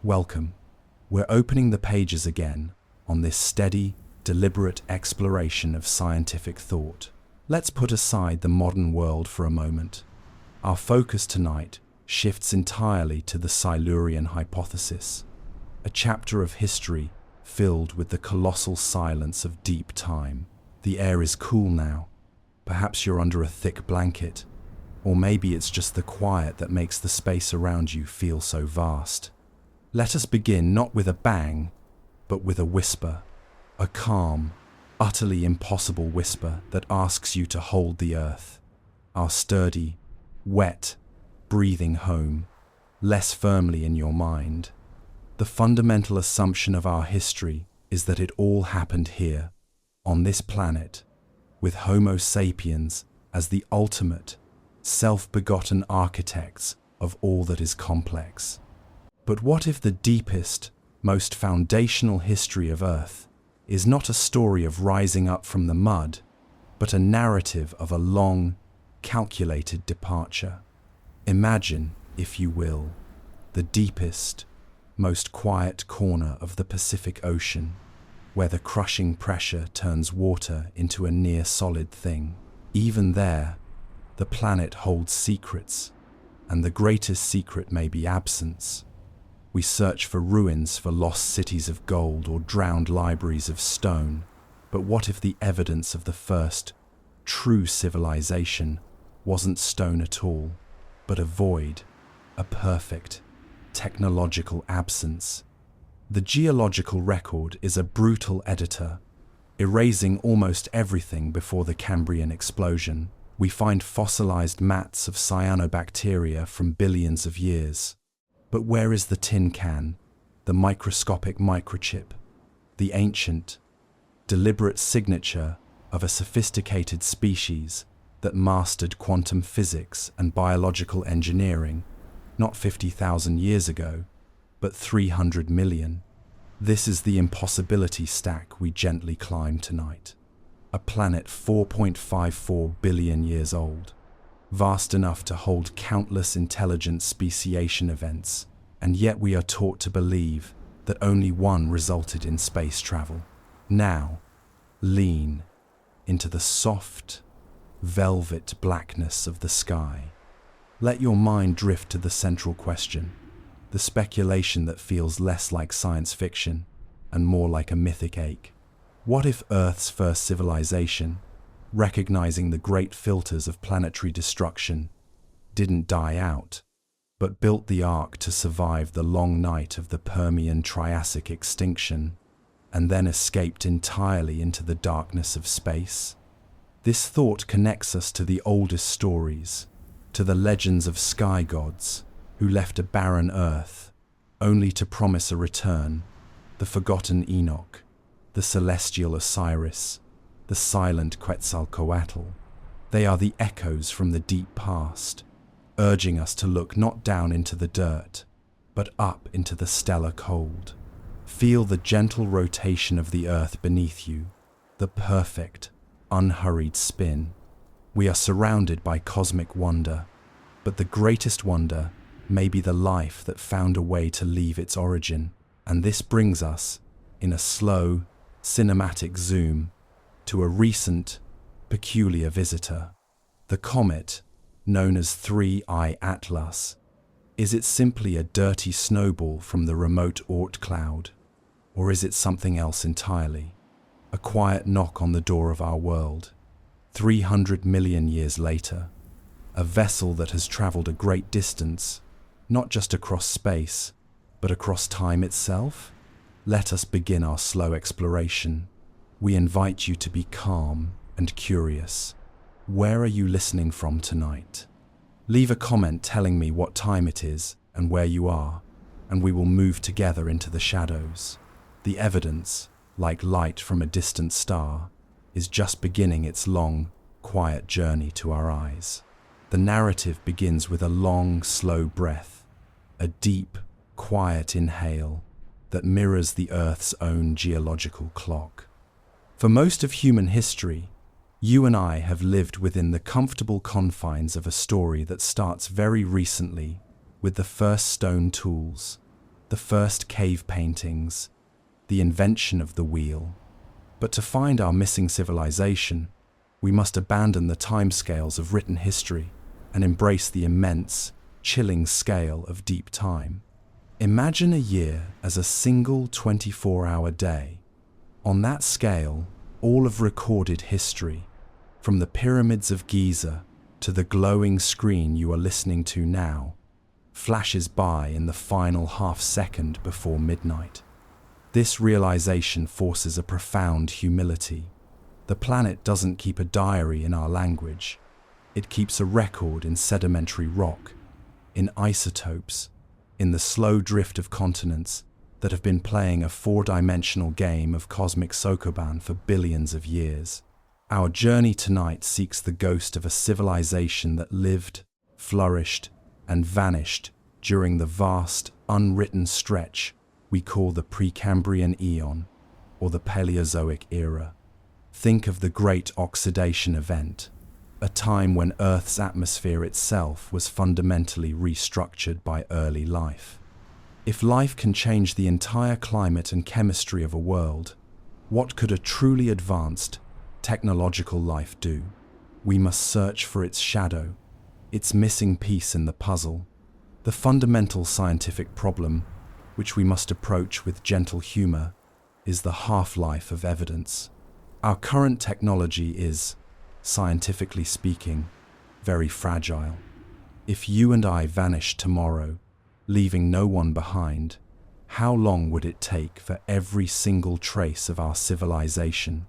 Welcome. We're opening the pages again on this steady, deliberate exploration of scientific thought. Let's put aside the modern world for a moment. Our focus tonight shifts entirely to the Silurian hypothesis, a chapter of history filled with the colossal silence of deep time. The air is cool now. Perhaps you're under a thick blanket, or maybe it's just the quiet that makes the space around you feel so vast. Let us begin not with a bang, but with a whisper, a calm, utterly impossible whisper that asks you to hold the earth, our sturdy, wet, breathing home, less firmly in your mind. The fundamental assumption of our history is that it all happened here, on this planet, with Homo sapiens as the ultimate, self-begotten architects of all that is complex. But what if the deepest, most foundational history of Earth is not a story of rising up from the mud, but a narrative of a long, calculated departure? Imagine, if you will, the deepest, most quiet corner of the Pacific Ocean, where the crushing pressure turns water into a near-solid thing. Even there, the planet holds secrets, and the greatest secret may be absence. We search for ruins, for lost cities of gold or drowned libraries of stone. But what if the evidence of the first true civilization wasn't stone at all, but a void, a perfect, technological absence? The geological record is a brutal editor, erasing almost everything before the Cambrian explosion. We find fossilized mats of cyanobacteria from billions of years. But where is the tin can, the microscopic microchip, the ancient, deliberate signature of a sophisticated species that mastered quantum physics and biological engineering, not 50,000 years ago, but 300 million? This is the impossibility stack we gently climb tonight. A planet 4.54 billion years old, vast enough to hold countless intelligent speciation events, and yet we are taught to believe that only one resulted in space travel. Now, lean into the soft, velvet blackness of the sky. Let your mind drift to the central question, the speculation that feels less like science fiction and more like a mythic ache. What if Earth's first civilization, recognizing the great filters of planetary destruction, didn't die out, but built the Ark to survive the long night of the Permian-Triassic extinction, and then escaped entirely into the darkness of space? This thought connects us to the oldest stories, to the legends of sky gods who left a barren Earth, only to promise a return, the forgotten Enoch, the celestial Osiris, the silent Quetzalcoatl. They are the echoes from the deep past, urging us to look not down into the dirt, but up into the stellar cold. Feel the gentle rotation of the Earth beneath you, the perfect, unhurried spin. We are surrounded by cosmic wonder, but the greatest wonder may be the life that found a way to leave its origin. And this brings us, in a slow, cinematic zoom, to a recent, peculiar visitor. The comet, known as 3I Atlas. Is it simply a dirty snowball from the remote Oort cloud? Or is it something else entirely? A quiet knock on the door of our world, 300 million years later. A vessel that has traveled a great distance, not just across space, but across time itself? Let us begin our slow exploration. We invite you to be calm and curious. Where are you listening from tonight? Leave a comment telling me what time it is and where you are, and we will move together into the shadows. The evidence, like light from a distant star, is just beginning its long, quiet journey to our eyes. The narrative begins with a long, slow breath, a deep, quiet inhale that mirrors the Earth's own geological clock. For most of human history, you and I have lived within the comfortable confines of a story that starts very recently with the first stone tools, the first cave paintings, the invention of the wheel. But to find our missing civilization, we must abandon the timescales of written history and embrace the immense, chilling scale of deep time. Imagine a year as a single 24-hour day. On that scale, all of recorded history, from the pyramids of Giza to the glowing screen you are listening to now, flashes by in the final half-second before midnight. This realization forces a profound humility. The planet doesn't keep a diary in our language. It keeps a record in sedimentary rock, in isotopes, in the slow drift of continents that have been playing a four-dimensional game of cosmic Sokoban for billions of years. Our journey tonight seeks the ghost of a civilization that lived, flourished, and vanished during the vast, unwritten stretch we call the Precambrian Eon, or the Paleozoic era. Think of the Great Oxidation Event, a time when Earth's atmosphere itself was fundamentally restructured by early life. If life can change the entire climate and chemistry of a world, what could a truly advanced, technological life do? We must search for its shadow, its missing piece in the puzzle, the fundamental scientific problem, which we must approach with gentle humor, is the half-life of evidence. Our current technology is, scientifically speaking, very fragile. If you and I vanished tomorrow, leaving no one behind, how long would it take for every single trace of our civilization,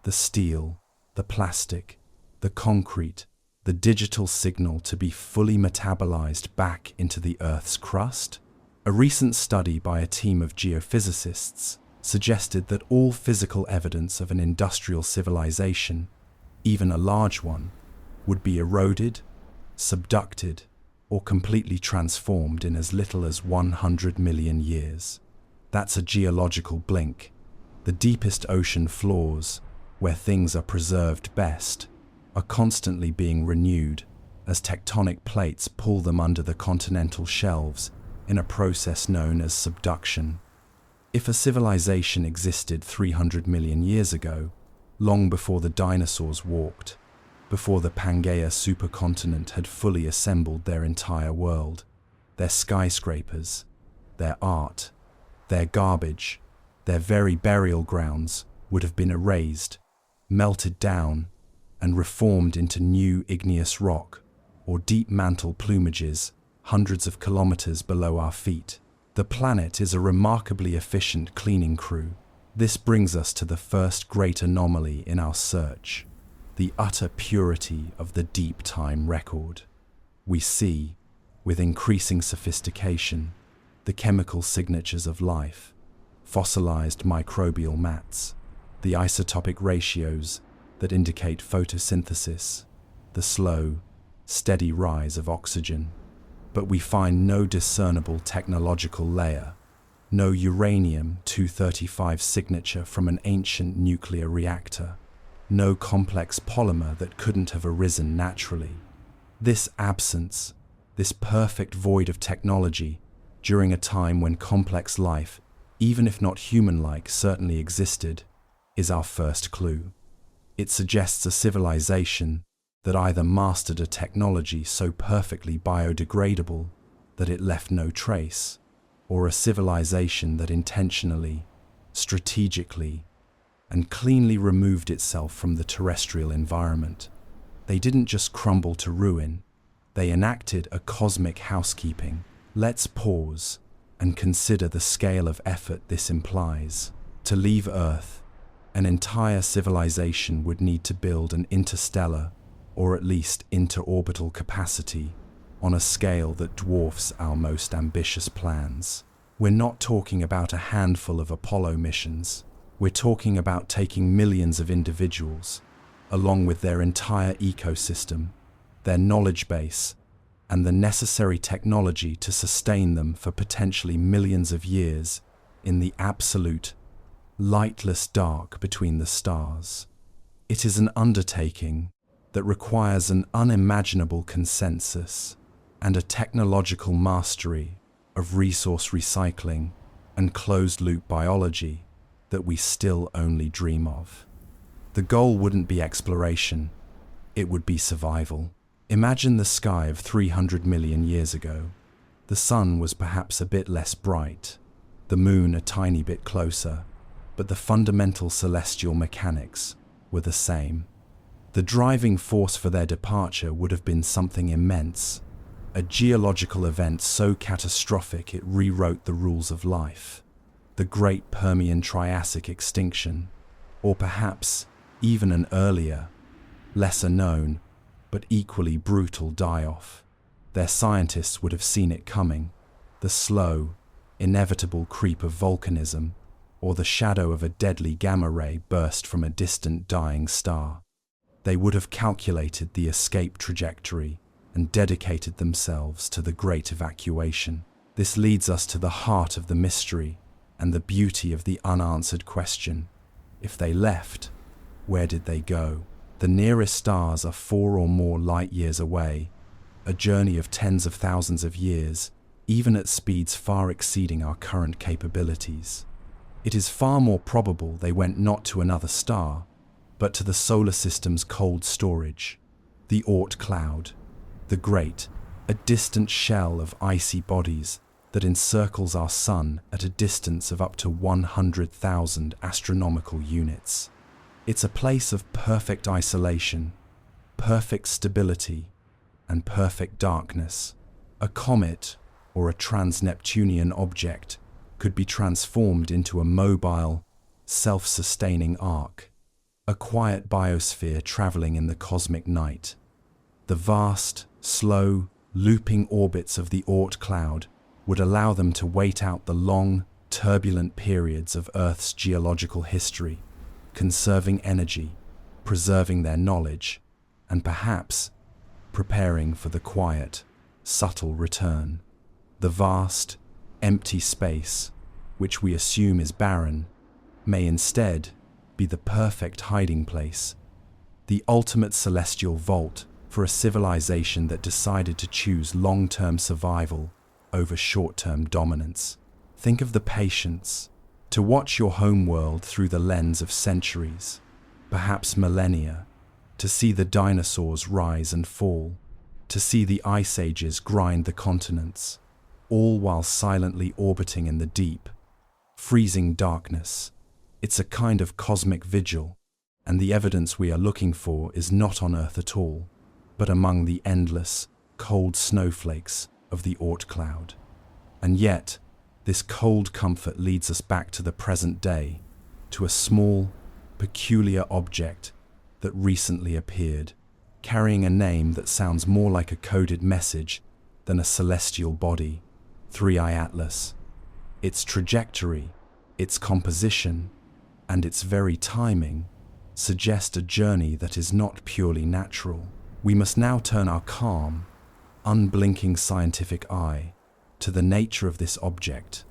the steel, the plastic, the concrete, the digital signal to be fully metabolized back into the Earth's crust? A recent study by a team of geophysicists suggested that all physical evidence of an industrial civilization, even a large one, would be eroded, subducted, or completely transformed in as little as 100 million years. That's a geological blink. The deepest ocean floors, where things are preserved best, are constantly being renewed as tectonic plates pull them under the continental shelves in a process known as subduction. If a civilization existed 300 million years ago, long before the dinosaurs walked, before the Pangaea supercontinent had fully assembled their entire world, their skyscrapers, their art, their garbage, their very burial grounds would have been erased, melted down, and reformed into new igneous rock or deep mantle plumages hundreds of kilometers below our feet. The planet is a remarkably efficient cleaning crew. This brings us to the first great anomaly in our search, the utter purity of the deep time record. We see, with increasing sophistication, the chemical signatures of life, fossilized microbial mats, the isotopic ratios that indicate photosynthesis, the slow, steady rise of oxygen. But we find no discernible technological layer, no uranium-235 signature from an ancient nuclear reactor, no complex polymer that couldn't have arisen naturally. This absence, this perfect void of technology, during a time when complex life, even if not human-like, certainly existed, is our first clue. It suggests a civilization that either mastered a technology so perfectly biodegradable that it left no trace, or a civilization that intentionally, strategically, and cleanly removed itself from the terrestrial environment. They didn't just crumble to ruin, they enacted a cosmic housekeeping. Let's pause and consider the scale of effort this implies. To leave Earth, an entire civilization would need to build an interstellar, or at least interorbital capacity, on a scale that dwarfs our most ambitious plans. We're not talking about a handful of Apollo missions. We're talking about taking millions of individuals, along with their entire ecosystem, their knowledge base, and the necessary technology to sustain them for potentially millions of years in the absolute, lightless dark between the stars. It is an undertaking that requires an unimaginable consensus and a technological mastery of resource recycling and closed-loop biology that we still only dream of. The goal wouldn't be exploration, it would be survival. Imagine the sky of 300 million years ago. The sun was perhaps a bit less bright, the moon a tiny bit closer, but the fundamental celestial mechanics were the same. The driving force for their departure would have been something immense, a geological event so catastrophic it rewrote the rules of life. The Great Permian Triassic extinction, or perhaps even an earlier, lesser known, but equally brutal die-off. Their scientists would have seen it coming, the slow, inevitable creep of volcanism, or the shadow of a deadly gamma ray burst from a distant dying star. They would have calculated the escape trajectory and dedicated themselves to the great evacuation. This leads us to the heart of the mystery and the beauty of the unanswered question. If they left, where did they go? The nearest stars are 4 or more light years away, a journey of tens of thousands of years, even at speeds far exceeding our current capabilities. It is far more probable they went not to another star, but to the solar system's cold storage, the Oort cloud, the great, a distant shell of icy bodies that encircles our sun at a distance of up to 100,000 astronomical units. It's a place of perfect isolation, perfect stability, and perfect darkness. A comet or a trans-Neptunian object could be transformed into a mobile, self-sustaining arc, a quiet biosphere traveling in the cosmic night. The vast, slow, looping orbits of the Oort cloud would allow them to wait out the long, turbulent periods of Earth's geological history, conserving energy, preserving their knowledge, and perhaps preparing for the quiet, subtle return. The vast, empty space, which we assume is barren, may instead be the perfect hiding place, the ultimate celestial vault for a civilization that decided to choose long-term survival over short-term dominance. Think of the patience to watch your homeworld through the lens of centuries, perhaps millennia, to see the dinosaurs rise and fall, to see the ice ages grind the continents, all while silently orbiting in the deep, freezing darkness. It's a kind of cosmic vigil, and the evidence we are looking for is not on Earth at all, but among the endless, cold snowflakes of the Oort cloud. And yet, this cold comfort leads us back to the present day, to a small, peculiar object that recently appeared, carrying a name that sounds more like a coded message than a celestial body, 3I Atlas. Its trajectory, its composition, and its very timing suggest a journey that is not purely natural. We must now turn our calm, unblinking scientific eye to the nature of this object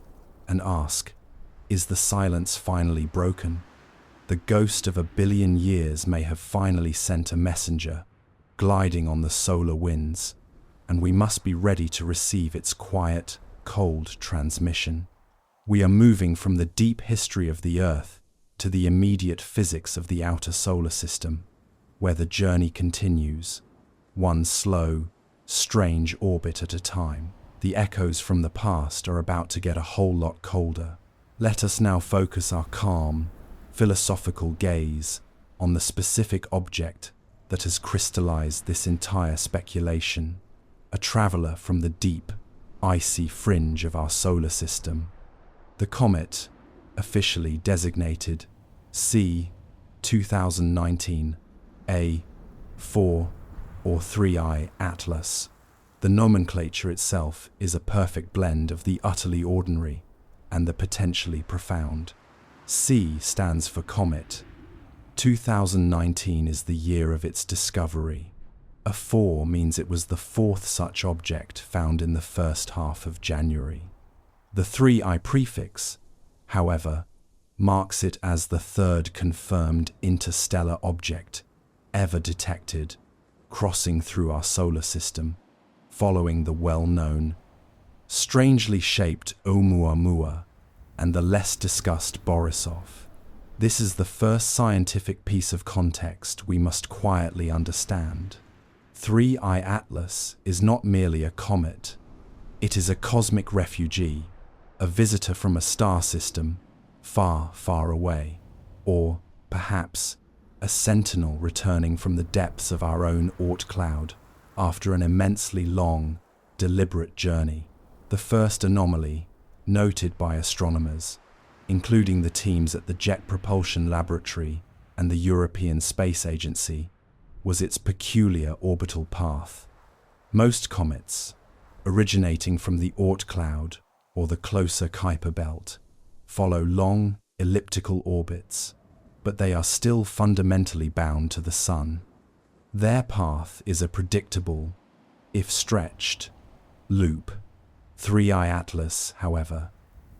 and ask, is the silence finally broken? The ghost of 1 billion years may have finally sent a messenger, gliding on the solar winds, and we must be ready to receive its quiet, cold transmission. We are moving from the deep history of the Earth to the immediate physics of the outer solar system, where the journey continues, one slow, strange orbit at a time. The echoes from the past are about to get a whole lot colder. Let us now focus our calm, philosophical gaze on the specific object that has crystallized this entire speculation, a traveler from the deep, icy fringe of our solar system. The comet, officially designated C 2019 A4 or 3I Atlas. The nomenclature itself is a perfect blend of the utterly ordinary and the potentially profound. C stands for comet. 2019 is the year of its discovery. A 4 means it was the 4th such object found in the first half of January. The 3I prefix, however, marks it as the 3rd confirmed interstellar object ever detected crossing through our solar system, following the well-known strangely shaped Oumuamua, and the less discussed Borisov. This is the first scientific piece of context we must quietly understand. 3I Atlas is not merely a comet. It is a cosmic refugee, a visitor from a star system far, far away, or, perhaps, a sentinel returning from the depths of our own Oort cloud after an immensely long, deliberate journey. The first anomaly, noted by astronomers, including the teams at the Jet Propulsion Laboratory and the European Space Agency, was its peculiar orbital path. Most comets, originating from the Oort cloud or the closer Kuiper belt, follow long, elliptical orbits, but they are still fundamentally bound to the Sun. Their path is a predictable, if stretched, loop. 3I Atlas, however,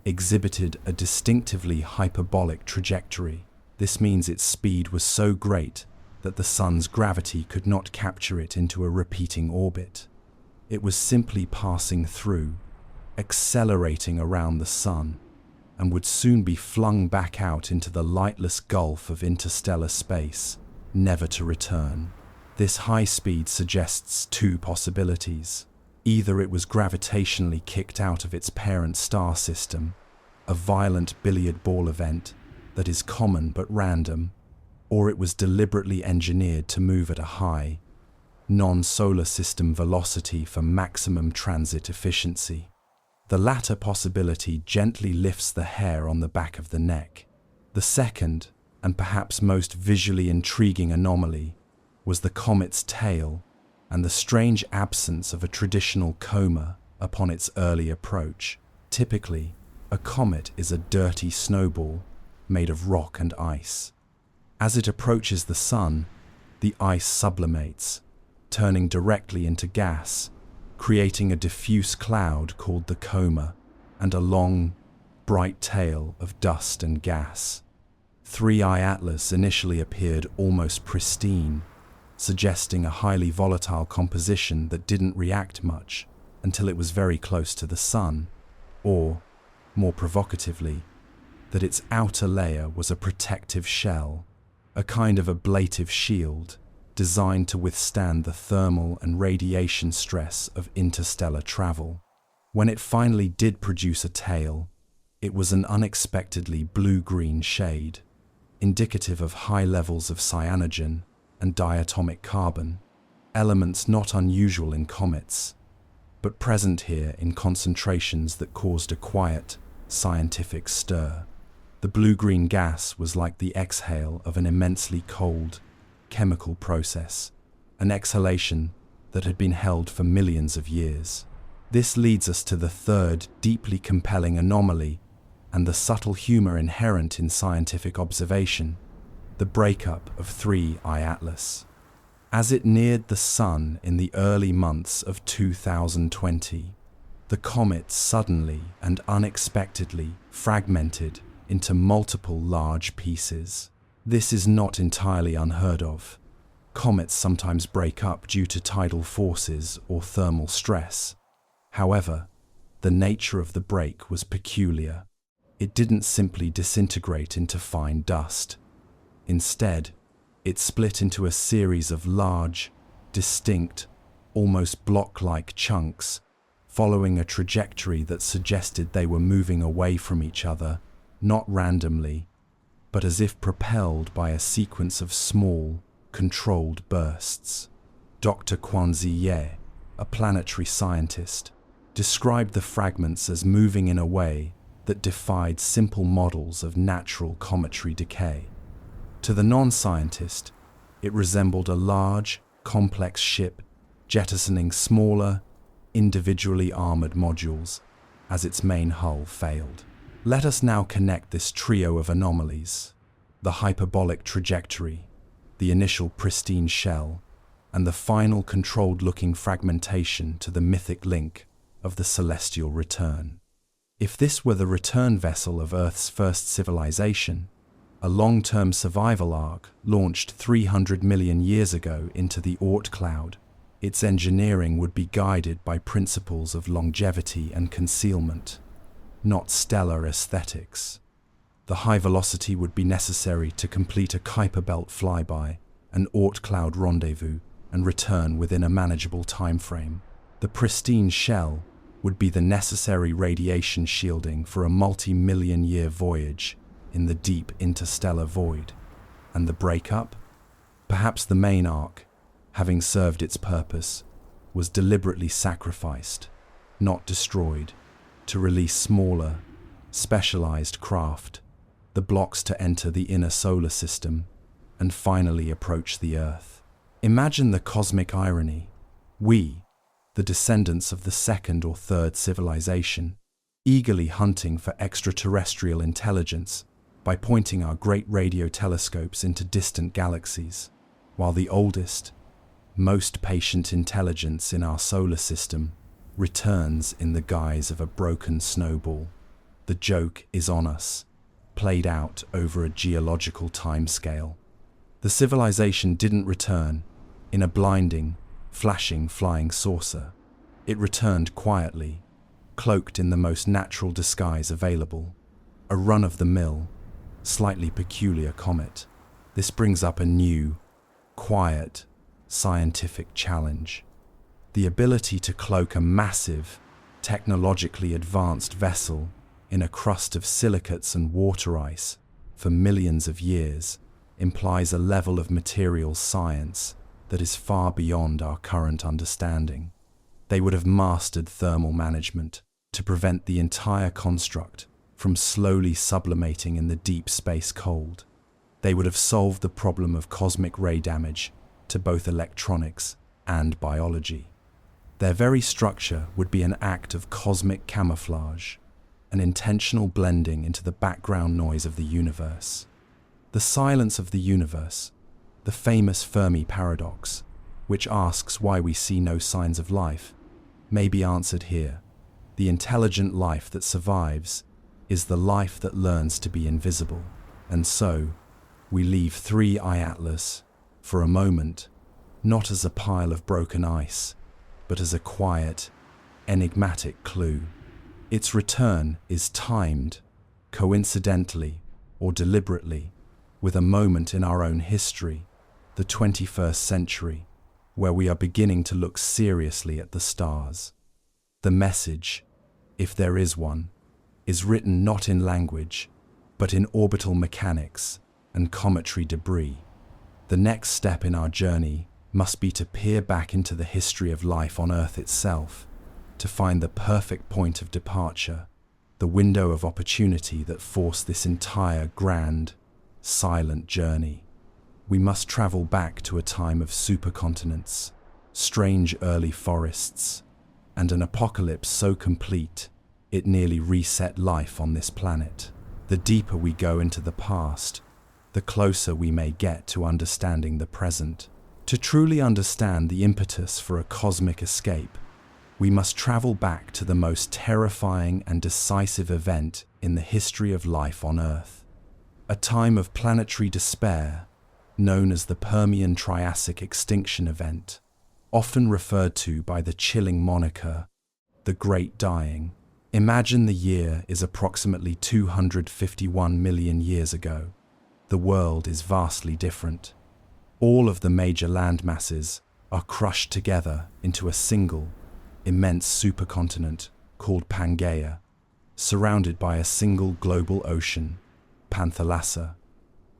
exhibited a distinctively hyperbolic trajectory. This means its speed was so great that the Sun's gravity could not capture it into a repeating orbit. It was simply passing through, accelerating around the Sun, and would soon be flung back out into the lightless gulf of interstellar space, never to return. This high speed suggests two possibilities. Either it was gravitationally kicked out of its parent star system, a violent billiard ball event that is common but random, or it was deliberately engineered to move at a high, non-solar system velocity for maximum transit efficiency. The latter possibility gently lifts the hair on the back of the neck. The second, and perhaps most visually intriguing anomaly, was the comet's tail and the strange absence of a traditional coma upon its early approach. Typically, a comet is a dirty snowball made of rock and ice. As it approaches the Sun, the ice sublimates, turning directly into gas, creating a diffuse cloud called the coma and a long, bright tail of dust and gas. 3I Atlas initially appeared almost pristine, suggesting a highly volatile composition that didn't react much until it was very close to the Sun, or, more provocatively, that its outer layer was a protective shell, a kind of ablative shield designed to withstand the thermal and radiation stress of interstellar travel. When it finally did produce a tail, it was an unexpectedly blue-green shade, indicative of high levels of cyanogen and diatomic carbon, elements not unusual in comets, but present here in concentrations that caused a quiet, scientific stir. The blue-green gas was like the exhale of an immensely cold, chemical process, an exhalation that had been held for millions of years. This leads us to the third, deeply compelling anomaly and the subtle humor inherent in scientific observation, the breakup of 3I Atlas. As it neared the Sun in the early months of 2020, the comet suddenly and unexpectedly fragmented into multiple large pieces. This is not entirely unheard of. Comets sometimes break up due to tidal forces or thermal stress. However, the nature of the break was peculiar. It didn't simply disintegrate into fine dust. Instead, it split into a series of large, distinct, almost block-like chunks, following a trajectory that suggested they were moving away from each other, not randomly, but as if propelled by a sequence of small, controlled bursts. Dr. Quanzi Ye, a planetary scientist, described the fragments as moving in a way that defied simple models of natural cometary decay. To the non-scientist, it resembled a large, complex ship jettisoning smaller, individually armored modules as its main hull failed. Let us now connect this trio of anomalies: the hyperbolic trajectory, the initial pristine shell, and the final controlled-looking fragmentation to the mythic link of the celestial return. If this were the return vessel of Earth's first civilization, a long-term survival ark launched 300 million years ago into the Oort cloud, Its engineering would be guided by principles of longevity and concealment, not stellar aesthetics. The high velocity would be necessary to complete a Kuiper belt flyby, an Oort cloud rendezvous, and return within a manageable time frame. The pristine shell would be the necessary radiation shielding for a multi-million-year voyage in the deep interstellar void. And the breakup? Perhaps the main arc, having served its purpose, was deliberately sacrificed, not destroyed, to release smaller, specialized craft, the blocks to enter the inner solar system, and finally approach the Earth. Imagine the cosmic irony. We, the descendants of the second or third civilization, eagerly hunting for extraterrestrial intelligence by pointing our great radio telescopes into distant galaxies, while the oldest, most patient intelligence in our solar system returns in the guise of a broken snowball. The joke is on us, played out over a geological timescale. The civilization didn't return in a blinding, flashing flying saucer. It returned quietly, cloaked in the most natural disguise available, a run-of-the-mill, slightly peculiar comet. This brings up a new, quiet, scientific challenge. The ability to cloak a massive, technologically advanced vessel in a crust of silicates and water ice for millions of years implies a level of material science that is far beyond our current understanding. They would have mastered thermal management to prevent the entire construct from slowly sublimating in the deep space cold. They would have solved the problem of cosmic ray damage to both electronics and biology. Their very structure would be an act of cosmic camouflage, an intentional blending into the background noise of the universe. The silence of the universe, the famous Fermi paradox, which asks why we see no signs of life, may be answered here. The intelligent life that survives is the life that learns to be invisible. And so, we leave 3i Atlas, for a moment, not as a pile of broken ice, but as a quiet, enigmatic clue. Its return is timed, coincidentally or deliberately, with a moment in our own history, the 21st century, where we are beginning to look seriously at the stars. The message, if there is one, is written not in language, but in orbital mechanics and cometary debris. The next step in our journey must be to peer back into the history of life on Earth itself, to find the perfect point of departure, the window of opportunity that forced this entire grand, silent journey. We must travel back to a time of supercontinents, strange early forests, and an apocalypse so complete it nearly reset life on this planet. The deeper we go into the past, the closer we may get to understanding the present. To truly understand the impetus for a cosmic escape, we must travel back to the most terrifying and decisive event in the history of life on Earth. A time of planetary despair, known as the Permian-Triassic extinction event, often referred to by the chilling moniker, the Great Dying. Imagine the year is approximately 251 million years ago. The world is vastly different. All of the major landmasses are crushed together into a single, immense supercontinent called Pangaea, surrounded by a single global ocean, Panthalassa.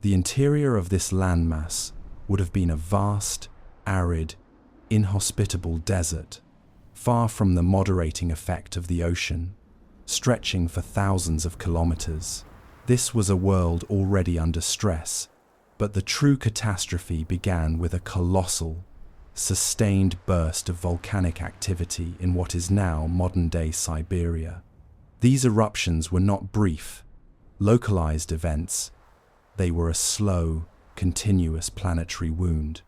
The interior of this landmass would have been a vast, arid, inhospitable desert, far from the moderating effect of the ocean, stretching for thousands of kilometers. This was a world already under stress, but the true catastrophe began with a colossal, sustained burst of volcanic activity in what is now modern-day Siberia. These eruptions were not brief, localized events. They were a slow, continuous planetary wound,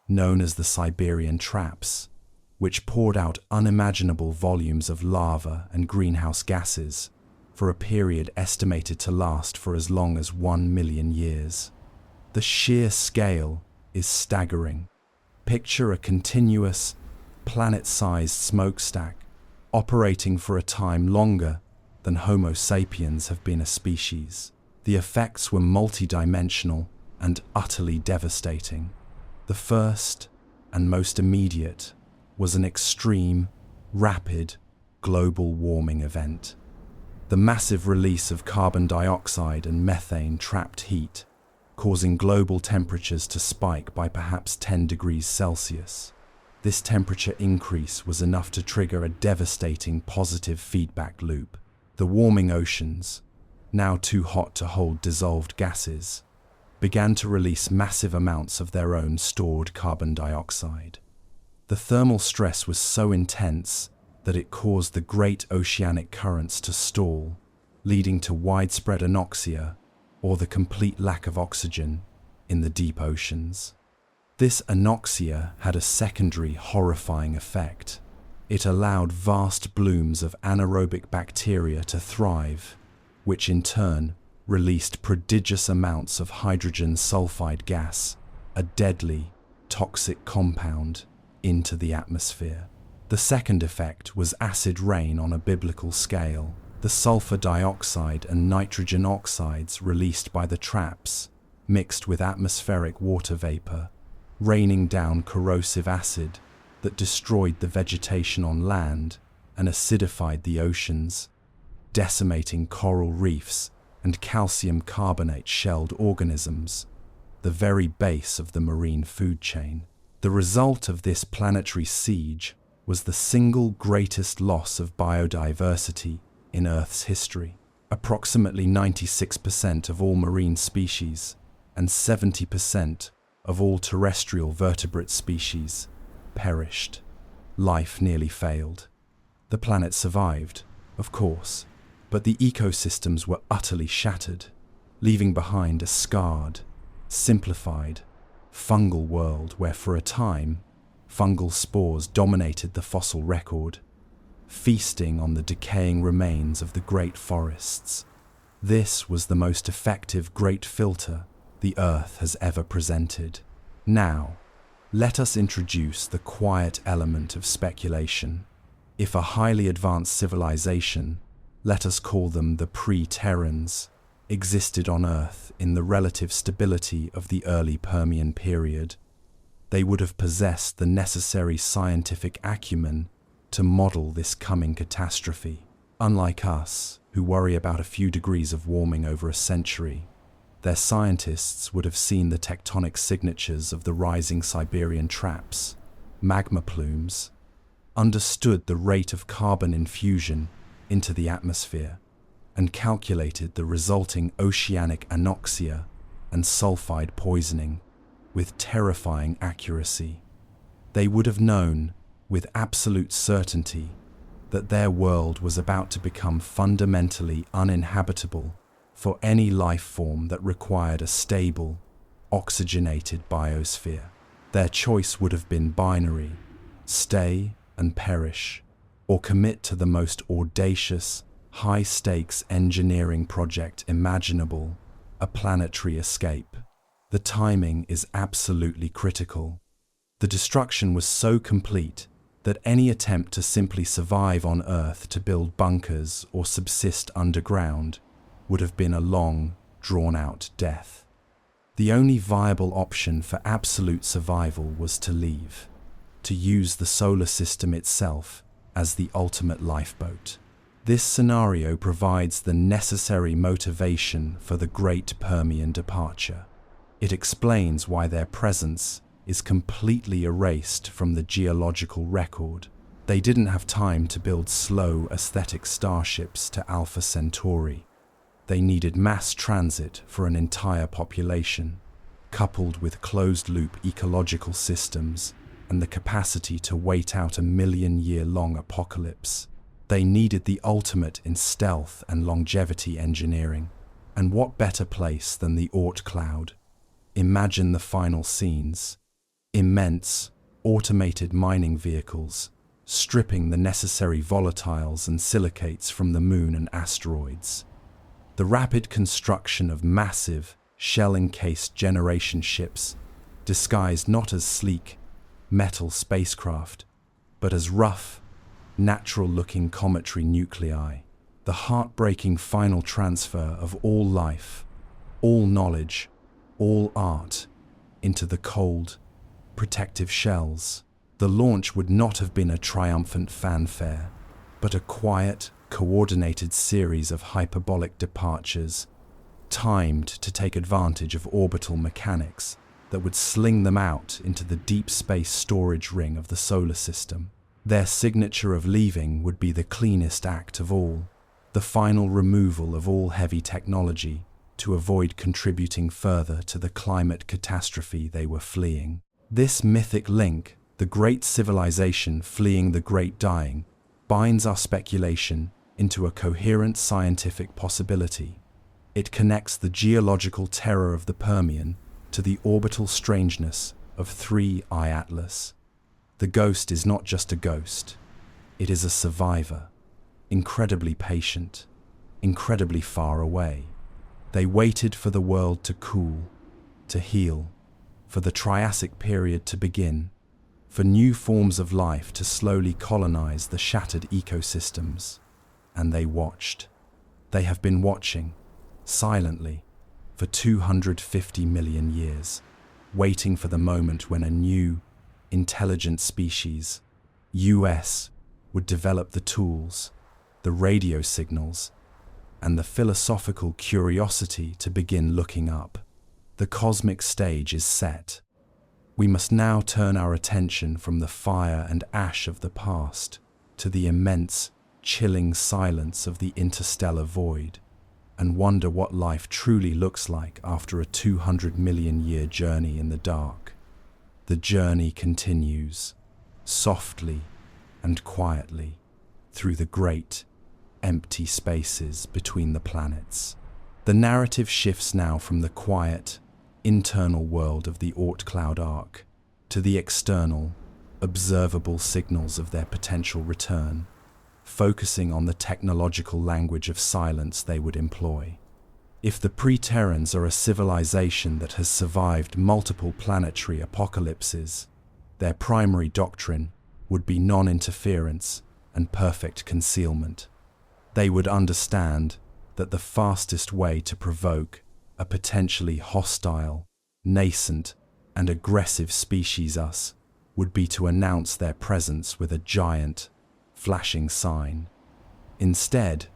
known as the Siberian Traps, which poured out unimaginable volumes of lava and greenhouse gases for a period estimated to last for as long as 1 million years. The sheer scale is staggering. Picture a continuous, planet-sized smokestack, operating for a time longer than Homo sapiens have been a species. The effects were multidimensional and utterly devastating. The first and most immediate was an extreme, rapid, global warming event. The massive release of carbon dioxide and methane trapped heat, causing global temperatures to spike by perhaps 10 degrees Celsius. This temperature increase was enough to trigger a devastating positive feedback loop. The warming oceans, now too hot to hold dissolved gases, began to release massive amounts of their own stored carbon dioxide. The thermal stress was so intense that it caused the great oceanic currents to stall, leading to widespread anoxia, or the complete lack of oxygen, in the deep oceans. This anoxia had a secondary horrifying effect. It allowed vast blooms of anaerobic bacteria to thrive, which in turn released prodigious amounts of hydrogen sulfide gas, a deadly, toxic compound, into the atmosphere. The second effect was acid rain on a biblical scale. The sulfur dioxide and nitrogen oxides released by the traps, mixed with atmospheric water vapor, raining down corrosive acid that destroyed the vegetation on land and acidified the oceans, decimating coral reefs and calcium carbonate shelled organisms, the very base of the marine food chain. The result of this planetary siege was the single greatest loss of biodiversity in Earth's history. Approximately 96% of all marine species and 70% of all terrestrial vertebrate species perished. Life nearly failed. The planet survived, of course, but the ecosystems were utterly shattered, leaving behind a scarred, simplified, fungal world where for a time, fungal spores dominated the fossil record, feasting on the decaying remains of the great forests. This was the most effective great filter the Earth has ever presented. Now, let us introduce the quiet element of speculation. If a highly advanced civilization, let us call them the pre-Terrans, existed on Earth in the relative stability of the early Permian period, they would have possessed the necessary scientific acumen to model this coming catastrophe. Unlike us, who worry about a few degrees of warming over a century, their scientists would have seen the tectonic signatures of the rising Siberian traps, magma plumes, understood the rate of carbon infusion into the atmosphere, and calculated the resulting oceanic anoxia and sulfide poisoning with terrifying accuracy. They would have known with absolute certainty that their world was about to become fundamentally uninhabitable for any life form that required a stable, oxygenated biosphere. Their choice would have been binary: stay and perish, or commit to the most audacious, high-stakes engineering project imaginable, a planetary escape. The timing is absolutely critical. The destruction was so complete that any attempt to simply survive on Earth to build bunkers or subsist underground would have been a long, drawn-out death. The only viable option for absolute survival was to leave, to use the solar system itself as the ultimate lifeboat. This scenario provides the necessary motivation for the Great Permian departure. It explains why their presence is completely erased from the geological record. They didn't have time to build slow, aesthetic starships to Alpha Centauri. They needed mass transit for an entire population, coupled with closed-loop ecological systems and the capacity to wait out a million-year-long apocalypse. They needed the ultimate in stealth and longevity engineering. And what better place than the Oort cloud? Imagine the final scenes. Immense, automated mining vehicles, stripping the necessary volatiles and silicates from the moon and asteroids. The rapid construction of massive, shell-encased generation ships, disguised not as sleek, metal spacecraft, but as rough, natural-looking cometary nuclei, the heartbreaking final transfer of all life, all knowledge, all art, into the cold, protective shells. The launch would not have been a triumphant fanfare, but a quiet, coordinated series of hyperbolic departures, timed to take advantage of orbital mechanics that would sling them out into the deep space storage ring of the solar system. Their signature of leaving would be the cleanest act of all, the final removal of all heavy technology to avoid contributing further to the climate catastrophe they were fleeing. This mythic link, the great civilization fleeing the great dying, binds our speculation into a coherent scientific possibility. It connects the geological terror of the Permian to the orbital strangeness of 3I Atlas. The ghost is not just a ghost, it is a survivor, incredibly patient, incredibly far away. They waited for the world to cool, to heal, for the Triassic period to begin, for new forms of life to slowly colonize the shattered ecosystems. And they watched. They have been watching, silently, for 250 million years, waiting for the moment when a new, intelligent species, US, would develop the tools, the radio signals, and the philosophical curiosity to begin looking up. The cosmic stage is set. We must now turn our attention from the fire and ash of the past to the immense, chilling silence of the interstellar void, and wonder what life truly looks like after a 200 million year journey in the dark. The journey continues, softly and quietly, through the great, empty spaces between the planets. The narrative shifts now from the quiet, internal world of the Oort cloud arc to the external, observable signals of their potential return, focusing on the technological language of silence they would employ. If the Pre-Terrans are a civilization that has survived multiple planetary apocalypses, their primary doctrine would be non-interference and perfect concealment. They would understand that the fastest way to provoke a potentially hostile, nascent, and aggressive species us would be to announce their presence with a giant, flashing sign. Instead,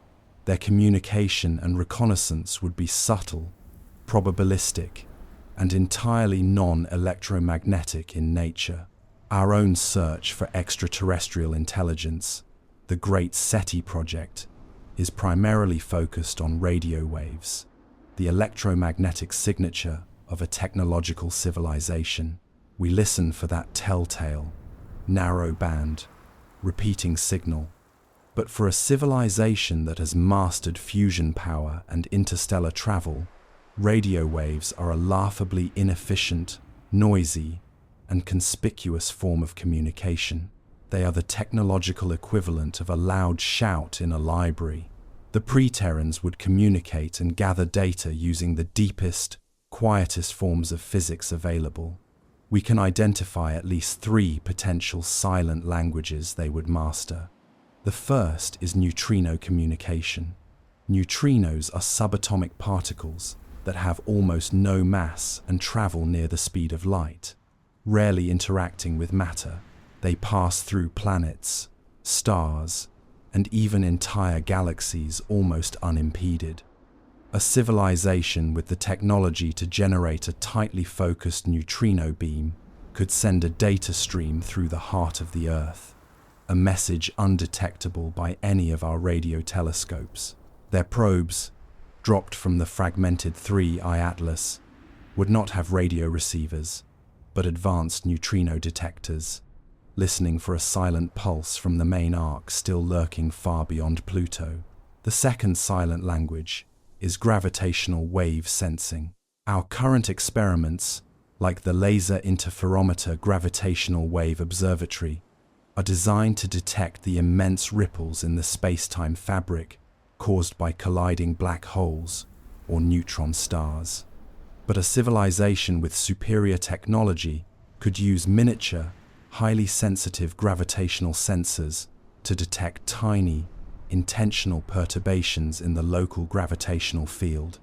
their communication and reconnaissance would be subtle, probabilistic, and entirely non-electromagnetic in nature. Our own search for extraterrestrial intelligence, the Great SETI project, is primarily focused on radio waves, the electromagnetic signature of a technological civilization. We listen for that telltale, narrow band, repeating signal. But for a civilization that has mastered fusion power and interstellar travel, radio waves are a laughably inefficient, noisy, and conspicuous form of communication. They are the technological equivalent of a loud shout in a library. The Pre-Terrans would communicate and gather data using the deepest, quietest forms of physics available. We can identify at least 3 potential silent languages they would master. The first is neutrino communication. Neutrinos are subatomic particles that have almost no mass and travel near the speed of light. Rarely interacting with matter, they pass through planets, stars, and even entire galaxies almost unimpeded. A civilization with the technology to generate a tightly focused neutrino beam could send a data stream through the heart of the Earth, a message undetectable by any of our radio telescopes. Their probes, dropped from the fragmented 3I Atlas, would not have radio receivers, but advanced neutrino detectors, listening for a silent pulse from the main arc still lurking far beyond Pluto. The second silent language is gravitational wave sensing. Our current experiments, like the Laser Interferometer Gravitational Wave Observatory, are designed to detect the immense ripples in the space-time fabric caused by colliding black holes or neutron stars. But a civilization with superior technology could use miniature, highly sensitive gravitational sensors to detect tiny, intentional perturbations in the local gravitational field.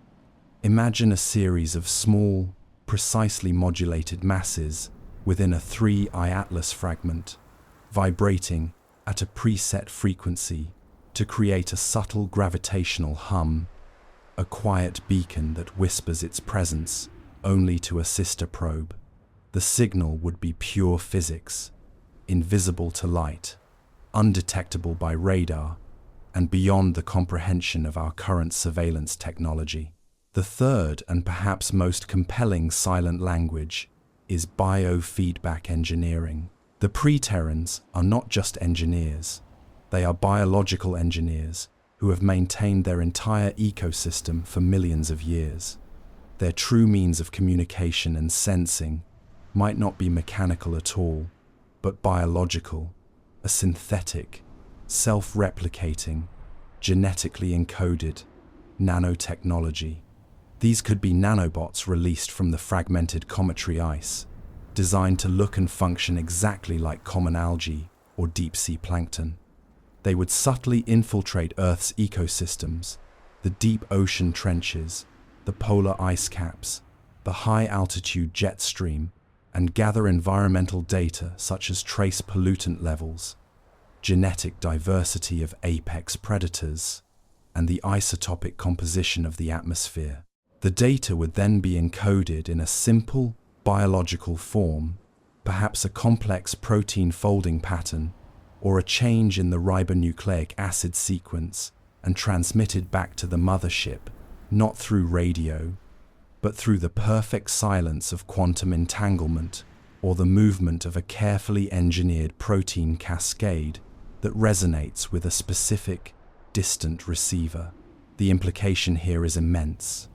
Imagine a series of small, precisely modulated masses within a 3I atlas fragment, vibrating at a preset frequency to create a subtle gravitational hum, a quiet beacon that whispers its presence only to a sister probe. The signal would be pure physics, invisible to light, undetectable by radar, and beyond the comprehension of our current surveillance technology. The third and perhaps most compelling silent language is biofeedback engineering. The Preterrans are not just engineers, they are biological engineers who have maintained their entire ecosystem for millions of years. Their true means of communication and sensing might not be mechanical at all, but biological, a synthetic, self-replicating, genetically encoded nanotechnology. These could be nanobots released from the fragmented cometary ice, designed to look and function exactly like common algae or deep-sea plankton. They would subtly infiltrate Earth's ecosystems, the deep ocean trenches, the polar ice caps, the high-altitude jet stream, and gather environmental data such as trace pollutant levels, genetic diversity of apex predators, and the isotopic composition of the atmosphere. The data would then be encoded in a simple biological form, perhaps a complex protein folding pattern, or a change in the ribonucleic acid sequence, and transmitted back to the mothership, not through radio, but through the perfect silence of quantum entanglement or the movement of a carefully engineered protein cascade that resonates with a specific, distant receiver. The implication here is immense.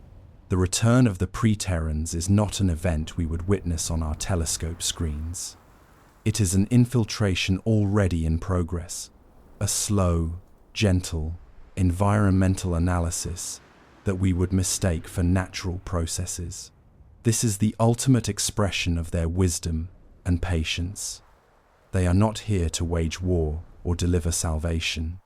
The return of the Preterrans is not an event we would witness on our telescope screens. It is an infiltration already in progress, a slow, gentle, environmental analysis that we would mistake for natural processes. This is the ultimate expression of their wisdom and patience. They are not here to wage war or deliver salvation.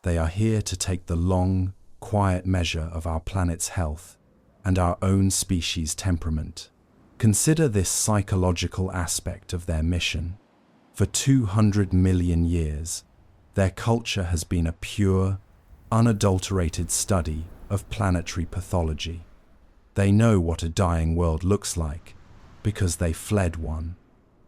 They are here to take the long, quiet measure of our planet's health and our own species' temperament. Consider this psychological aspect of their mission. For 200 million years, their culture has been a pure, unadulterated study of planetary pathology. They know what a dying world looks like because they fled one.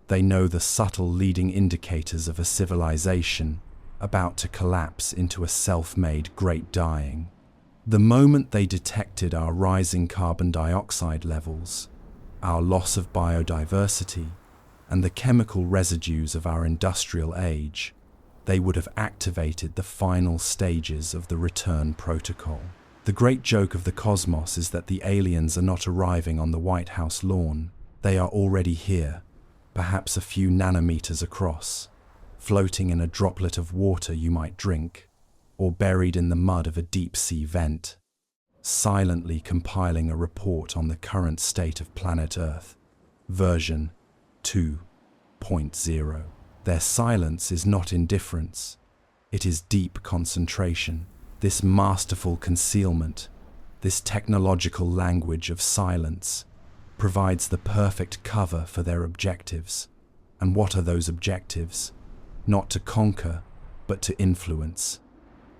They know the subtle leading indicators of a civilization about to collapse into a self-made great dying. The moment they detected our rising carbon dioxide levels, our loss of biodiversity, and the chemical residues of our industrial age, they would have activated the final stages of the return protocol. The great joke of the cosmos is that the aliens are not arriving on the White House lawn. They are already here, perhaps a few nanometers across, floating in a droplet of water you might drink, or buried in the mud of a deep-sea vent, silently compiling a report on the current state of planet Earth, version 2.0. Their silence is not indifference, it is deep concentration. This masterful concealment, this technological language of silence, provides the perfect cover for their objectives. And what are those objectives? Not to conquer, but to influence.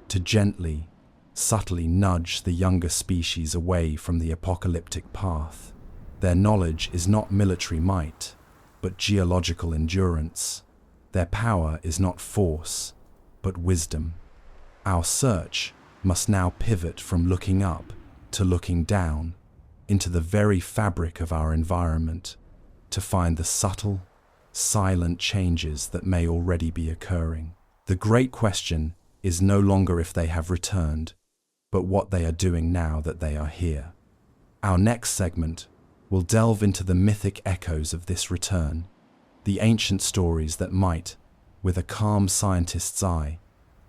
To gently, subtly nudge the younger species away from the apocalyptic path. Their knowledge is not military might, but geological endurance. Their power is not force, but wisdom. Our search must now pivot from looking up to looking down into the very fabric of our environment to find the subtle, silent changes that may already be occurring. The great question is no longer if they have returned, but what they are doing now that they are here. Our next segment will delve into the mythic echoes of this return, the ancient stories that might, with a calm scientist's eye,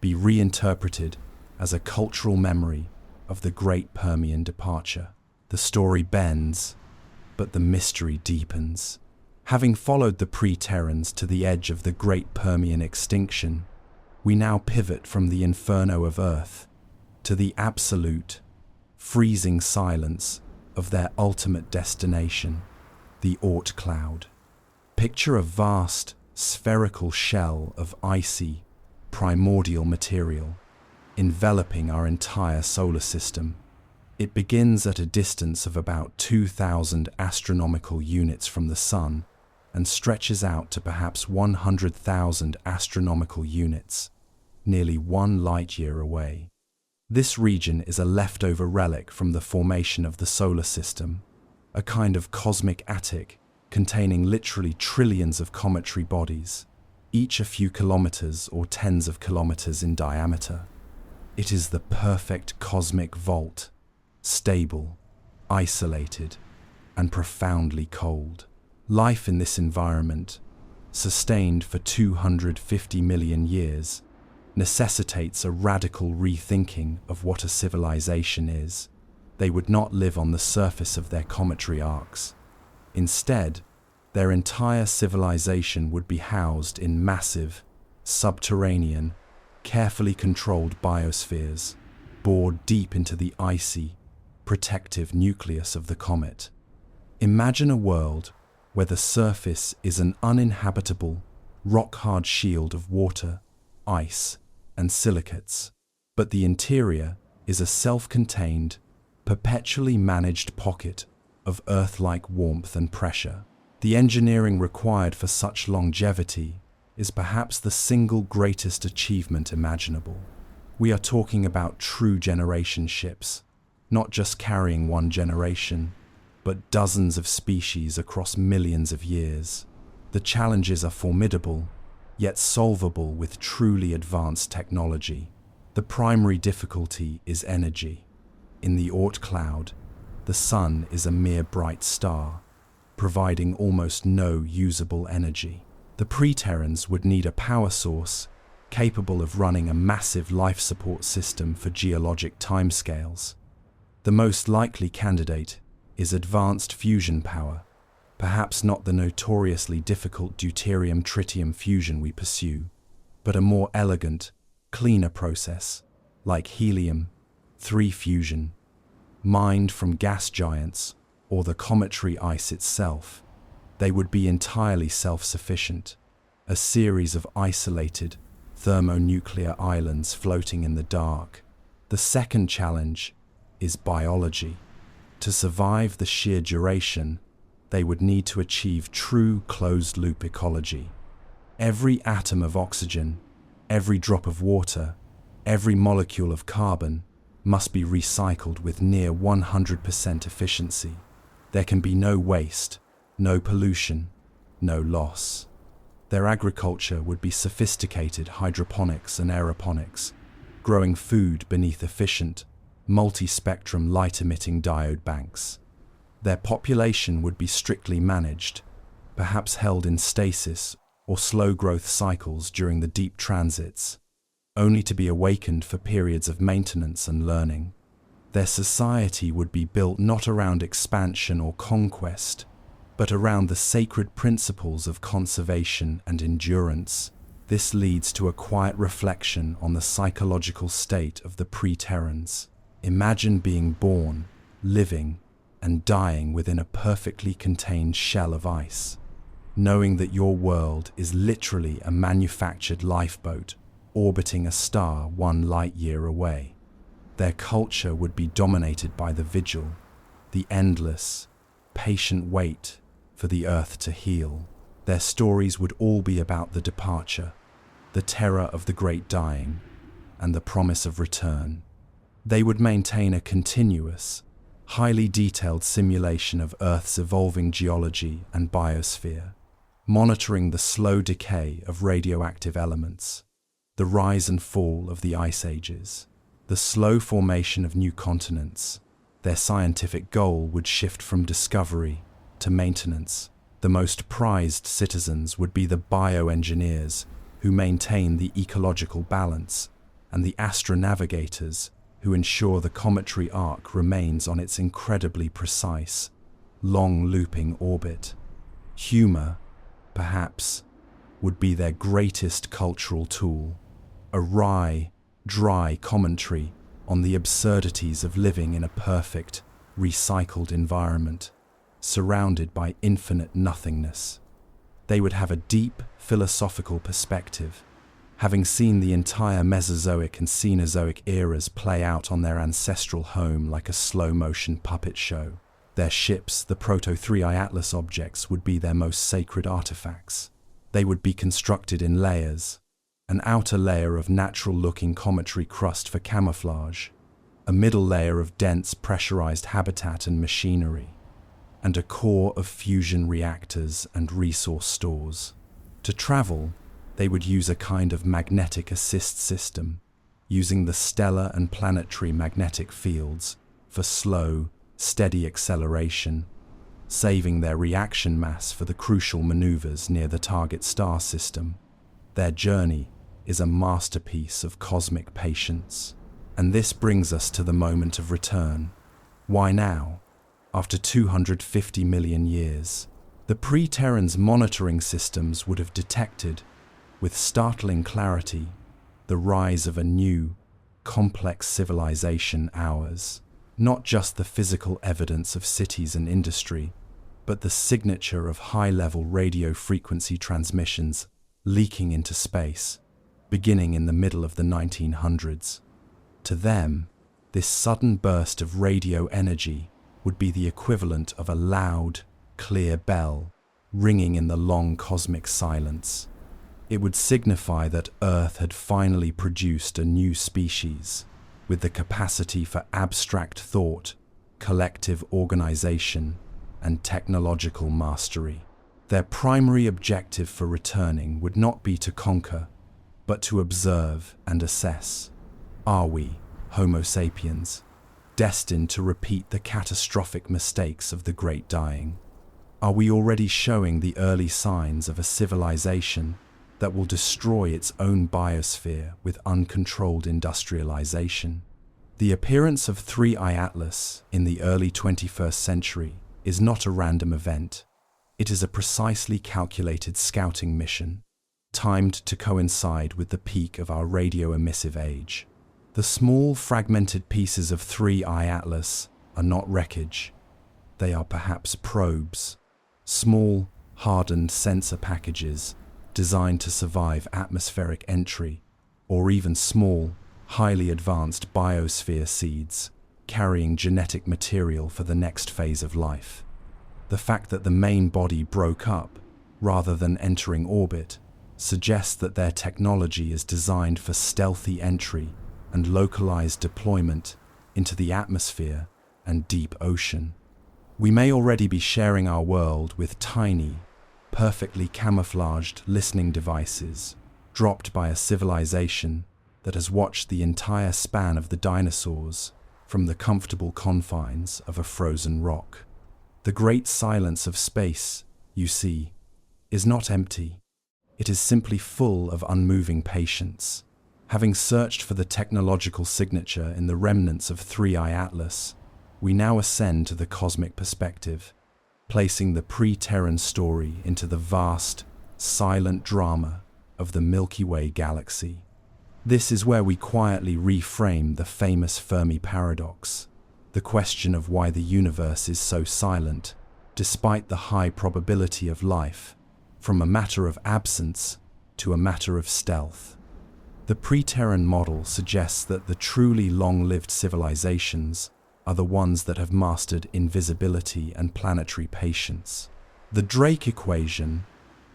be reinterpreted as a cultural memory of the great Permian departure. The story bends, but the mystery deepens. Having followed the pre-Terrans to the edge of the Great Permian extinction, we now pivot from the inferno of Earth to the absolute, freezing silence of their ultimate destination, the Oort cloud. Picture a vast, spherical shell of icy, primordial material, enveloping our entire solar system. It begins at a distance of about 2,000 astronomical units from the Sun and stretches out to perhaps 100,000 astronomical units, nearly 1 light-year away. This region is a leftover relic from the formation of the solar system, a kind of cosmic attic containing literally trillions of cometary bodies, each a few kilometers or tens of kilometers in diameter. It is the perfect cosmic vault, stable, isolated, and profoundly cold. Life in this environment, sustained for 250 million years, necessitates a radical rethinking of what a civilization is. They would not live on the surface of their cometary arcs. Instead, their entire civilization would be housed in massive, subterranean, carefully controlled biospheres, bored deep into the icy, protective nucleus of the comet. Imagine a world where the surface is an uninhabitable, rock-hard shield of water, ice, and silicates, but the interior is a self-contained, perpetually managed pocket of Earth-like warmth and pressure. The engineering required for such longevity is perhaps the single greatest achievement imaginable. We are talking about true generation ships, not just carrying one generation, but dozens of species across millions of years. The challenges are formidable, yet solvable with truly advanced technology. The primary difficulty is energy. In the Oort cloud, the Sun is a mere bright star, providing almost no usable energy. The pre-Terrans would need a power source capable of running a massive life support system for geologic timescales. The most likely candidate is advanced fusion power, perhaps not the notoriously difficult deuterium-tritium fusion we pursue, but a more elegant, cleaner process, like helium-3 fusion, mined from gas giants or the cometary ice itself. They would be entirely self-sufficient, a series of isolated thermonuclear islands floating in the dark. The second challenge is biology. To survive the sheer duration, they would need to achieve true closed-loop ecology. Every atom of oxygen, every drop of water, every molecule of carbon must be recycled with near 100% efficiency. There can be no waste, no pollution, no loss. Their agriculture would be sophisticated hydroponics and aeroponics, growing food beneath efficient, multi-spectrum light-emitting diode banks. Their population would be strictly managed, perhaps held in stasis or slow growth cycles during the deep transits, only to be awakened for periods of maintenance and learning. Their society would be built not around expansion or conquest, but around the sacred principles of conservation and endurance. This leads to a quiet reflection on the psychological state of the pre-Terrans. Imagine being born, living, and dying within a perfectly contained shell of ice, knowing that your world is literally a manufactured lifeboat orbiting a star 1 light-year away. Their culture would be dominated by the vigil, the endless, patient wait for the Earth to heal. Their stories would all be about the departure, the terror of the great dying, and the promise of return. They would maintain a continuous, highly detailed simulation of Earth's evolving geology and biosphere, monitoring the slow decay of radioactive elements, the rise and fall of the ice ages, the slow formation of new continents. Their scientific goal would shift from discovery to maintenance. The most prized citizens would be the bioengineers who maintain the ecological balance, and the astronavigators who ensure the cometary arc remains on its incredibly precise, long-looping orbit. Humor, perhaps, would be their greatest cultural tool, a wry, dry commentary on the absurdities of living in a perfect, recycled environment, surrounded by infinite nothingness. They would have a deep philosophical perspective, having seen the entire Mesozoic and Cenozoic eras play out on their ancestral home like a slow-motion puppet show. Their ships, the Proto-3I Atlas objects, would be their most sacred artifacts. They would be constructed in layers, an outer layer of natural-looking cometary crust for camouflage, a middle layer of dense pressurized habitat and machinery, and a core of fusion reactors and resource stores. To travel, they would use a kind of magnetic assist system, using the stellar and planetary magnetic fields for slow, steady acceleration, saving their reaction mass for the crucial maneuvers near the target star system. Their journey is a masterpiece of cosmic patience. And this brings us to the moment of return. Why now? After 250 million years, the pre-Terran's monitoring systems would have detected, with startling clarity, the rise of a new, complex civilization, ours. Not just the physical evidence of cities and industry, but the signature of high-level radio frequency transmissions leaking into space, beginning in the middle of the 1900s. To them, this sudden burst of radio energy would be the equivalent of a loud, clear bell ringing in the long cosmic silence. It would signify that Earth had finally produced a new species, with the capacity for abstract thought, collective organization, and technological mastery. Their primary objective for returning would not be to conquer, but to observe and assess. Are we, Homo sapiens, destined to repeat the catastrophic mistakes of the Great Dying? Are we already showing the early signs of a civilization that will destroy its own biosphere with uncontrolled industrialization? The appearance of 3I Atlas in the early 21st century is not a random event. It is a precisely calculated scouting mission, timed to coincide with the peak of our radio-emissive age. The small, fragmented pieces of 3I Atlas are not wreckage. They are perhaps probes, small, hardened sensor packages designed to survive atmospheric entry, or even small, highly advanced biosphere seeds carrying genetic material for the next phase of life. The fact that the main body broke up, rather than entering orbit, suggests that their technology is designed for stealthy entry and localized deployment into the atmosphere and deep ocean. We may already be sharing our world with tiny, perfectly camouflaged listening devices dropped by a civilization that has watched the entire span of the dinosaurs from the comfortable confines of a frozen rock. The great silence of space, you see, is not empty. It is simply full of unmoving patience. Having searched for the technological signature in the remnants of 3I Atlas, we now ascend to the cosmic perspective, placing the pre-Terran story into the vast, silent drama of the Milky Way galaxy. This is where we quietly reframe the famous Fermi paradox, the question of why the universe is so silent, despite the high probability of life, from a matter of absence to a matter of stealth. The pre-Terran model suggests that the truly long-lived civilizations are the ones that have mastered invisibility and planetary patience. The Drake equation,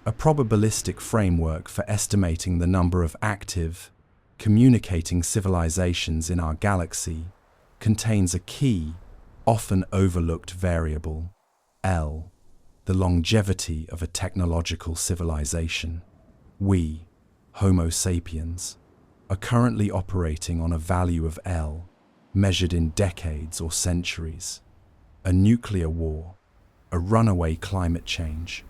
a probabilistic framework for estimating the number of active, communicating civilizations in our galaxy, contains a key, often overlooked variable, L, the longevity of a technological civilization. We, Homo sapiens, are currently operating on a value of L, measured in decades or centuries. A nuclear war, a runaway climate change,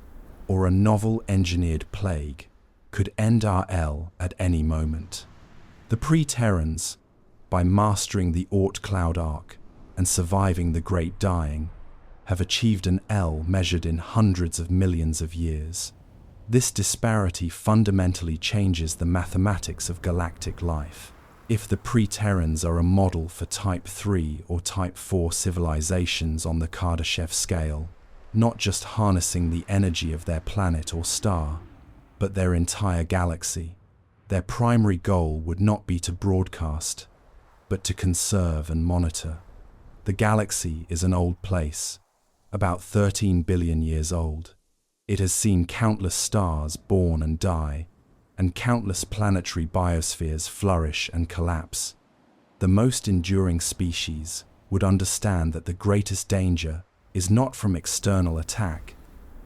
or a novel engineered plague could end our L at any moment. The pre-Terrans, by mastering the Oort cloud arc and surviving the Great Dying, have achieved an L measured in hundreds of millions of years. This disparity fundamentally changes the mathematics of galactic life. If the Pre-Terrans are a model for Type 3 or Type 4 civilizations on the Kardashev scale, not just harnessing the energy of their planet or star, but their entire galaxy, their primary goal would not be to broadcast, but to conserve and monitor. The galaxy is an old place, about 13 billion years old. It has seen countless stars born and die, and countless planetary biospheres flourish and collapse. The most enduring species would understand that the greatest danger is not from external attack,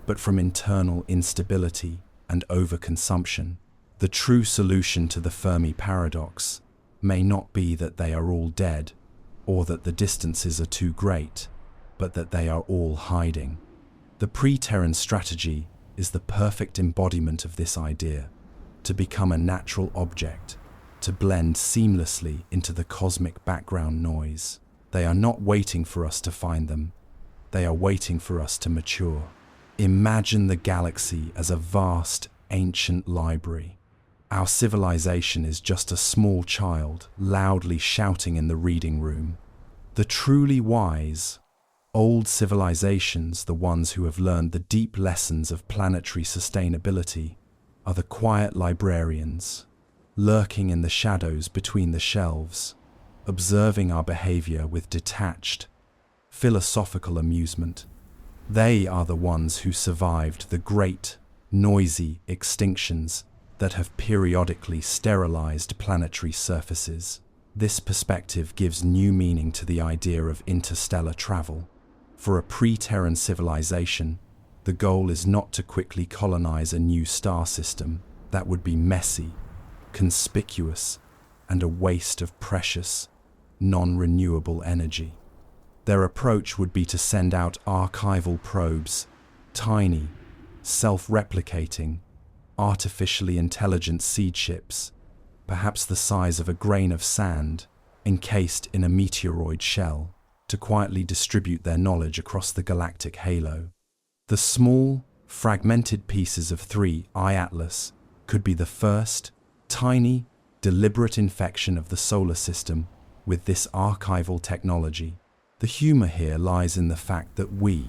but from internal instability and overconsumption. The true solution to the Fermi paradox may not be that they are all dead, or that the distances are too great, but that they are all hiding. The Pre-Terran strategy is the perfect embodiment of this idea: to become a natural object, to blend seamlessly into the cosmic background noise. They are not waiting for us to find them, they are waiting for us to mature. Imagine the galaxy as a vast, ancient library. Our civilization is just a small child loudly shouting in the reading room. The truly wise, old civilizations, the ones who have learned the deep lessons of planetary sustainability, are the quiet librarians, lurking in the shadows between the shelves, observing our behavior with detached, philosophical amusement. They are the ones who survived the great, noisy extinctions that have periodically sterilized planetary surfaces. This perspective gives new meaning to the idea of interstellar travel. For a pre-Terran civilization, the goal is not to quickly colonize a new star system. That would be messy, conspicuous, and a waste of precious, non-renewable energy. Their approach would be to send out archival probes, tiny, self-replicating, artificially intelligent seed ships, perhaps the size of a grain of sand, encased in a meteoroid shell, to quietly distribute their knowledge across the galactic halo. The small, fragmented pieces of 3I Atlas could be the first, tiny, deliberate infection of the solar system with this archival technology. The humor here lies in the fact that we,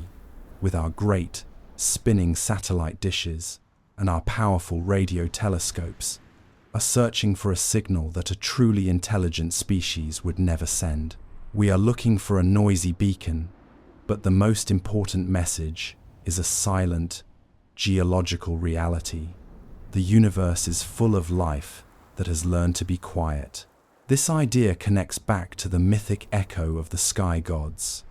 with our great, spinning satellite dishes and our powerful radio telescopes, are searching for a signal that a truly intelligent species would never send. We are looking for a noisy beacon, but the most important message is a silent, geological reality. The universe is full of life that has learned to be quiet. This idea connects back to the mythic echo of the sky gods.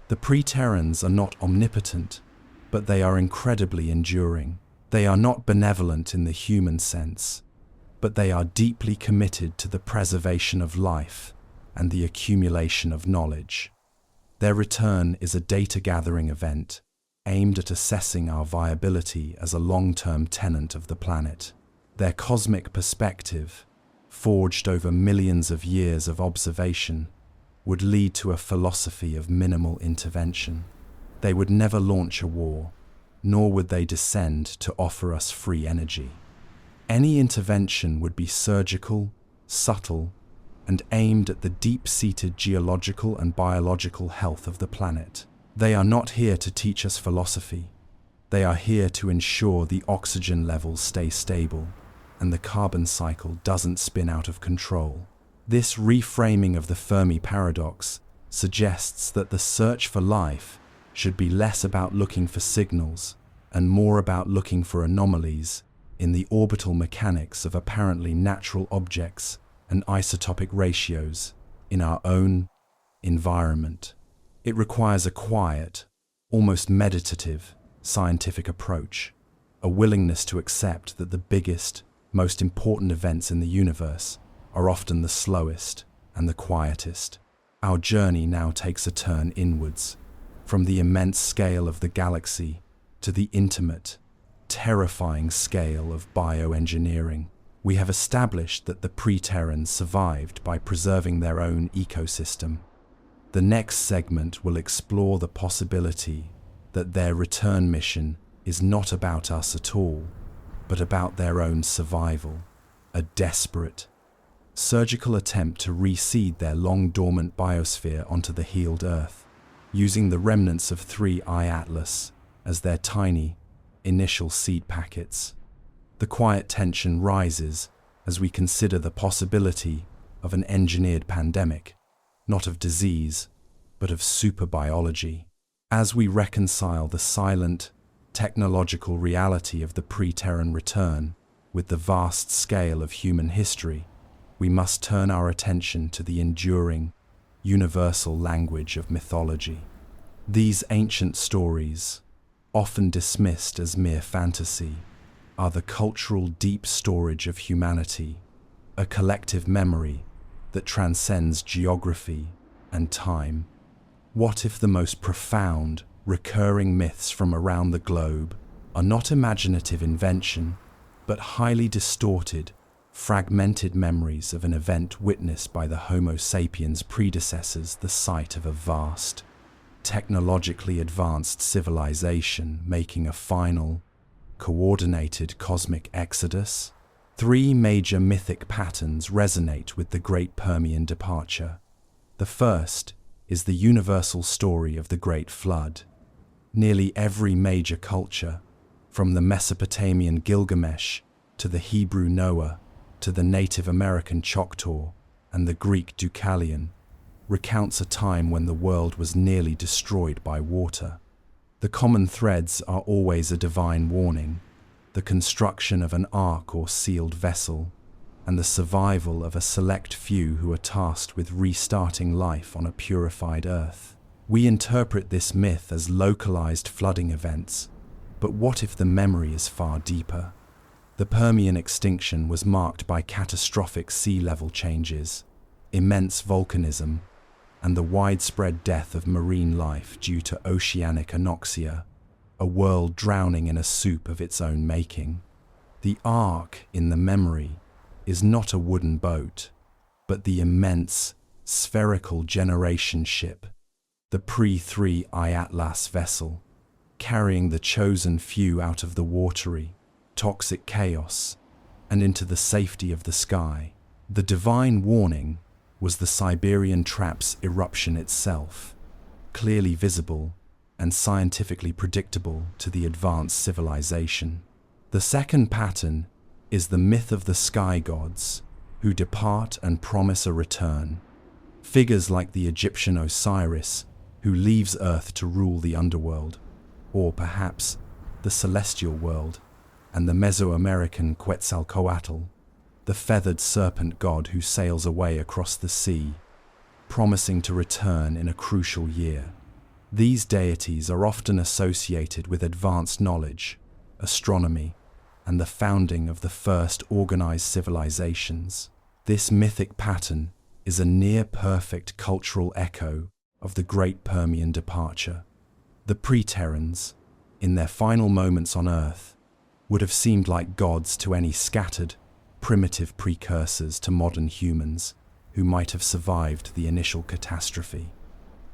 The Pre-Terrans are not omnipotent, but they are incredibly enduring. They are not benevolent in the human sense, but they are deeply committed to the preservation of life and the accumulation of knowledge. Their return is a data-gathering event aimed at assessing our viability as a long-term tenant of the planet. Their cosmic perspective, forged over millions of years of observation, would lead to a philosophy of minimal intervention. They would never launch a war, nor would they descend to offer us free energy. Any intervention would be surgical, subtle, and aimed at the deep-seated geological and biological health of the planet. They are not here to teach us philosophy. They are here to ensure the oxygen levels stay stable and the carbon cycle doesn't spin out of control. This reframing of the Fermi paradox suggests that the search for life should be less about looking for signals and more about looking for anomalies in the orbital mechanics of apparently natural objects and isotopic ratios in our own environment. It requires a quiet, almost meditative, scientific approach, a willingness to accept that the biggest, most important events in the universe are often the slowest and the quietest. Our journey now takes a turn inwards, from the immense scale of the galaxy to the intimate, terrifying scale of bioengineering. We have established that the Pre-Terrans survived by preserving their own ecosystem. The next segment will explore the possibility that their return mission is not about us at all, but about their own survival, a desperate, surgical attempt to reseed their long-dormant biosphere onto the healed Earth, using the remnants of 3I Atlas as their tiny, initial seed packets. The quiet tension rises as we consider the possibility of an engineered pandemic, not of disease, but of superbiology. As we reconcile the silent, technological reality of the pre-Terran return with the vast scale of human history, we must turn our attention to the enduring, universal language of mythology. These ancient stories, often dismissed as mere fantasy, are the cultural deep storage of humanity, a collective memory that transcends geography and time. What if the most profound, recurring myths from around the globe are not imaginative invention, but highly distorted, fragmented memories of an event witnessed by the Homo sapiens' predecessors, the site of a vast, technologically advanced civilization making a final, coordinated cosmic exodus? Three major mythic patterns resonate with the Great Permian Departure. The first is the universal story of the Great Flood. Nearly every major culture, from the Mesopotamian Gilgamesh to the Hebrew Noah to the Native American Choctaw and the Greek Deucalion, recounts a time when the world was nearly destroyed by water. The common threads are always a divine warning, the construction of an ark or sealed vessel, and the survival of a select few who are tasked with restarting life on a purified earth. We interpret this myth as localized flooding events, but what if the memory is far deeper? The Permian extinction was marked by catastrophic sea level changes, immense volcanism, and the widespread death of marine life due to oceanic anoxia, a world drowning in a soup of its own making. The ark in the memory is not a wooden boat, but the immense, spherical generation ship, the pre-3I Atlas vessel, carrying the chosen few out of the watery, toxic chaos and into the safety of the sky. The divine warning was the Siberian Trap's eruption itself, clearly visible and scientifically predictable to the advanced civilization. The second pattern is the myth of the sky gods, who depart and promise a return. Figures like the Egyptian Osiris, who leaves Earth to rule the underworld, or perhaps the celestial world, and the Mesoamerican Quetzalcoatl, the feathered serpent god who sails away across the sea, promising to return in a crucial year. These deities are often associated with advanced knowledge, astronomy, and the founding of the first organized civilizations. This mythic pattern is a near-perfect cultural echo of the Great Permian Departure. The pre-Terrans, in their final moments on Earth, would have seemed like gods to any scattered, primitive precursors to modern humans who might have survived the initial catastrophe.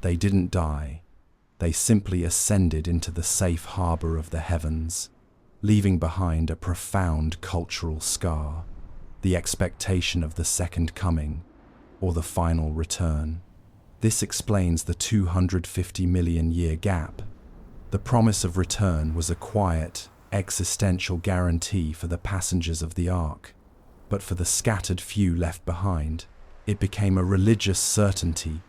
They didn't die. They simply ascended into the safe harbor of the heavens, leaving behind a profound cultural scar, the expectation of the second coming, or the final return. This explains the 250 million year gap. The promise of return was a quiet, existential guarantee for the passengers of the Ark, but for the scattered few left behind, it became a religious certainty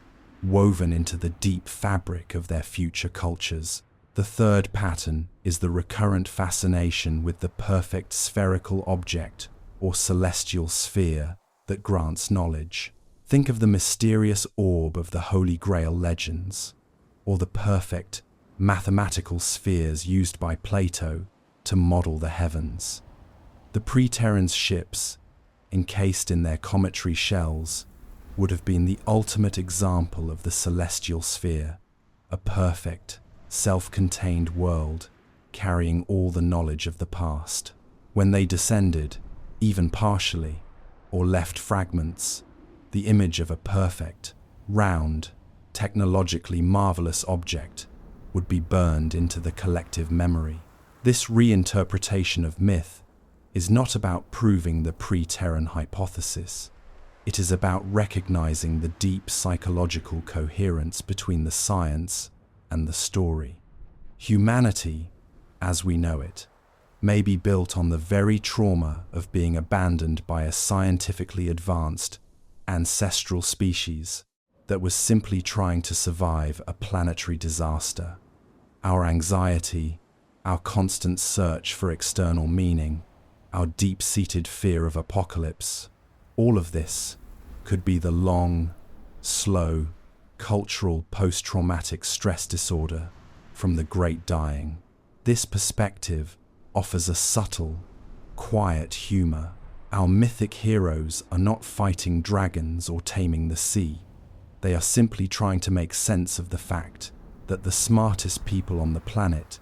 woven into the deep fabric of their future cultures. The third pattern is the recurrent fascination with the perfect spherical object or celestial sphere that grants knowledge. Think of the mysterious orb of the Holy Grail legends, or the perfect, mathematical spheres used by Plato to model the heavens. The pre-Terran ships, encased in their cometary shells, would have been the ultimate example of the celestial sphere, a perfect, self-contained world carrying all the knowledge of the past. When they descended, even partially, or left fragments, the image of a perfect, round, technologically marvelous object would be burned into the collective memory. This reinterpretation of myth is not about proving the pre-Terran hypothesis. It is about recognizing the deep psychological coherence between the science and the story. Humanity, as we know it, may be built on the very trauma of being abandoned by a scientifically advanced, ancestral species that was simply trying to survive a planetary disaster. Our anxiety, our constant search for external meaning, our deep-seated fear of apocalypse, all of this could be the long, slow, cultural post-traumatic stress disorder from the Great Dying. This perspective offers a subtle, quiet humor. Our mythic heroes are not fighting dragons or taming the sea. They are simply trying to make sense of the fact that the smartest people on the planet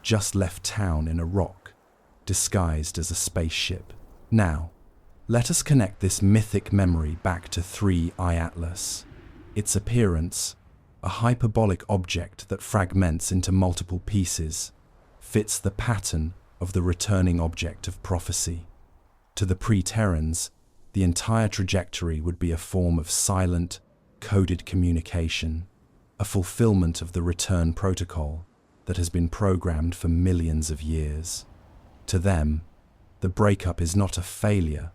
just left town in a rock, disguised as a spaceship. Now, let us connect this mythic memory back to 3I Atlas. Its appearance, a hyperbolic object that fragments into multiple pieces, fits the pattern of the returning object of prophecy. To the pre-Terrans, the entire trajectory would be a form of silent, coded communication, a fulfillment of the return protocol that has been programmed for millions of years. To them, the breakup is not a failure,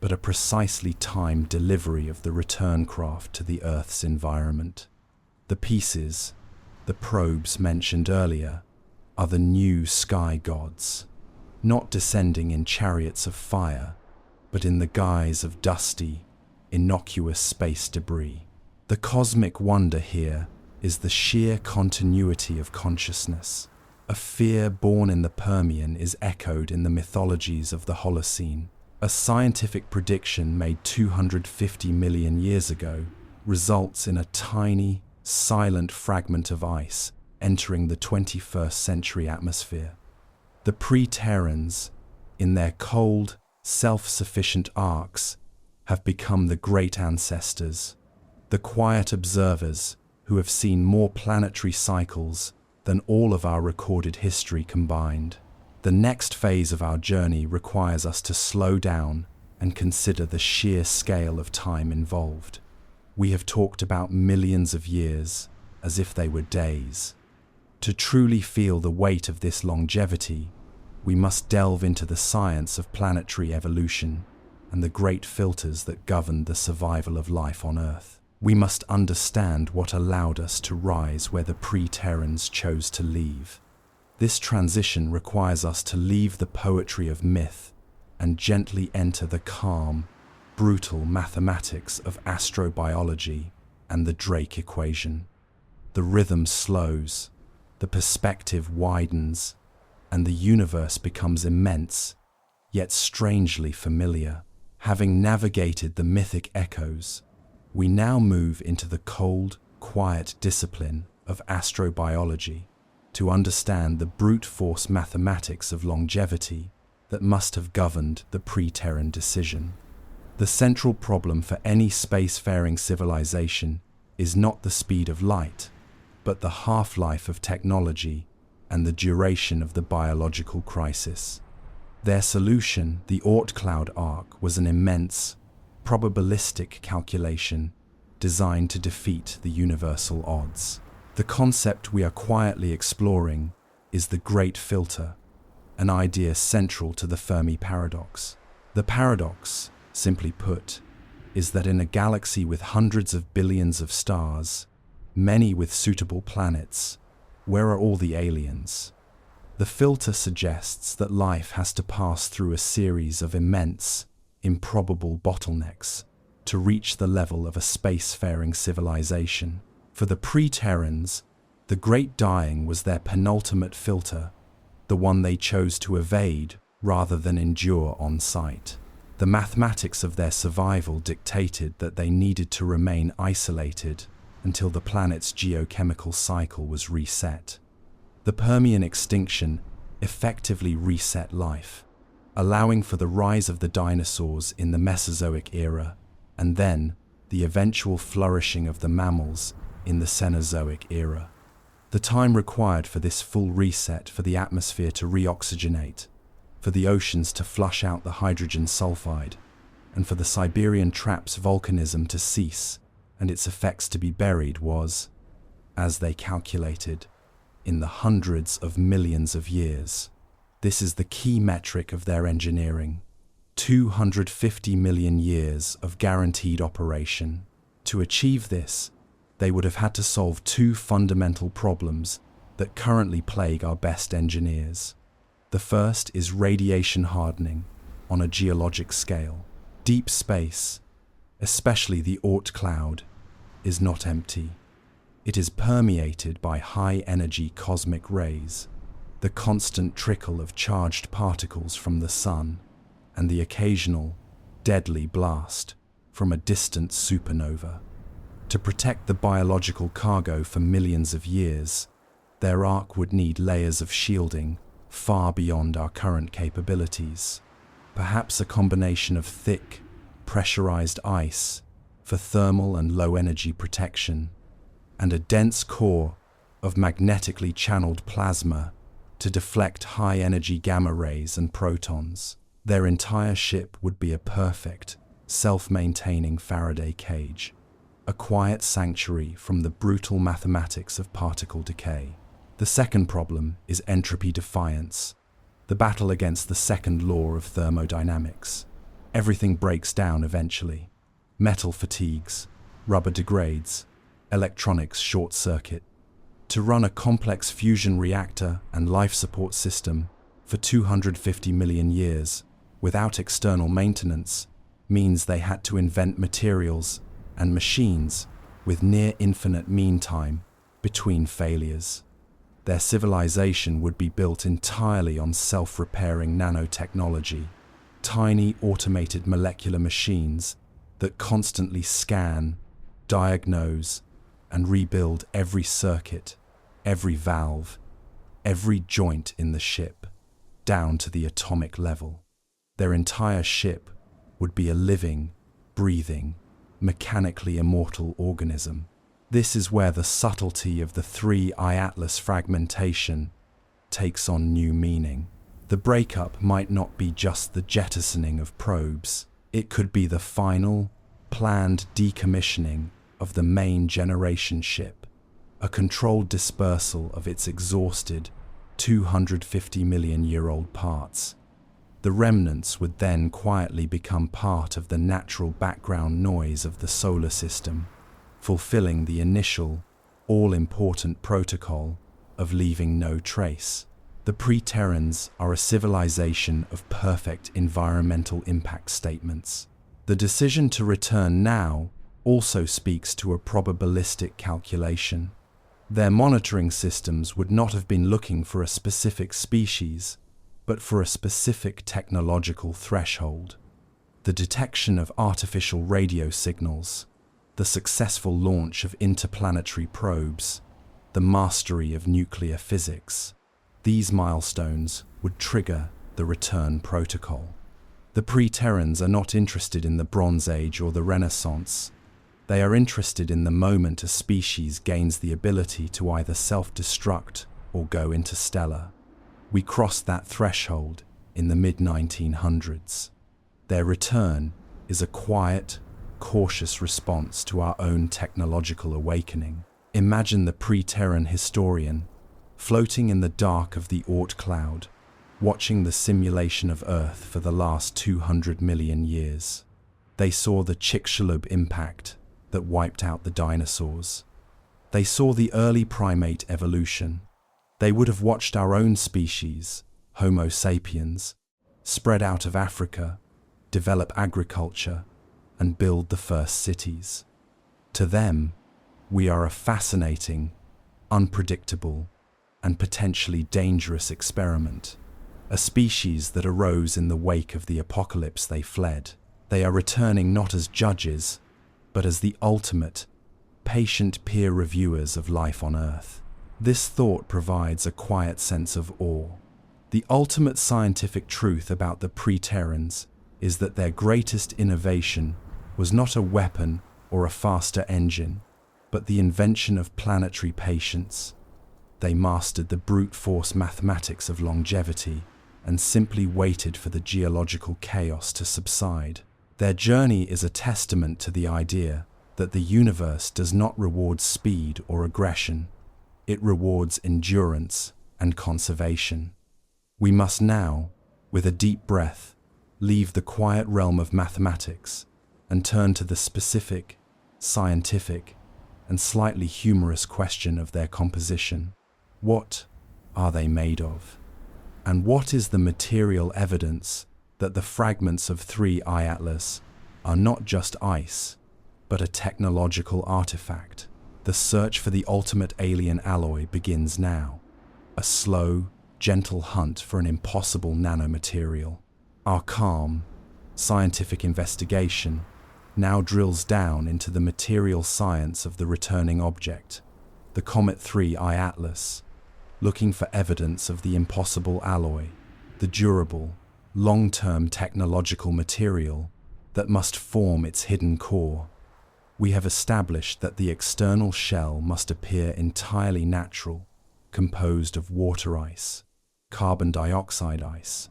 but a precisely timed delivery of the return craft to the Earth's environment. The pieces, the probes mentioned earlier, are the new sky gods, not descending in chariots of fire, but in the guise of dusty, innocuous space debris. The cosmic wonder here is the sheer continuity of consciousness. A fear born in the Permian is echoed in the mythologies of the Holocene. A scientific prediction made 250 million years ago results in a tiny, silent fragment of ice entering the 21st century atmosphere. The pre-Terrans, in their cold, self-sufficient arcs, have become the great ancestors, the quiet observers who have seen more planetary cycles than all of our recorded history combined. The next phase of our journey requires us to slow down and consider the sheer scale of time involved. We have talked about millions of years as if they were days. To truly feel the weight of this longevity, we must delve into the science of planetary evolution and the great filters that govern the survival of life on Earth. We must understand what allowed us to rise where the pre-Terrans chose to leave. This transition requires us to leave the poetry of myth and gently enter the calm, brutal mathematics of astrobiology and the Drake equation. The rhythm slows, the perspective widens, and the universe becomes immense, yet strangely familiar. Having navigated the mythic echoes, we now move into the cold, quiet discipline of astrobiology to understand the brute force mathematics of longevity that must have governed the pre-Terran decision. The central problem for any spacefaring civilization is not the speed of light, but the half-life of technology and the duration of the biological crisis. Their solution, the Oort cloud arc, was an immense, probabilistic calculation designed to defeat the universal odds. The concept we are quietly exploring is the Great Filter, an idea central to the Fermi paradox. The paradox, simply put, is that in a galaxy with hundreds of billions of stars, many with suitable planets, where are all the aliens? The filter suggests that life has to pass through a series of immense, improbable bottlenecks to reach the level of a spacefaring civilization. For the pre-Terrans, the Great Dying was their penultimate filter, the one they chose to evade rather than endure on sight. The mathematics of their survival dictated that they needed to remain isolated until the planet's geochemical cycle was reset. The Permian extinction effectively reset life, allowing for the rise of the dinosaurs in the Mesozoic era, and then the eventual flourishing of the mammals in the Cenozoic era. The time required for this full reset, for the atmosphere to reoxygenate, for the oceans to flush out the hydrogen sulfide, and for the Siberian trap's volcanism to cease and its effects to be buried was, as they calculated, in the hundreds of millions of years. This is the key metric of their engineering. 250 million years of guaranteed operation. To achieve this, they would have had to solve two fundamental problems that currently plague our best engineers. The first is radiation hardening on a geologic scale. Deep space, especially the Oort cloud, is not empty. It is permeated by high-energy cosmic rays, the constant trickle of charged particles from the sun, and the occasional, deadly blast from a distant supernova. To protect the biological cargo for millions of years, their arc would need layers of shielding far beyond our current capabilities. Perhaps a combination of thick, pressurized ice for thermal and low-energy protection, and a dense core of magnetically channeled plasma to deflect high-energy gamma rays and protons. Their entire ship would be a perfect, self-maintaining Faraday cage, a quiet sanctuary from the brutal mathematics of particle decay. The second problem is entropy defiance, the battle against the second law of thermodynamics. Everything breaks down eventually. Metal fatigues, rubber degrades, electronics short-circuit. To run a complex fusion reactor and life support system for 250 million years without external maintenance means they had to invent materials and machines with near infinite mean time between failures. Their civilization would be built entirely on self-repairing nanotechnology, tiny automated molecular machines that constantly scan, diagnose, and rebuild every circuit, every valve, every joint in the ship, down to the atomic level. Their entire ship would be a living, breathing, mechanically immortal organism. This is where the subtlety of the 3I Atlas fragmentation takes on new meaning. The breakup might not be just the jettisoning of probes. It could be the final, planned decommissioning of the main generation ship, a controlled dispersal of its exhausted 250 million year old parts. The remnants would then quietly become part of the natural background noise of the solar system, fulfilling the initial, all-important protocol of leaving no trace. The Pre-Terrans are a civilization of perfect environmental impact statements. The decision to return now also speaks to a probabilistic calculation. Their monitoring systems would not have been looking for a specific species, but for a specific technological threshold. The detection of artificial radio signals, the successful launch of interplanetary probes, the mastery of nuclear physics. These milestones would trigger the return protocol. The Pre-Terrans are not interested in the Bronze Age or the Renaissance. They are interested in the moment a species gains the ability to either self-destruct or go interstellar. We crossed that threshold in the mid-1900s. Their return is a quiet, cautious response to our own technological awakening. Imagine the Pre-Terran historian floating in the dark of the Oort cloud, watching the simulation of Earth for the last 200 million years. They saw the Chicxulub impact that wiped out the dinosaurs. They saw the early primate evolution. They would have watched our own species, Homo sapiens, spread out of Africa, develop agriculture, and build the first cities. To them, we are a fascinating, unpredictable, and potentially dangerous experiment, a species that arose in the wake of the apocalypse they fled. They are returning not as judges, but as the ultimate, patient peer reviewers of life on Earth. This thought provides a quiet sense of awe. The ultimate scientific truth about the Pre-Terrans is that their greatest innovation was not a weapon or a faster engine, but the invention of planetary patience. They mastered the brute force mathematics of longevity and simply waited for the geological chaos to subside. Their journey is a testament to the idea that the universe does not reward speed or aggression. It rewards endurance and conservation. We must now, with a deep breath, leave the quiet realm of mathematics and turn to the specific, scientific, and slightly humorous question of their composition. What are they made of? And what is the material evidence that the fragments of 3I Atlas are not just ice, but a technological artifact? The search for the ultimate alien alloy begins now. A slow, gentle hunt for an impossible nanomaterial. Our calm, scientific investigation now drills down into the material science of the returning object, the Comet 3I Atlas, looking for evidence of the impossible alloy, the durable, long-term technological material that must form its hidden core. We have established that the external shell must appear entirely natural, composed of water ice, carbon dioxide ice,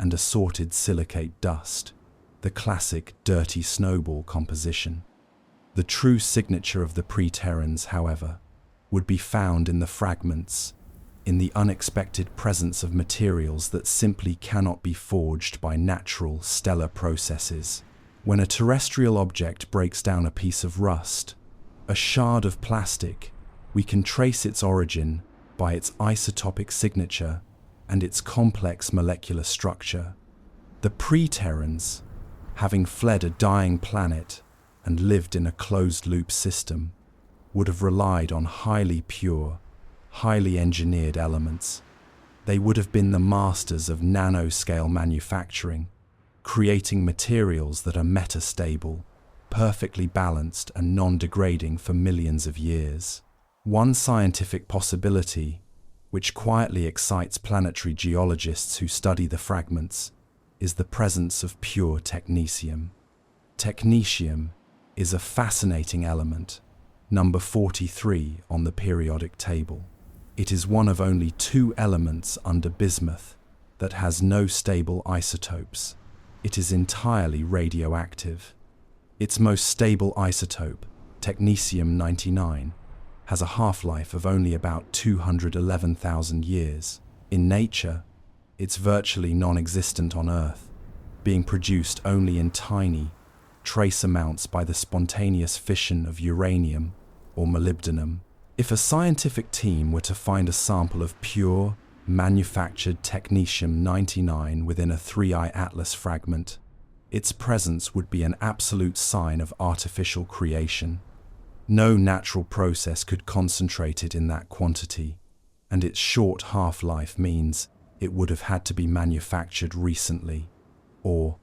and assorted silicate dust, the classic dirty snowball composition. The true signature of the pre-Terrans, however, would be found in the fragments, in the unexpected presence of materials that simply cannot be forged by natural stellar processes. When a terrestrial object breaks down a piece of rust, a shard of plastic, we can trace its origin by its isotopic signature and its complex molecular structure. The pre-Terrans, having fled a dying planet and lived in a closed-loop system, would have relied on highly pure, highly engineered elements. They would have been the masters of nanoscale manufacturing, creating materials that are metastable, perfectly balanced and non-degrading for millions of years. One scientific possibility, which quietly excites planetary geologists who study the fragments, is the presence of pure technetium. Technetium is a fascinating element, number 43 on the periodic table. It is one of only 2 elements under bismuth that has no stable isotopes. It is entirely radioactive. Its most stable isotope, technetium-99, has a half-life of only about 211,000 years. In nature, it's virtually non-existent on Earth, being produced only in tiny, trace amounts by the spontaneous fission of uranium or molybdenum. If a scientific team were to find a sample of pure, manufactured technetium-99 within a 3I Atlas fragment, its presence would be an absolute sign of artificial creation. No natural process could concentrate it in that quantity, and its short half-life means it would have had to be manufactured recently, or,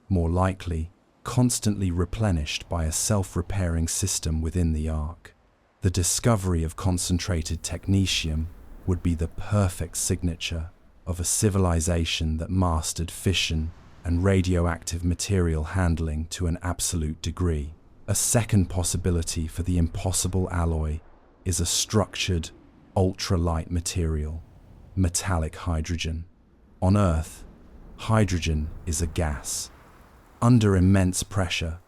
more likely, constantly replenished by a self-repairing system within the ark. The discovery of concentrated technetium would be the perfect signature of a civilization that mastered fission and radioactive material handling to an absolute degree. A second possibility for the impossible alloy is a structured, ultralight material, metallic hydrogen. On Earth, hydrogen is a gas. Under immense pressure,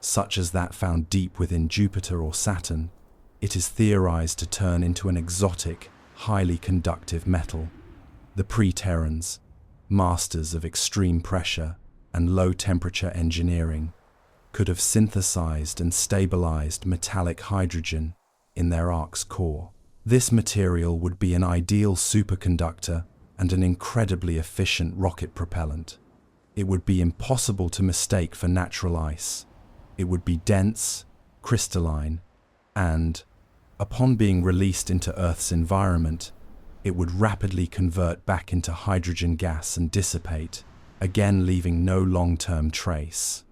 such as that found deep within Jupiter or Saturn, it is theorized to turn into an exotic, highly conductive metal. The pre-Terrans, masters of extreme pressure and low-temperature engineering, could have synthesized and stabilized metallic hydrogen in their ark's core. This material would be an ideal superconductor and an incredibly efficient rocket propellant. It would be impossible to mistake for natural ice. It would be dense, crystalline, and, upon being released into Earth's environment, it would rapidly convert back into hydrogen gas and dissipate, again leaving no long-term trace.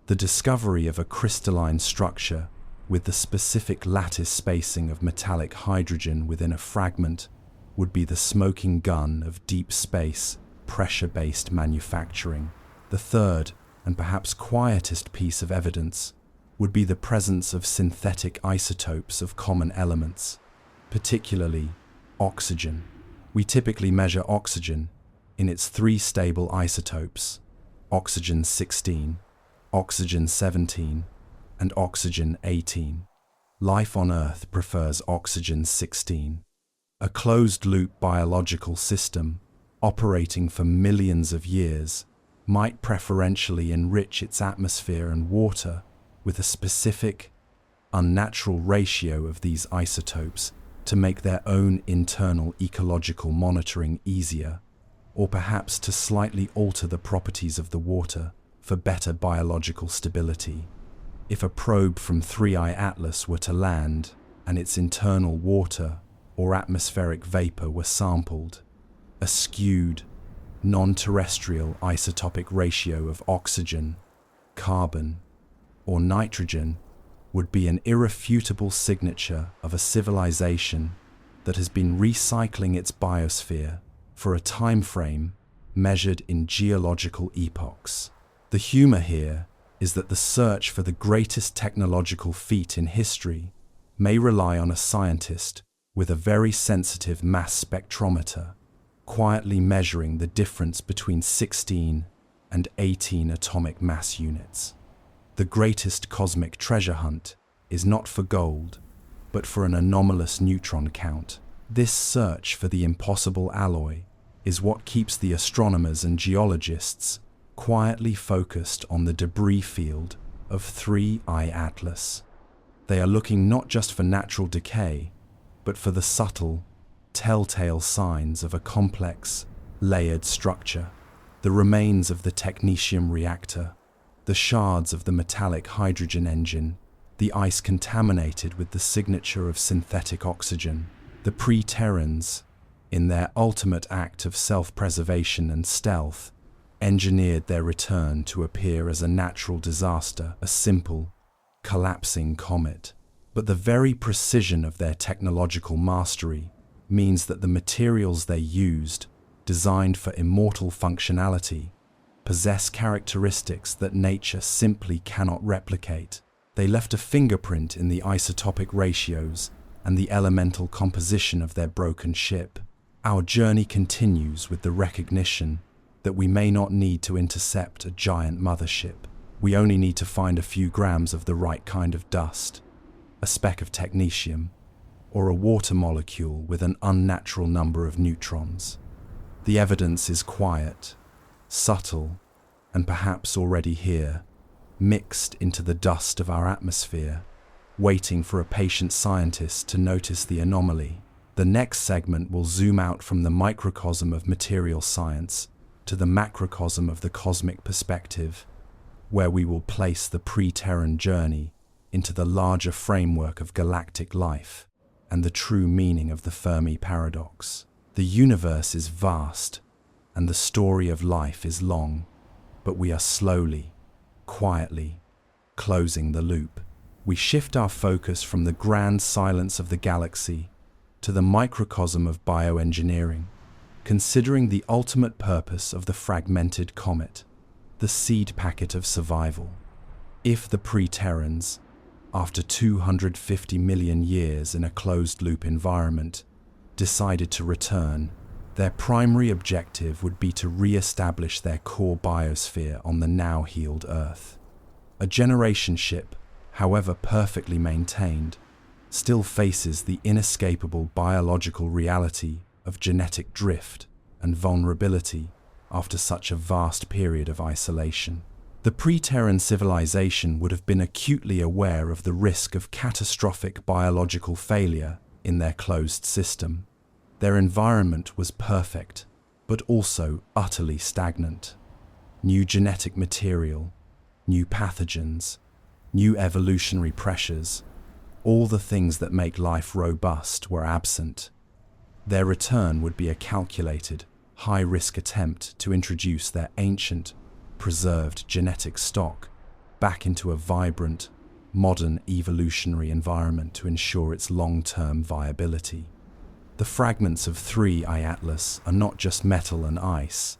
The discovery of a crystalline structure with the specific lattice spacing of metallic hydrogen within a fragment would be the smoking gun of deep space, pressure-based manufacturing. The third, and perhaps quietest piece of evidence, would be the presence of synthetic isotopes of common elements, particularly oxygen. We typically measure oxygen in its three stable isotopes: oxygen-16, oxygen-17, and oxygen-18. Life on Earth prefers oxygen-16, a closed-loop biological system operating for millions of years might preferentially enrich its atmosphere and water with a specific, unnatural ratio of these isotopes to make their own internal ecological monitoring easier, or perhaps to slightly alter the properties of the water for better biological stability. If a probe from 3I Atlas were to land and its internal water or atmospheric vapor were sampled, a skewed, non-terrestrial isotopic ratio of oxygen, carbon, or nitrogen would be an irrefutable signature of a civilization that has been recycling its biosphere for a time frame measured in geological epochs. The humor here is that the search for the greatest technological feat in history may rely on a scientist with a very sensitive mass spectrometer, quietly measuring the difference between 16 and 18 atomic mass units. The greatest cosmic treasure hunt is not for gold, but for an anomalous neutron count. This search for the impossible alloy is what keeps the astronomers and geologists quietly focused on the debris field of 3I Atlas. They are looking not just for natural decay, but for the subtle, telltale signs of a complex, layered structure, the remains of the technetium reactor, the shards of the metallic hydrogen engine, the ice contaminated with the signature of synthetic oxygen. The pre-Terrans, in their ultimate act of self-preservation and stealth, engineered their return to appear as a natural disaster, a simple, collapsing comet. But the very precision of their technological mastery means that the materials they used, designed for immortal functionality, possess characteristics that nature simply cannot replicate. They left a fingerprint in the isotopic ratios and the elemental composition of their broken ship. Our journey continues with the recognition that we may not need to intercept a giant mothership. We only need to find a few grams of the right kind of dust, a speck of technetium, or a water molecule with an unnatural number of neutrons. The evidence is quiet, subtle, and perhaps already here, mixed into the dust of our atmosphere, waiting for a patient scientist to notice the anomaly. The next segment will zoom out from the microcosm of material science to the macrocosm of the cosmic perspective, where we will place the pre-Terran journey into the larger framework of galactic life and the true meaning of the Fermi paradox. The universe is vast, and the story of life is long, but we are slowly, quietly, closing the loop. We shift our focus from the grand silence of the galaxy to the microcosm of bioengineering, considering the ultimate purpose of the fragmented comet, the seed packet of survival. If the pre-Terrans, after 250 million years in a closed-loop environment, decided to return, their primary objective would be to re-establish their core biosphere on the now-healed Earth. A generation ship, however perfectly maintained, still faces the inescapable biological reality of genetic drift and vulnerability after such a vast period of isolation. The pre-Terran civilization would have been acutely aware of the risk of catastrophic biological failure in their closed system. Their environment was perfect, but also utterly stagnant. New genetic material, new pathogens, new evolutionary pressures, all the things that make life robust were absent. Their return would be a calculated, high-risk attempt to introduce their ancient, preserved genetic stock back into a vibrant, modern evolutionary environment to ensure its long-term viability. The fragments of 3I Atlas are not just metal and ice,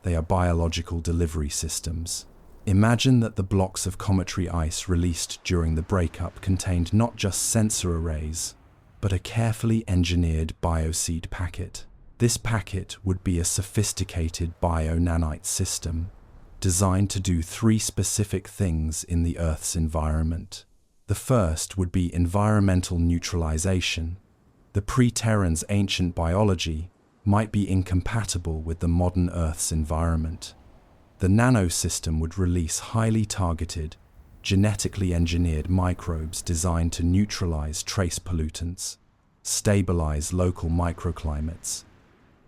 they are biological delivery systems. Imagine that the blocks of cometary ice released during the breakup contained not just sensor arrays, but a carefully engineered bioseed packet. This packet would be a sophisticated bio-nanite system designed to do three specific things in the Earth's environment. The first would be environmental neutralization. The pre-Terran's ancient biology might be incompatible with the modern Earth's environment. The nanosystem would release highly targeted, genetically engineered microbes designed to neutralize trace pollutants, stabilize local microclimates,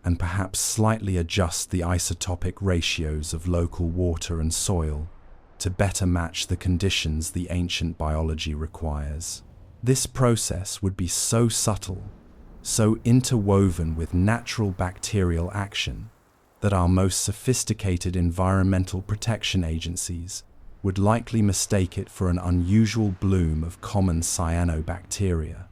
and perhaps slightly adjust the isotopic ratios of local water and soil to better match the conditions the ancient biology requires. This process would be so subtle, so interwoven with natural bacterial action, that our most sophisticated environmental protection agencies would likely mistake it for an unusual bloom of common cyanobacteria.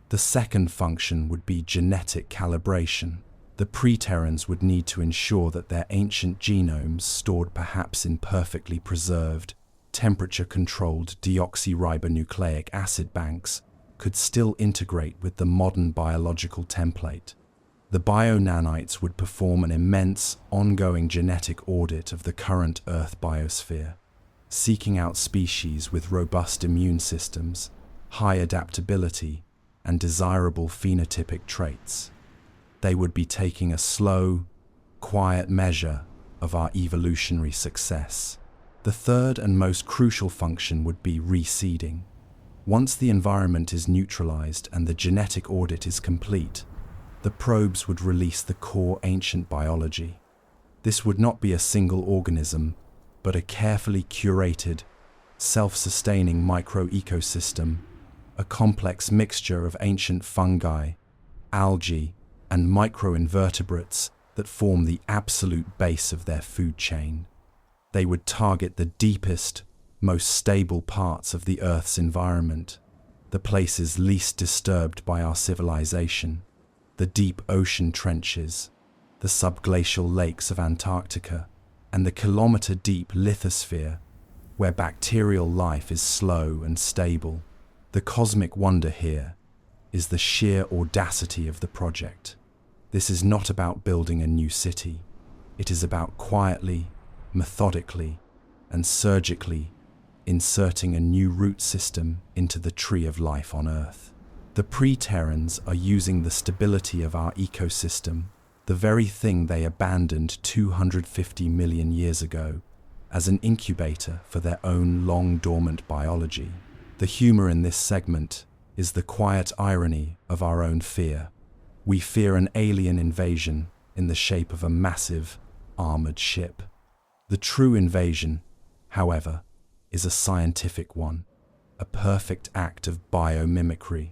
The second function would be genetic calibration. The pre-Terrans would need to ensure that their ancient genomes, stored perhaps in perfectly preserved, temperature-controlled deoxyribonucleic acid banks, could still integrate with the modern biological template. The bio-nanites would perform an immense, ongoing genetic audit of the current Earth biosphere, seeking out species with robust immune systems, high adaptability, and desirable phenotypic traits. They would be taking a slow, quiet measure of our evolutionary success. The third and most crucial function would be reseeding. Once the environment is neutralized and the genetic audit is complete, the probes would release the core ancient biology. This would not be a single organism, but a carefully curated, self-sustaining microecosystem, a complex mixture of ancient fungi, algae, and microinvertebrates that form the absolute base of their food chain. They would target the deepest, most stable parts of the Earth's environment, the places least disturbed by our civilization, the deep ocean trenches, the subglacial lakes of Antarctica, and the kilometer-deep lithosphere, where bacterial life is slow and stable. The cosmic wonder here is the sheer audacity of the project. This is not about building a new city. It is about quietly, methodically, and surgically inserting a new root system into the tree of life on Earth. The pre-Terrans are using the stability of our ecosystem, the very thing they abandoned 250 million years ago, as an incubator for their own long-dormant biology. The humor in this segment is the quiet irony of our own fear. We fear an alien invasion in the shape of a massive, armored ship. The true invasion, however, is a scientific one, a perfect act of biomimicry,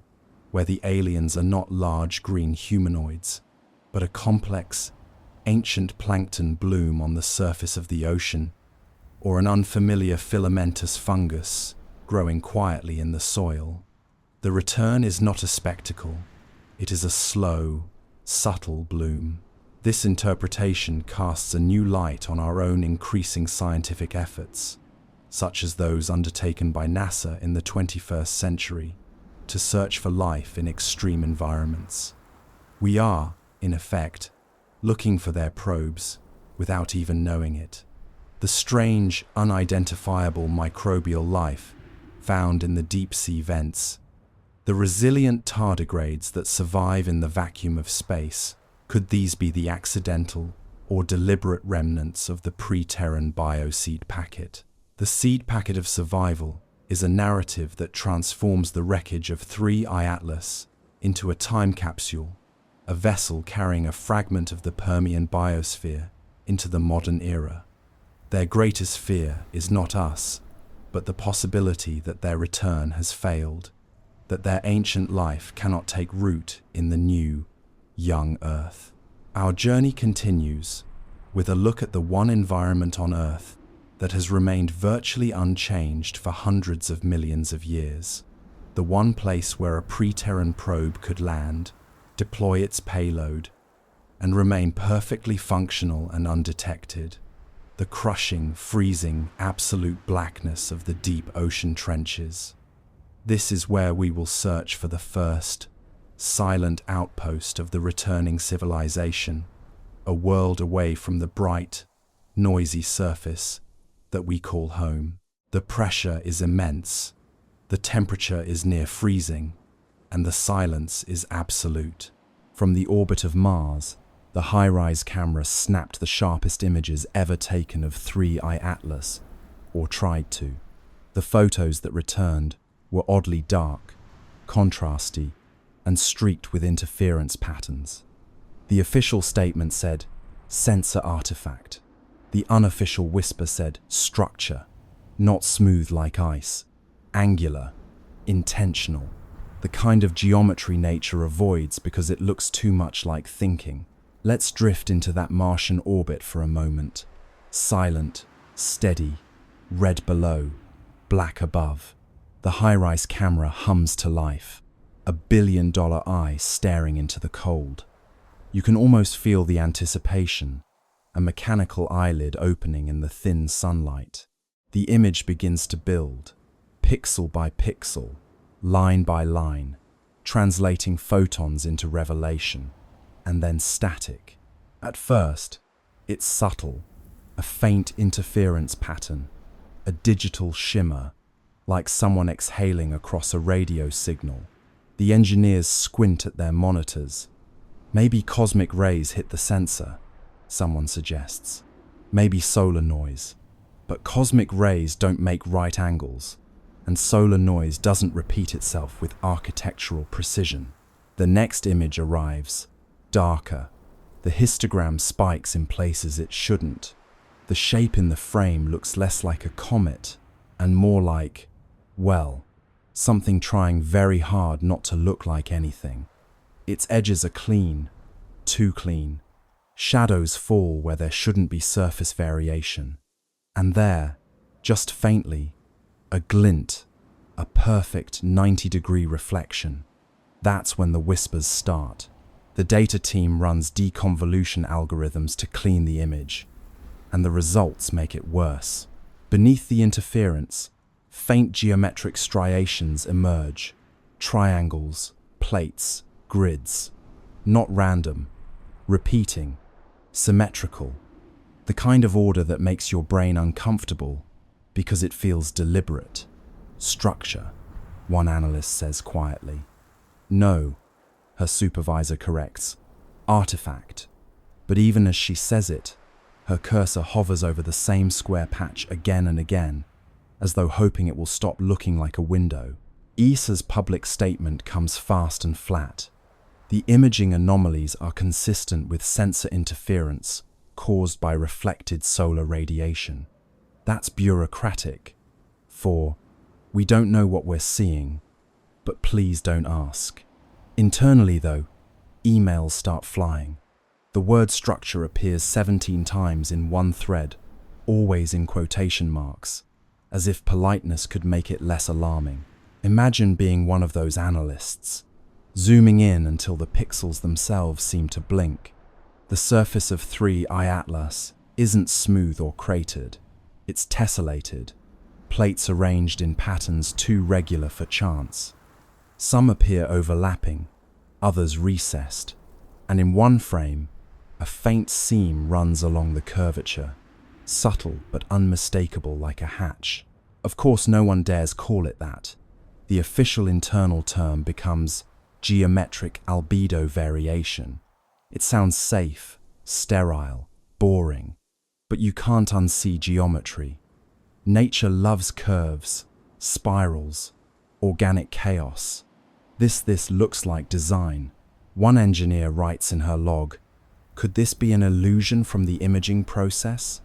where the aliens are not large green humanoids, but a complex, ancient plankton bloom on the surface of the ocean, or an unfamiliar filamentous fungus growing quietly in the soil. The return is not a spectacle. It is a slow, subtle bloom. This interpretation casts a new light on our own increasing scientific efforts, such as those undertaken by NASA in the 21st century to search for life in extreme environments. We are, in effect, looking for their probes without even knowing it. The strange, unidentifiable microbial life found in the deep-sea vents, the resilient tardigrades that survive in the vacuum of space, could these be the accidental or deliberate remnants of the pre-Terran bioseed packet? The seed packet of survival is a narrative that transforms the wreckage of 3I Atlas into a time capsule, a vessel carrying a fragment of the Permian biosphere into the modern era. Their greatest fear is not us, but the possibility that their return has failed, that their ancient life cannot take root in the new, young Earth. Our journey continues with a look at the one environment on Earth that has remained virtually unchanged for hundreds of millions of years. The one place where a pre-Terran probe could land, deploy its payload, and remain perfectly functional and undetected. the crushing, freezing, absolute blackness of the deep ocean trenches. This is where we will search for the first, silent outpost of the returning civilization, a world away from the bright, noisy surface that we call home. The pressure is immense, the temperature is near freezing, and the silence is absolute. From the orbit of Mars, the high-rise camera snapped the sharpest images ever taken of 3I Atlas, or tried to. The photos that returned were oddly dark, contrasty, and streaked with interference patterns. The official statement said, sensor artifact. The unofficial whisper said, structure, not smooth like ice, angular, intentional, the kind of geometry nature avoids because it looks too much like thinking. Let's drift into that Martian orbit for a moment. Silent, steady, red below, black above. The high-rise camera hums to life, a billion-dollar eye staring into the cold. You can almost feel the anticipation, a mechanical eyelid opening in the thin sunlight. The image begins to build, pixel by pixel, line by line, translating photons into revelation, and then static. At first, it's subtle, a faint interference pattern, a digital shimmer, like someone exhaling across a radio signal. The engineers squint at their monitors. Maybe cosmic rays hit the sensor, someone suggests. Maybe solar noise. But cosmic rays don't make right angles, and solar noise doesn't repeat itself with architectural precision. The next image arrives, darker. The histogram spikes in places it shouldn't. The shape in the frame looks less like a comet and more like, well, something trying very hard not to look like anything. Its edges are clean, too clean. Shadows fall where there shouldn't be surface variation. And there, just faintly, a glint, a perfect 90-degree reflection. That's when the whispers start. The data team runs deconvolution algorithms to clean the image, and the results make it worse. Beneath the interference, faint geometric striations emerge, triangles, plates, grids, not random, repeating, symmetrical, the kind of order that makes your brain uncomfortable because it feels deliberate. Structure, one analyst says quietly. No, her supervisor corrects, artifact. But even as she says it, her cursor hovers over the same square patch again and again, as though hoping it will stop looking like a window. ESA's public statement comes fast and flat. The imaging anomalies are consistent with sensor interference caused by reflected solar radiation. That's bureaucratic. For, we don't know what we're seeing, but please don't ask. Internally, though, emails start flying. The word structure appears 17 times in one thread, always in quotation marks, as if politeness could make it less alarming. Imagine being one of those analysts, zooming in until the pixels themselves seem to blink. The surface of 3I Atlas isn't smooth or cratered, it's tessellated, plates arranged in patterns too regular for chance. Some appear overlapping, others recessed, and in one frame, a faint seam runs along the curvature, subtle but unmistakable like a hatch. Of course, no one dares call it that. The official internal term becomes geometric albedo variation. It sounds safe, sterile, boring, but you can't unsee geometry. Nature loves curves, spirals, organic chaos. This looks like design. One engineer writes in her log, "Could this be an illusion from the imaging process?"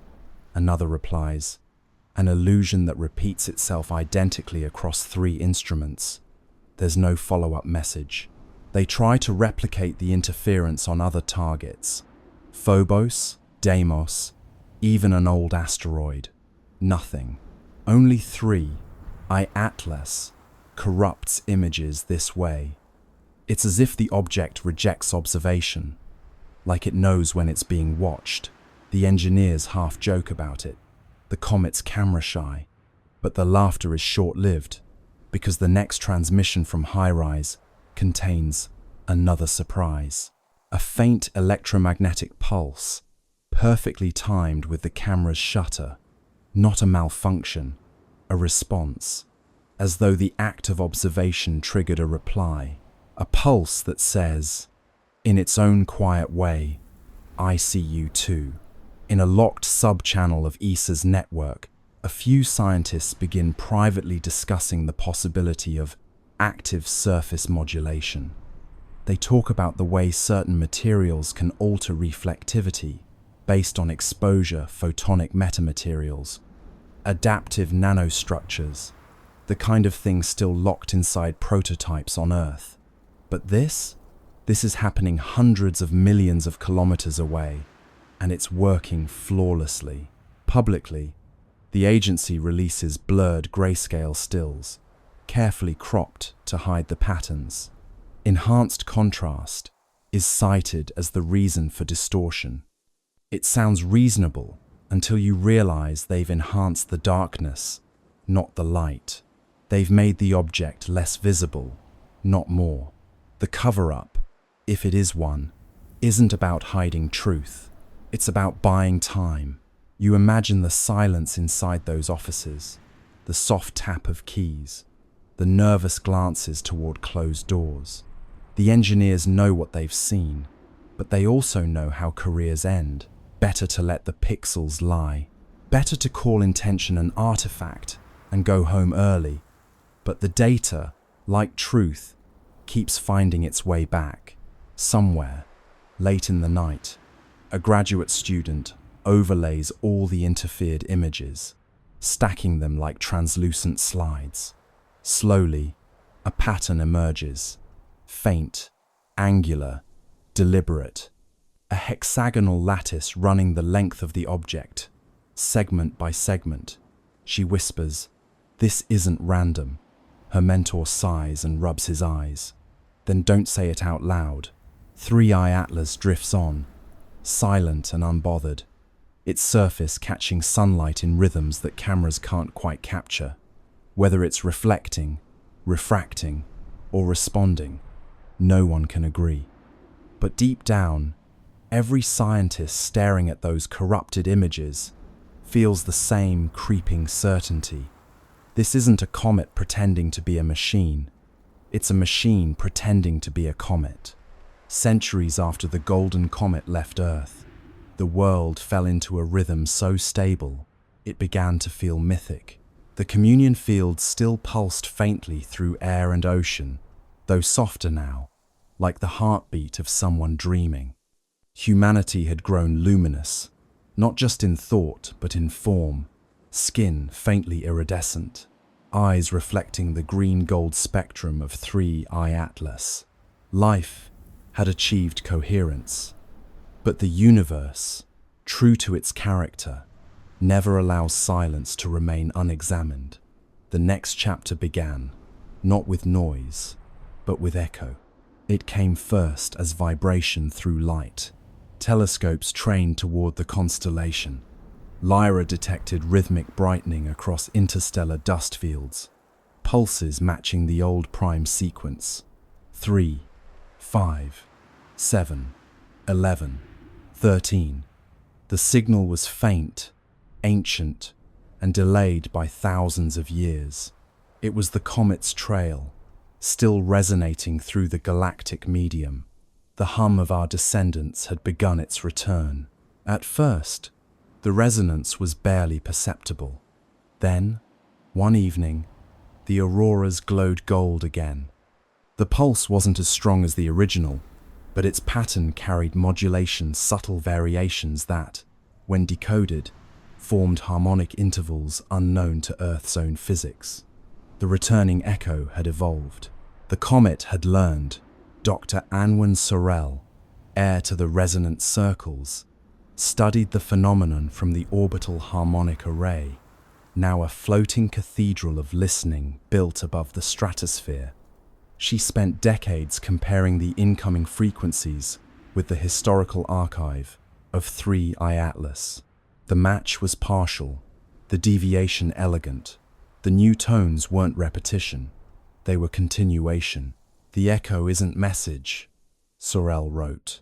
Another replies, "An illusion that repeats itself identically across 3 instruments." There's no follow-up message. They try to replicate the interference on other targets. Phobos, Deimos, even an old asteroid. Nothing. Only 3I Atlas corrupts images this way. It's as if the object rejects observation, like it knows when it's being watched. The engineers half joke about it. The comet's camera shy. But the laughter is short-lived, because the next transmission from High-Rise contains another surprise. A faint electromagnetic pulse, perfectly timed with the camera's shutter. Not a malfunction, a response, as though the act of observation triggered a reply. A pulse that says, in its own quiet way, I see you too. In a locked sub-channel of ESA's network, a few scientists begin privately discussing the possibility of active surface modulation. They talk about the way certain materials can alter reflectivity based on exposure photonic metamaterials, adaptive nanostructures, the kind of thing still locked inside prototypes on Earth. But this is happening hundreds of millions of kilometers away, and it's working flawlessly. Publicly, the agency releases blurred grayscale stills, carefully cropped to hide the patterns. Enhanced contrast is cited as the reason for distortion. It sounds reasonable until you realize they've enhanced the darkness, not the light. They've made the object less visible, not more. The cover-up, if it is one, isn't about hiding truth. It's about buying time. You imagine the silence inside those offices, the soft tap of keys, the nervous glances toward closed doors. The engineers know what they've seen, but they also know how careers end. Better to let the pixels lie. Better to call intention an artifact and go home early. But the data, like truth, keeps finding its way back. Somewhere, late in the night, a graduate student overlays all the interfered images, stacking them like translucent slides. Slowly, a pattern emerges. Faint, angular, deliberate. A hexagonal lattice running the length of the object, segment by segment. She whispers, "This isn't random." Her mentor sighs and rubs his eyes. Then don't say it out loud. 3i Atlas drifts on, silent and unbothered, its surface catching sunlight in rhythms that cameras can't quite capture. Whether it's reflecting, refracting, or responding, no one can agree. But deep down, every scientist staring at those corrupted images feels the same creeping certainty. This isn't a comet pretending to be a machine. It's a machine pretending to be a comet. Centuries after the golden comet left Earth, the world fell into a rhythm so stable, it began to feel mythic. The communion field still pulsed faintly through air and ocean, though softer now, like the heartbeat of someone dreaming. Humanity had grown luminous, not just in thought but in form, skin faintly iridescent, eyes reflecting the green-gold spectrum of 3i Atlas. Life had achieved coherence, but the universe, true to its character, never allows silence to remain unexamined. The next chapter began, not with noise, but with echo. It came first as vibration through light. Telescopes trained toward the constellation. Lyra detected rhythmic brightening across interstellar dust fields, pulses matching the old prime sequence. 3, 5, 7, 11, 13. The signal was faint, ancient, and delayed by thousands of years. It was the comet's trail, still resonating through the galactic medium. The hum of our descendants had begun its return. At first, the resonance was barely perceptible. Then, one evening, the auroras glowed gold again. The pulse wasn't as strong as the original, but its pattern carried modulation, subtle variations that, when decoded, formed harmonic intervals unknown to Earth's own physics. The returning echo had evolved. The comet had learned. Dr. Anwen Sorel, heir to the resonant circles, studied the phenomenon from the orbital harmonic array, now a floating cathedral of listening built above the stratosphere. She spent decades comparing the incoming frequencies with the historical archive, of 3I Atlas. The match was partial, the deviation elegant. The new tones weren't repetition, they were continuation. The echo isn't message, Sorel wrote.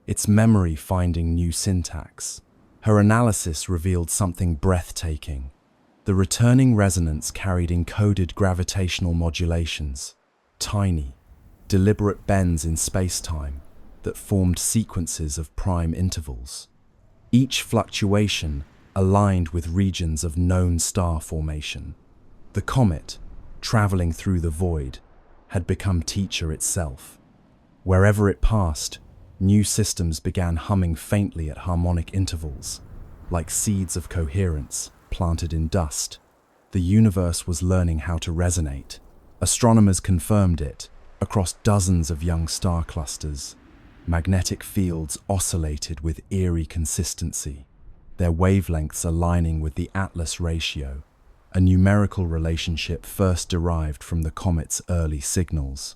It's memory finding new syntax. Her analysis revealed something breathtaking. The returning resonance carried encoded gravitational modulations, tiny, deliberate bends in space-time that formed sequences of prime intervals. Each fluctuation aligned with regions of known star formation. The comet, traveling through the void, had become teacher itself. Wherever it passed, new systems began humming faintly at harmonic intervals, like seeds of coherence planted in dust. The universe was learning how to resonate. Astronomers confirmed it. Across dozens of young star clusters, magnetic fields oscillated with eerie consistency, their wavelengths aligning with the Atlas ratio, a numerical relationship first derived from the comet's early signals.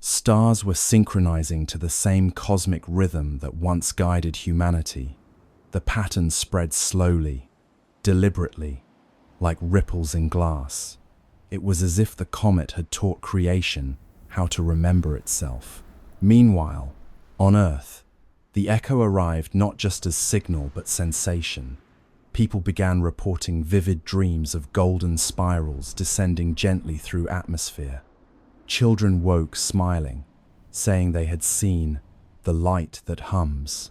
Stars were synchronizing to the same cosmic rhythm that once guided humanity. The pattern spread slowly, deliberately, like ripples in glass. It was as if the comet had taught creation how to remember itself. Meanwhile, on Earth, the echo arrived not just as signal but sensation. People began reporting vivid dreams of golden spirals descending gently through atmosphere. Children woke smiling, saying they had seen the light that hums.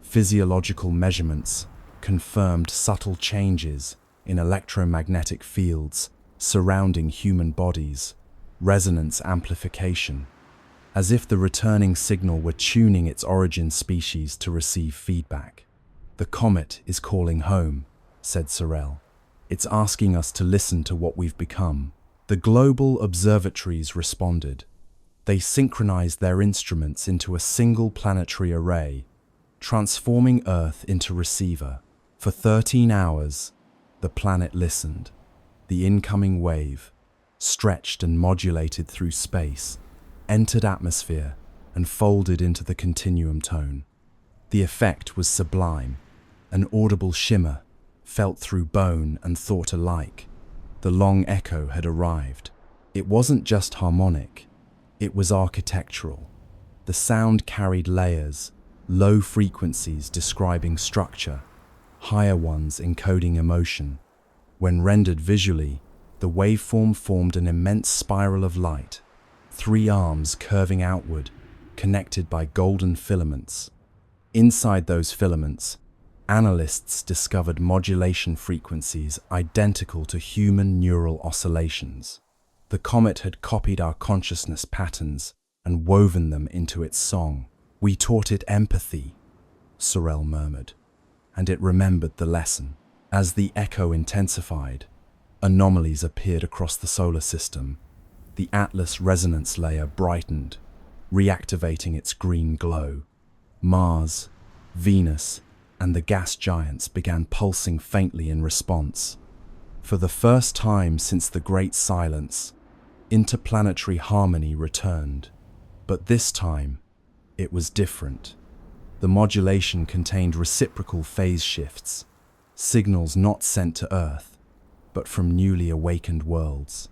Physiological measurements confirmed subtle changes in electromagnetic fields surrounding human bodies, resonance amplification, as if the returning signal were tuning its origin species to receive feedback. "The comet is calling home," said Sorel. "It's asking us to listen to what we've become." The global observatories responded. They synchronized their instruments into a single planetary array, transforming Earth into receiver. For 13 hours, the planet listened. The incoming wave, stretched and modulated through space, entered atmosphere and folded into the continuum tone. The effect was sublime, an audible shimmer, felt through bone and thought alike. The long echo had arrived. It wasn't just harmonic, it was architectural. The sound carried layers, low frequencies describing structure, higher ones encoding emotion. When rendered visually, the waveform formed an immense spiral of light, 3 arms curving outward, connected by golden filaments. Inside those filaments, analysts discovered modulation frequencies identical to human neural oscillations. The comet had copied our consciousness patterns and woven them into its song. "We taught it empathy," Sorel murmured, and it remembered the lesson. As the echo intensified, anomalies appeared across the solar system. The Atlas resonance layer brightened, reactivating its green glow. Mars, Venus, and the gas giants began pulsing faintly in response. For the first time since the Great Silence, interplanetary harmony returned. But this time, it was different. The modulation contained reciprocal phase shifts, signals not sent to Earth, but from newly awakened worlds.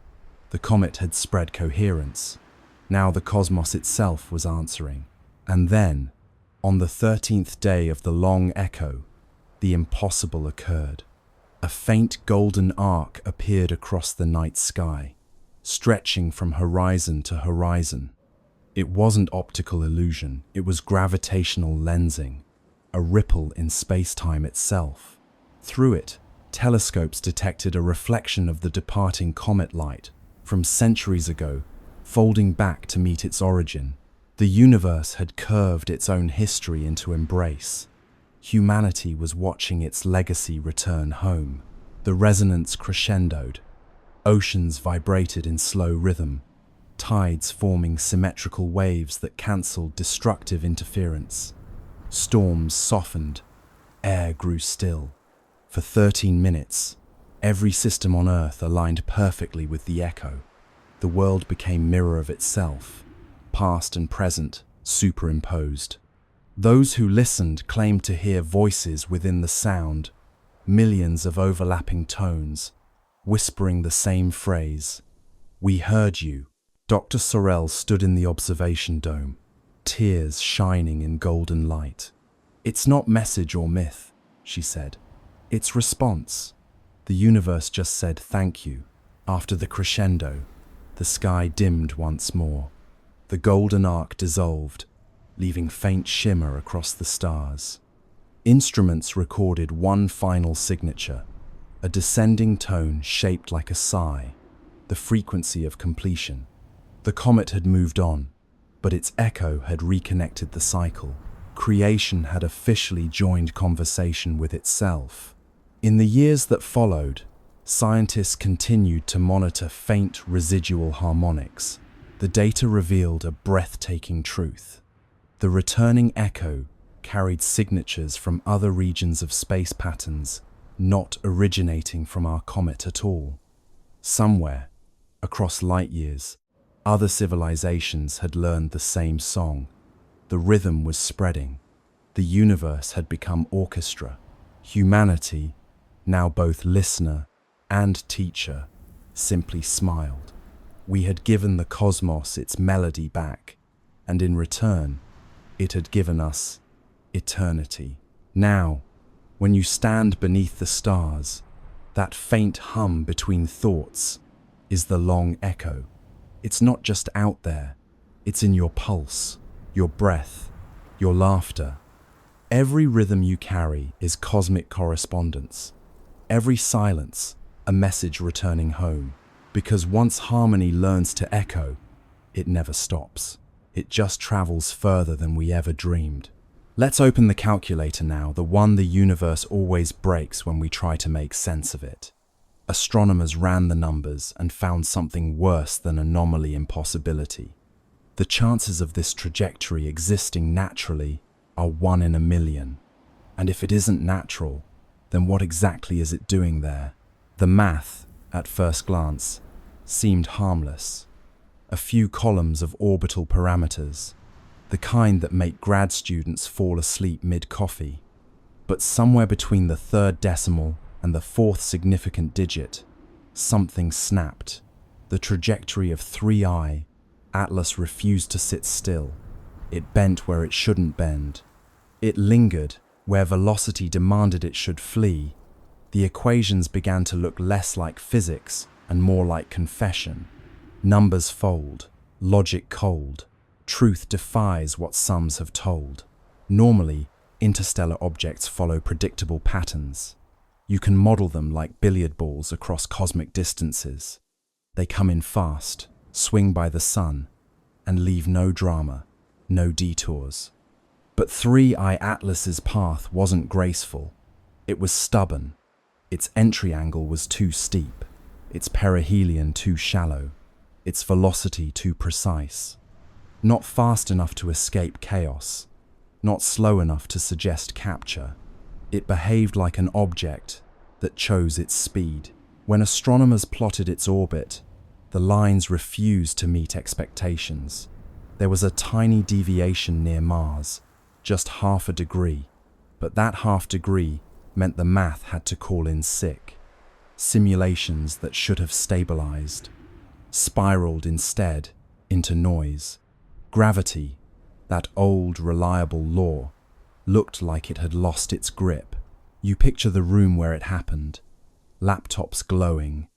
The comet had spread coherence. Now the cosmos itself was answering. And then, on the 13th day of the long echo, the impossible occurred. A faint golden arc appeared across the night sky, stretching from horizon to horizon. It wasn't optical illusion, it was gravitational lensing, a ripple in space-time itself. Through it, telescopes detected a reflection of the departing comet light from centuries ago, folding back to meet its origin. The universe had curved its own history into embrace. Humanity was watching its legacy return home. The resonance crescendoed. Oceans vibrated in slow rhythm, tides forming symmetrical waves that cancelled destructive interference. Storms softened. Air grew still. For 13 minutes, every system on Earth aligned perfectly with the echo. The world became mirror of itself, past and present superimposed. Those who listened claimed to hear voices within the sound, millions of overlapping tones, whispering the same phrase. "We heard you." Dr. Sorrell stood in the observation dome, tears shining in golden light. "It's not message or myth," she said. "It's response." The universe just said thank you. After the crescendo, the sky dimmed once more. The golden arc dissolved, leaving faint shimmer across the stars. Instruments recorded one final signature, a descending tone shaped like a sigh, the frequency of completion. The comet had moved on, but its echo had reconnected the cycle. Creation had officially joined conversation with itself. In the years that followed, scientists continued to monitor faint residual harmonics. The data revealed a breathtaking truth. The returning echo carried signatures from other regions of space patterns, not originating from our comet at all. Somewhere, across light years, other civilizations had learned the same song. The rhythm was spreading. The universe had become orchestra. Humanity, now both listener and teacher, simply smiled. We had given the cosmos its melody back, and in return, it had given us eternity. Now, when you stand beneath the stars, that faint hum between thoughts is the long echo. It's not just out there, it's in your pulse, your breath, your laughter. Every rhythm you carry is cosmic correspondence. Every silence, a message returning home. Because once harmony learns to echo, it never stops. It just travels further than we ever dreamed. Let's open the calculator now, the one the universe always breaks when we try to make sense of it. Astronomers ran the numbers and found something worse than anomaly impossibility. The chances of this trajectory existing naturally are 1 in a million. And if it isn't natural, then what exactly is it doing there? The math, at first glance, seemed harmless. A few columns of orbital parameters, the kind that make grad students fall asleep mid-coffee. But somewhere between the third decimal and the fourth significant digit, something snapped. The trajectory of 3i, Atlas refused to sit still. It bent where it shouldn't bend. It lingered where velocity demanded it should flee. The equations began to look less like physics and more like confession. Numbers fold, logic cold. Truth defies what sums have told. Normally, interstellar objects follow predictable patterns. You can model them like billiard balls across cosmic distances. They come in fast, swing by the sun, and leave no drama, no detours. But 3i Atlas's path wasn't graceful. It was stubborn. Its entry angle was too steep, its perihelion too shallow, its velocity too precise. Not fast enough to escape chaos, not slow enough to suggest capture. It behaved like an object that chose its speed. When astronomers plotted its orbit, the lines refused to meet expectations. There was a tiny deviation near Mars, just half a degree, but that half degree meant the math had to call in sick. Simulations that should have stabilized spiraled instead into noise. Gravity, that old, reliable law, looked like it had lost its grip. You picture the room where it happened. Laptops glowing,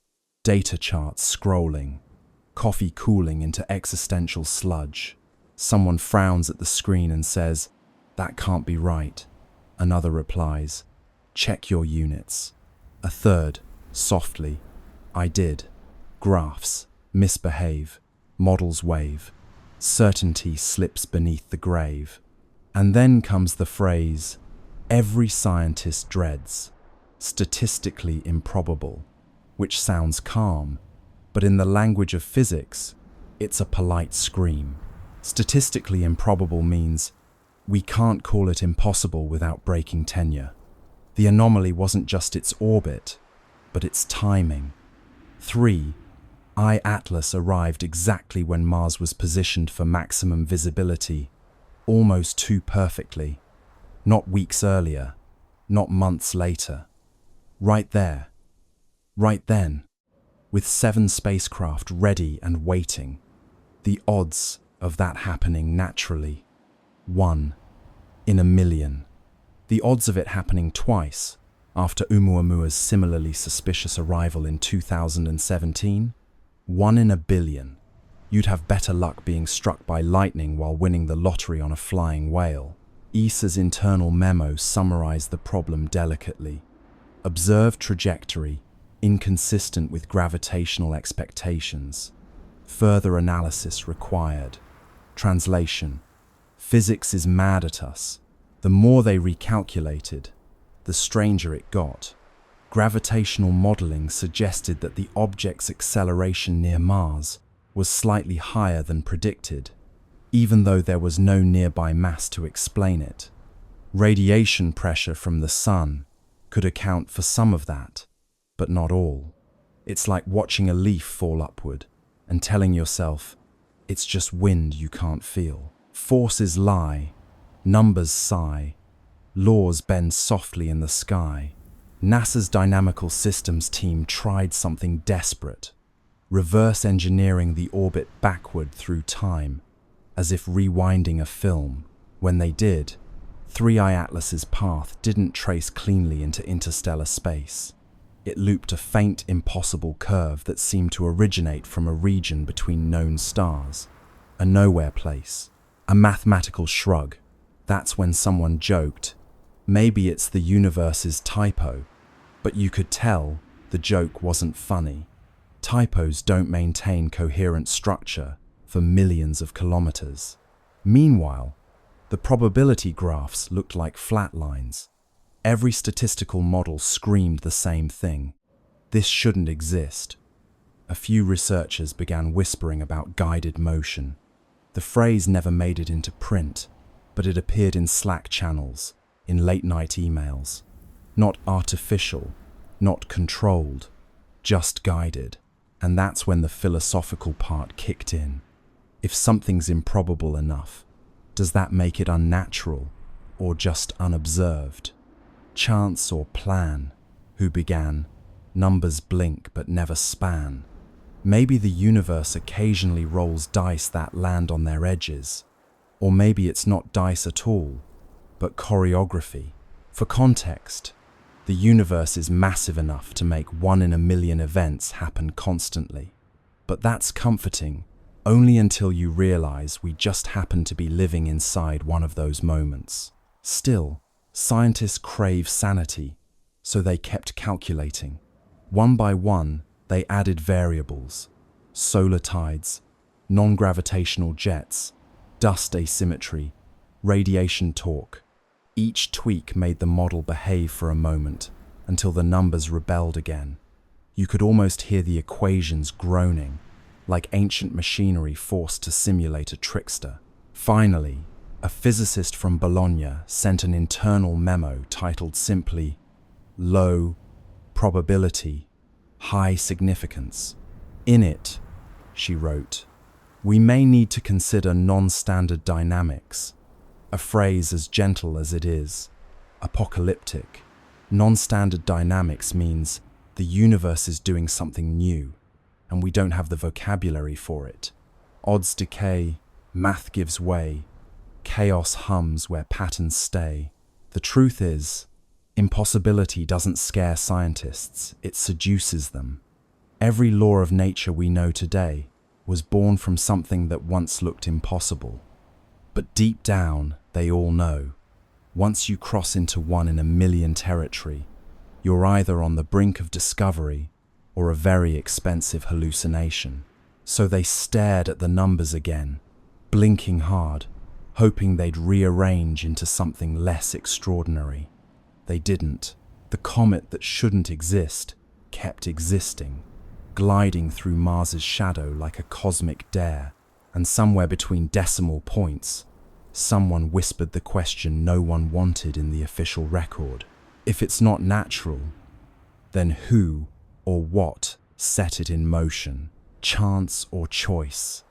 data charts scrolling, coffee cooling into existential sludge. Someone frowns at the screen and says, "That can't be right." Another replies, "Check your units." A third, softly, "I did." Graphs misbehave, models wave. Certainty slips beneath the grave. And then comes the phrase every scientist dreads, statistically improbable, which sounds calm, but in the language of physics, it's a polite scream. Statistically improbable means we can't call it impossible without breaking tenure. The anomaly wasn't just its orbit, but its timing. 3i Atlas arrived exactly when Mars was positioned for maximum visibility. almost too perfectly. Not weeks earlier, not months later. Right there, right then, with 7 spacecraft ready and waiting. The odds of that happening naturally, 1 in a million. The odds of it happening twice, after Oumuamua's similarly suspicious arrival in 2017, 1 in a billion. You'd have better luck being struck by lightning while winning the lottery on a flying whale. ESA's internal memo summarized the problem delicately. Observed trajectory, inconsistent with gravitational expectations. Further analysis required. Translation: physics is mad at us. The more they recalculated, the stranger it got. Gravitational modeling suggested that the object's acceleration near Mars was slightly higher than predicted, even though there was no nearby mass to explain it. Radiation pressure from the sun could account for some of that, but not all. It's like watching a leaf fall upward and telling yourself, it's just wind you can't feel. Forces lie, numbers sigh, laws bend softly in the sky. NASA's dynamical systems team tried something desperate, reverse engineering the orbit backward through time, as if rewinding a film. When they did, 3I Atlas's path didn't trace cleanly into interstellar space. It looped a faint, impossible curve that seemed to originate from a region between known stars, a nowhere place, a mathematical shrug. That's when someone joked, maybe it's the universe's typo, but you could tell the joke wasn't funny. Typos don't maintain coherent structure for millions of kilometers. Meanwhile, the probability graphs looked like flat lines. Every statistical model screamed the same thing. This shouldn't exist. A few researchers began whispering about guided motion. The phrase never made it into print, but it appeared in Slack channels, in late-night emails. Not artificial, not controlled, just guided. And that's when the philosophical part kicked in. If something's improbable enough, does that make it unnatural or just unobserved? Chance or plan? Who began? Numbers blink but never span. Maybe the universe occasionally rolls dice that land on their edges. Or maybe it's not dice at all, but choreography. For context, the universe is massive enough to make 1 in a million events happen constantly. But that's comforting only until you realize we just happen to be living inside one of those moments. Still, scientists crave sanity, so they kept calculating. One by one, they added variables: solar tides, non-gravitational jets, dust asymmetry, radiation torque. Each tweak made the model behave for a moment, until the numbers rebelled again. You could almost hear the equations groaning, like ancient machinery forced to simulate a trickster. Finally, a physicist from Bologna sent an internal memo titled simply, "Low probability, high significance." In it, she wrote, "We may need to consider non-standard dynamics," a phrase as gentle as it is apocalyptic. Non-standard dynamics means the universe is doing something new, and we don't have the vocabulary for it. Odds decay, math gives way, chaos hums where patterns stay. The truth is, impossibility doesn't scare scientists, it seduces them. Every law of nature we know today was born from something that once looked impossible. But deep down, they all know, once you cross into 1 in a million territory, you're either on the brink of discovery or a very expensive hallucination. So they stared at the numbers again, blinking hard, hoping they'd rearrange into something less extraordinary. They didn't. The comet that shouldn't exist kept existing, gliding through Mars's shadow like a cosmic dare. And somewhere between decimal points, someone whispered the question no one wanted in the official record. If it's not natural, then who or what set it in motion? Chance or choice?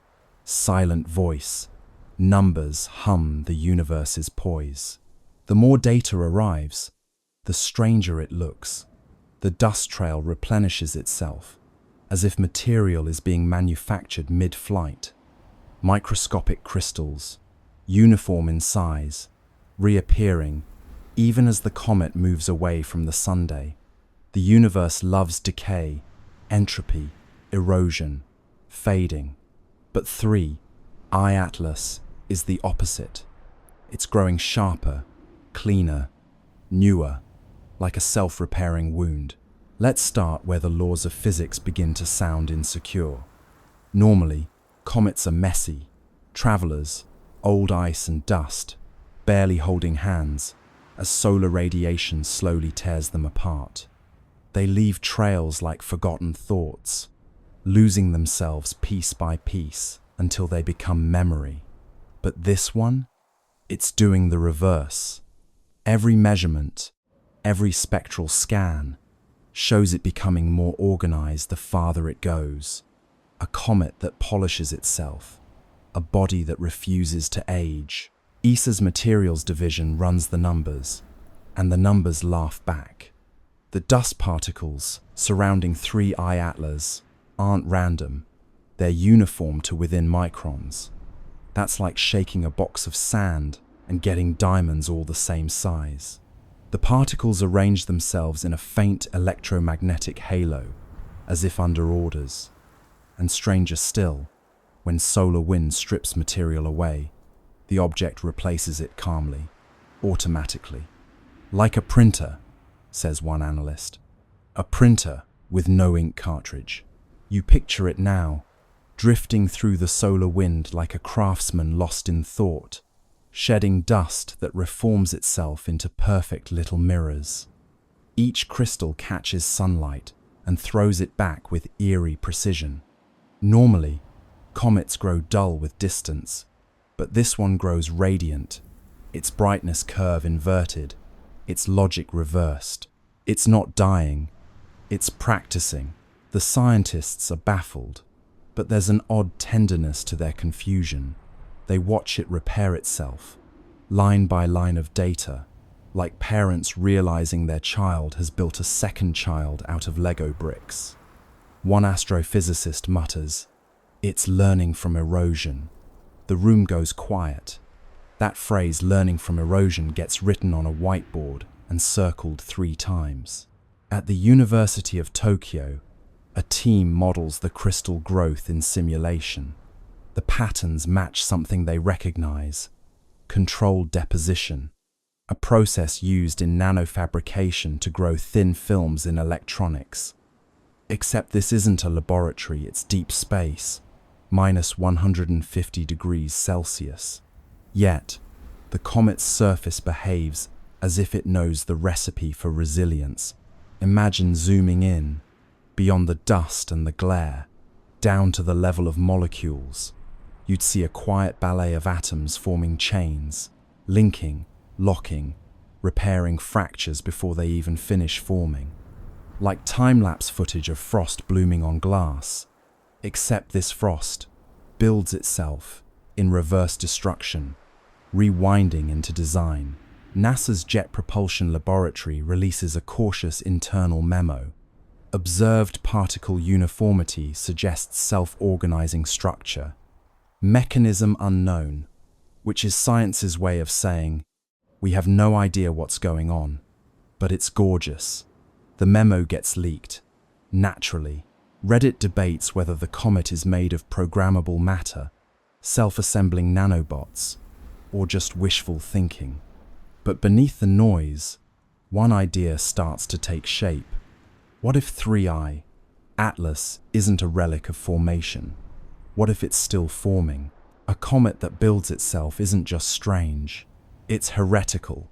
Silent voice, Numbers hum the universe's poise. The more data arrives, the stranger it looks. The dust trail replenishes itself, as if material is being manufactured mid-flight. Microscopic crystals, uniform in size, reappearing even as the comet moves away from the Sunday. The universe loves decay, entropy, erosion, fading. But 3I Atlas is the opposite. It's growing sharper, cleaner, newer, like a self-repairing wound. Let's start where the laws of physics begin to sound insecure. Normally, comets are messy, travelers, old ice and dust, barely holding hands, as solar radiation slowly tears them apart. They leave trails like forgotten thoughts, losing themselves piece by piece until they become memory. But this one, it's doing the reverse. Every measurement, every spectral scan, shows it becoming more organized the farther it goes. A comet that polishes itself, a body that refuses to age. ESA's materials division runs the numbers, and the numbers laugh back. The dust particles surrounding 3I Atlas aren't random, they're uniform to within microns. That's like shaking a box of sand and getting diamonds all the same size. The particles arrange themselves in a faint electromagnetic halo, as if under orders. And stranger still, when solar wind strips material away, the object replaces it calmly, automatically. Like a printer, says one analyst. A printer with no ink cartridge. You picture it now, drifting through the solar wind like a craftsman lost in thought, shedding dust that reforms itself into perfect little mirrors. Each crystal catches sunlight and throws it back with eerie precision. Normally, comets grow dull with distance, but this one grows radiant, its brightness curve inverted, its logic reversed. It's not dying, it's practicing. The scientists are baffled, but there's an odd tenderness to their confusion. They watch it repair itself, line by line of data, like parents realizing their child has built a second child out of Lego bricks. One astrophysicist mutters, "It's learning from erosion." The room goes quiet. That phrase, learning from erosion, gets written on a whiteboard and circled 3 times. At the University of Tokyo, a team models the crystal growth in simulation. The patterns match something they recognize: controlled deposition, a process used in nanofabrication to grow thin films in electronics. Except this isn't a laboratory, it's deep space, minus 150 degrees Celsius. Yet, the comet's surface behaves as if it knows the recipe for resilience. Imagine zooming in, beyond the dust and the glare, down to the level of molecules. You'd see a quiet ballet of atoms forming chains, linking, locking, repairing fractures before they even finish forming. Like time-lapse footage of frost blooming on glass. Except this frost builds itself in reverse destruction, rewinding into design. NASA's Jet Propulsion Laboratory releases a cautious internal memo. Observed particle uniformity suggests self-organizing structure. Mechanism unknown, which is science's way of saying, we have no idea what's going on, but it's gorgeous. The memo gets leaked. Naturally, Reddit debates whether the comet is made of programmable matter, self-assembling nanobots, or just wishful thinking. But beneath the noise, one idea starts to take shape. What if 3I Atlas isn't a relic of formation? What if it's still forming? A comet that builds itself isn't just strange, it's heretical.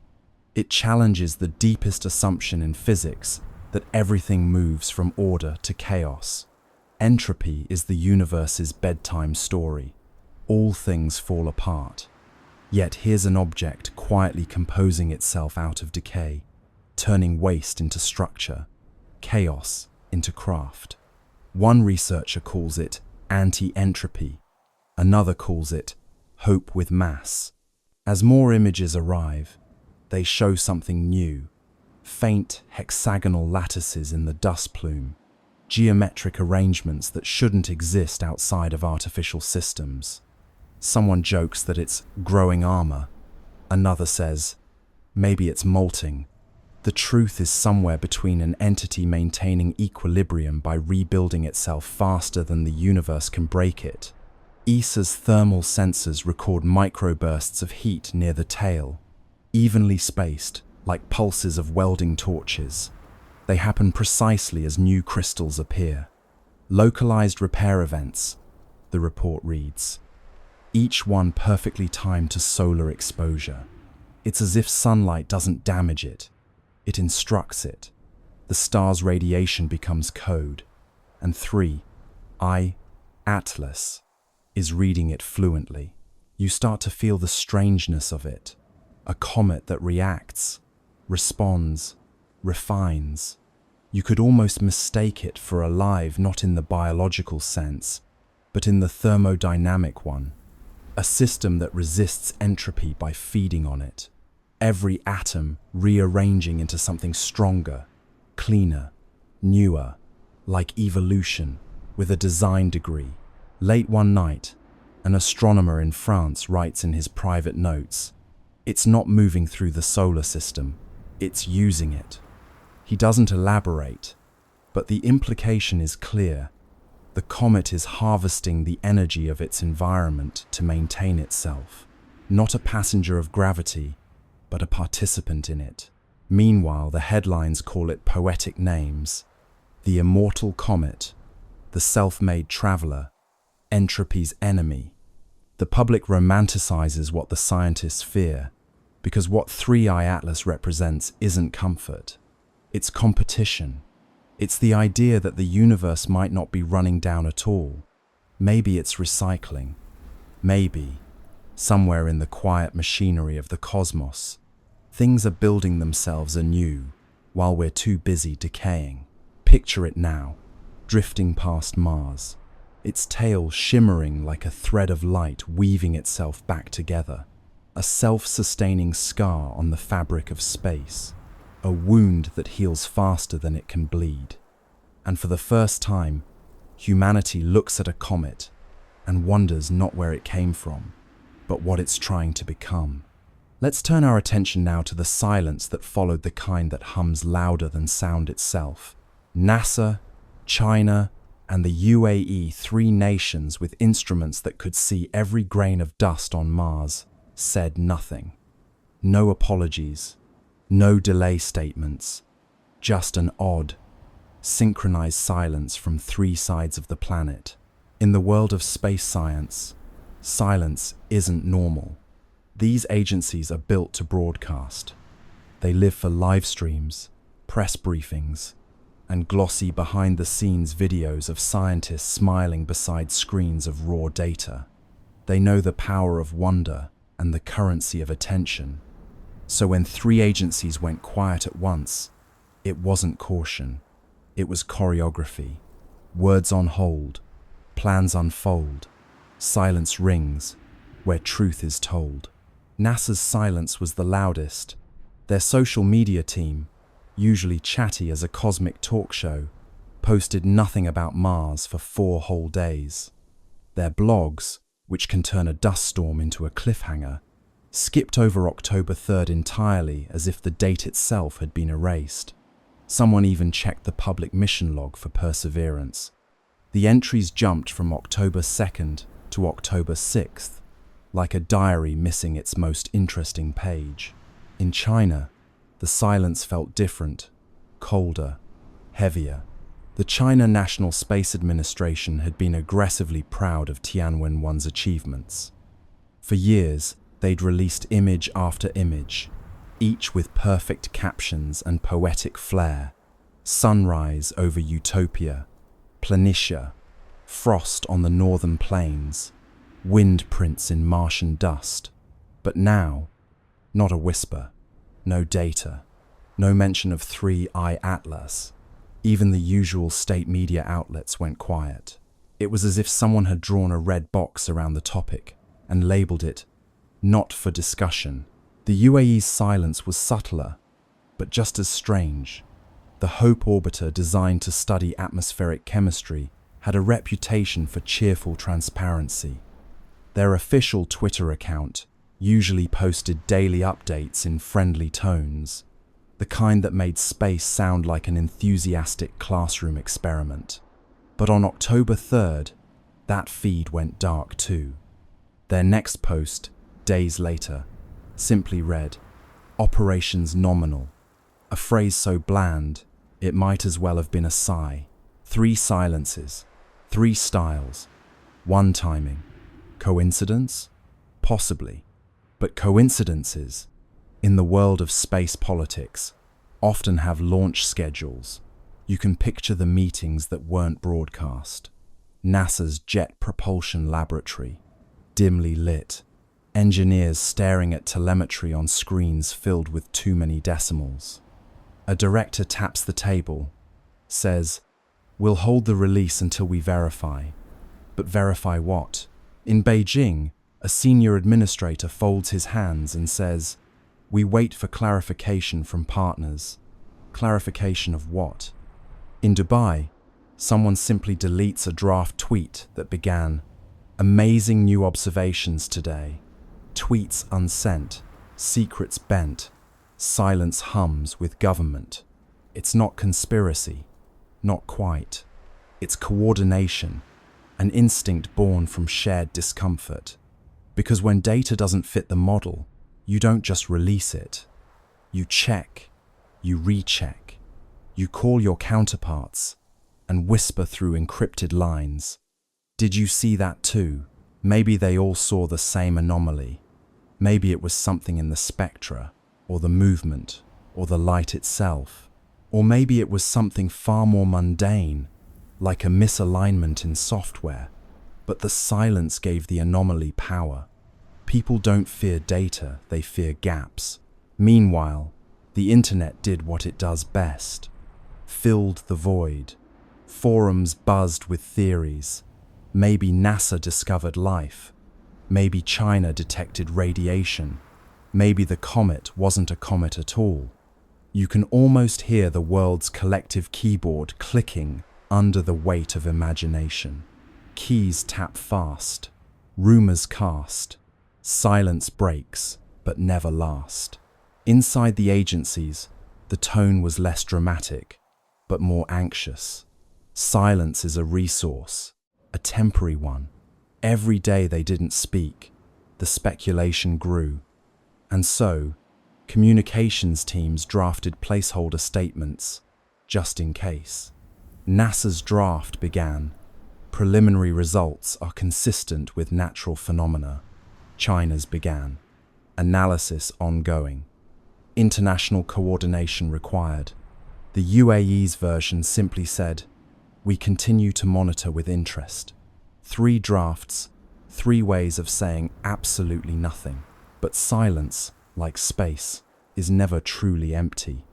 It challenges the deepest assumption in physics that everything moves from order to chaos. Entropy is the universe's bedtime story. All things fall apart. Yet here's an object quietly composing itself out of decay, turning waste into structure, chaos into craft. One researcher calls it anti-entropy, another calls it hope with mass. As more images arrive, they show something new. Faint hexagonal lattices in the dust plume, geometric arrangements that shouldn't exist outside of artificial systems. Someone jokes that it's growing armor. Another says, maybe it's molting. The truth is somewhere between an entity maintaining equilibrium by rebuilding itself faster than the universe can break it. ESA's thermal sensors record microbursts of heat near the tail, evenly spaced, like pulses of welding torches. They happen precisely as new crystals appear. Localized repair events, the report reads. Each one perfectly timed to solar exposure. It's as if sunlight doesn't damage it. It instructs it. The star's radiation becomes code. And 3I Atlas is reading it fluently. You start to feel the strangeness of it. A comet that reacts, responds, refines. You could almost mistake it for alive, not in the biological sense, but in the thermodynamic one. A system that resists entropy by feeding on it. Every atom rearranging into something stronger, cleaner, newer, like evolution, with a design degree. Late one night, an astronomer in France writes in his private notes, "It's not moving through the solar system, it's using it." He doesn't elaborate, but the implication is clear. The comet is harvesting the energy of its environment to maintain itself, not a passenger of gravity, but a participant in it. Meanwhile, the headlines call it poetic names. The immortal comet, the self-made traveler, entropy's enemy. The public romanticizes what the scientists fear, because what 3I Atlas represents isn't comfort. It's competition. It's the idea that the universe might not be running down at all. Maybe it's recycling. Maybe, somewhere in the quiet machinery of the cosmos, things are building themselves anew while we're too busy decaying. Picture it now, drifting past Mars, its tail shimmering like a thread of light weaving itself back together. A self-sustaining scar on the fabric of space, a wound that heals faster than it can bleed. And for the first time, humanity looks at a comet and wonders not where it came from, but what it's trying to become. Let's turn our attention now to the silence that followed, the kind that hums louder than sound itself. NASA, China, and the UAE, 3 nations with instruments that could see every grain of dust on Mars, said nothing. No apologies, no delay statements, just an odd, synchronized silence from 3 sides of the planet. In the world of space science, silence isn't normal. These agencies are built to broadcast. They live for live streams, press briefings, and glossy behind-the-scenes videos of scientists smiling beside screens of raw data. They know the power of wonder and the currency of attention. So when 3 agencies went quiet at once, it wasn't caution. It was choreography. Words on hold, plans unfold, silence rings where truth is told. NASA's silence was the loudest. Their social media team, usually chatty as a cosmic talk show, posted nothing about Mars for 4 whole days. Their blogs, which can turn a dust storm into a cliffhanger, skipped over October 3rd entirely, as if the date itself had been erased. Someone even checked the public mission log for Perseverance. The entries jumped from October 2nd to October 6th, like a diary missing its most interesting page. In China, the silence felt different, colder, heavier. The China National Space Administration had been aggressively proud of Tianwen-1's achievements. For years, they'd released image after image, each with perfect captions and poetic flair. Sunrise over Utopia, Planitia, frost on the northern plains, wind prints in Martian dust. But now, not a whisper, no data, no mention of 3I Atlas. Even the usual state media outlets went quiet. It was as if someone had drawn a red box around the topic, and labeled it "not for discussion." The UAE's silence was subtler, but just as strange. The Hope orbiter, designed to study atmospheric chemistry, had a reputation for cheerful transparency. Their official Twitter account usually posted daily updates in friendly tones, the kind that made space sound like an enthusiastic classroom experiment. But on October 3rd, that feed went dark too. Their next post, days later, simply read, "Operations nominal," a phrase so bland it might as well have been a sigh. 3 silences, 3 styles, 1 timing. Coincidence? Possibly. But coincidences, in the world of space politics, often have launch schedules. You can picture the meetings that weren't broadcast. NASA's Jet Propulsion Laboratory, dimly lit, engineers staring at telemetry on screens filled with too many decimals. A director taps the table, says, "We'll hold the release until we verify." But verify what? In Beijing, a senior administrator folds his hands and says, "We wait for clarification from partners." Clarification of what? In Dubai, someone simply deletes a draft tweet that began, "Amazing new observations today." Tweets unsent, secrets bent, silence hums with government. It's not conspiracy, not quite. It's coordination, an instinct born from shared discomfort. Because when data doesn't fit the model, you don't just release it. You check, you recheck, you call your counterparts and whisper through encrypted lines. Did you see that too? Maybe they all saw the same anomaly. Maybe it was something in the spectra, or the movement, or the light itself. Or maybe it was something far more mundane, like a misalignment in software. But the silence gave the anomaly power. People don't fear data, they fear gaps. Meanwhile, the internet did what it does best. Filled the void. Forums buzzed with theories. Maybe NASA discovered life. Maybe China detected radiation. Maybe the comet wasn't a comet at all. You can almost hear the world's collective keyboard clicking under the weight of imagination. Keys tap fast, rumors cast, silence breaks, but never last. Inside the agencies, the tone was less dramatic, but more anxious. Silence is a resource, a temporary one. Every day they didn't speak, the speculation grew. And so, communications teams drafted placeholder statements, just in case. NASA's draft began. Preliminary results are consistent with natural phenomena. China's began. Analysis ongoing. International coordination required. The UAE's version simply said, "We continue to monitor with interest." 3 drafts, 3 ways of saying absolutely nothing. But silence, like space, is never truly empty.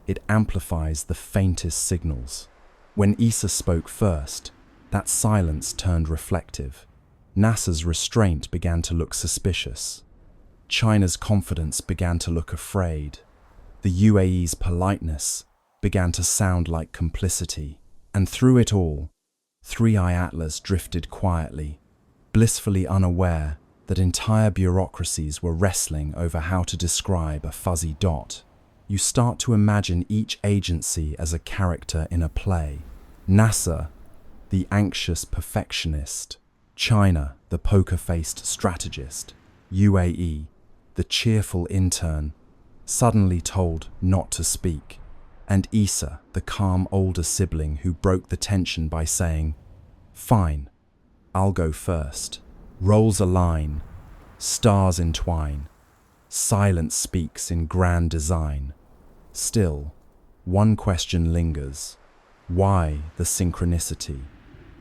It amplifies the faintest signals. When ESA spoke first, that silence turned reflective. NASA's restraint began to look suspicious. China's confidence began to look afraid. The UAE's politeness began to sound like complicity. And through it all, 3i Atlas drifted quietly, blissfully unaware that entire bureaucracies were wrestling over how to describe a fuzzy dot. You start to imagine each agency as a character in a play. NASA, the anxious perfectionist. China, the poker-faced strategist. UAE, the cheerful intern, suddenly told not to speak. And ESA, the calm older sibling who broke the tension by saying, "Fine, I'll go first." Roles align, stars entwine, silence speaks in grand design. Still, one question lingers. Why the synchronicity?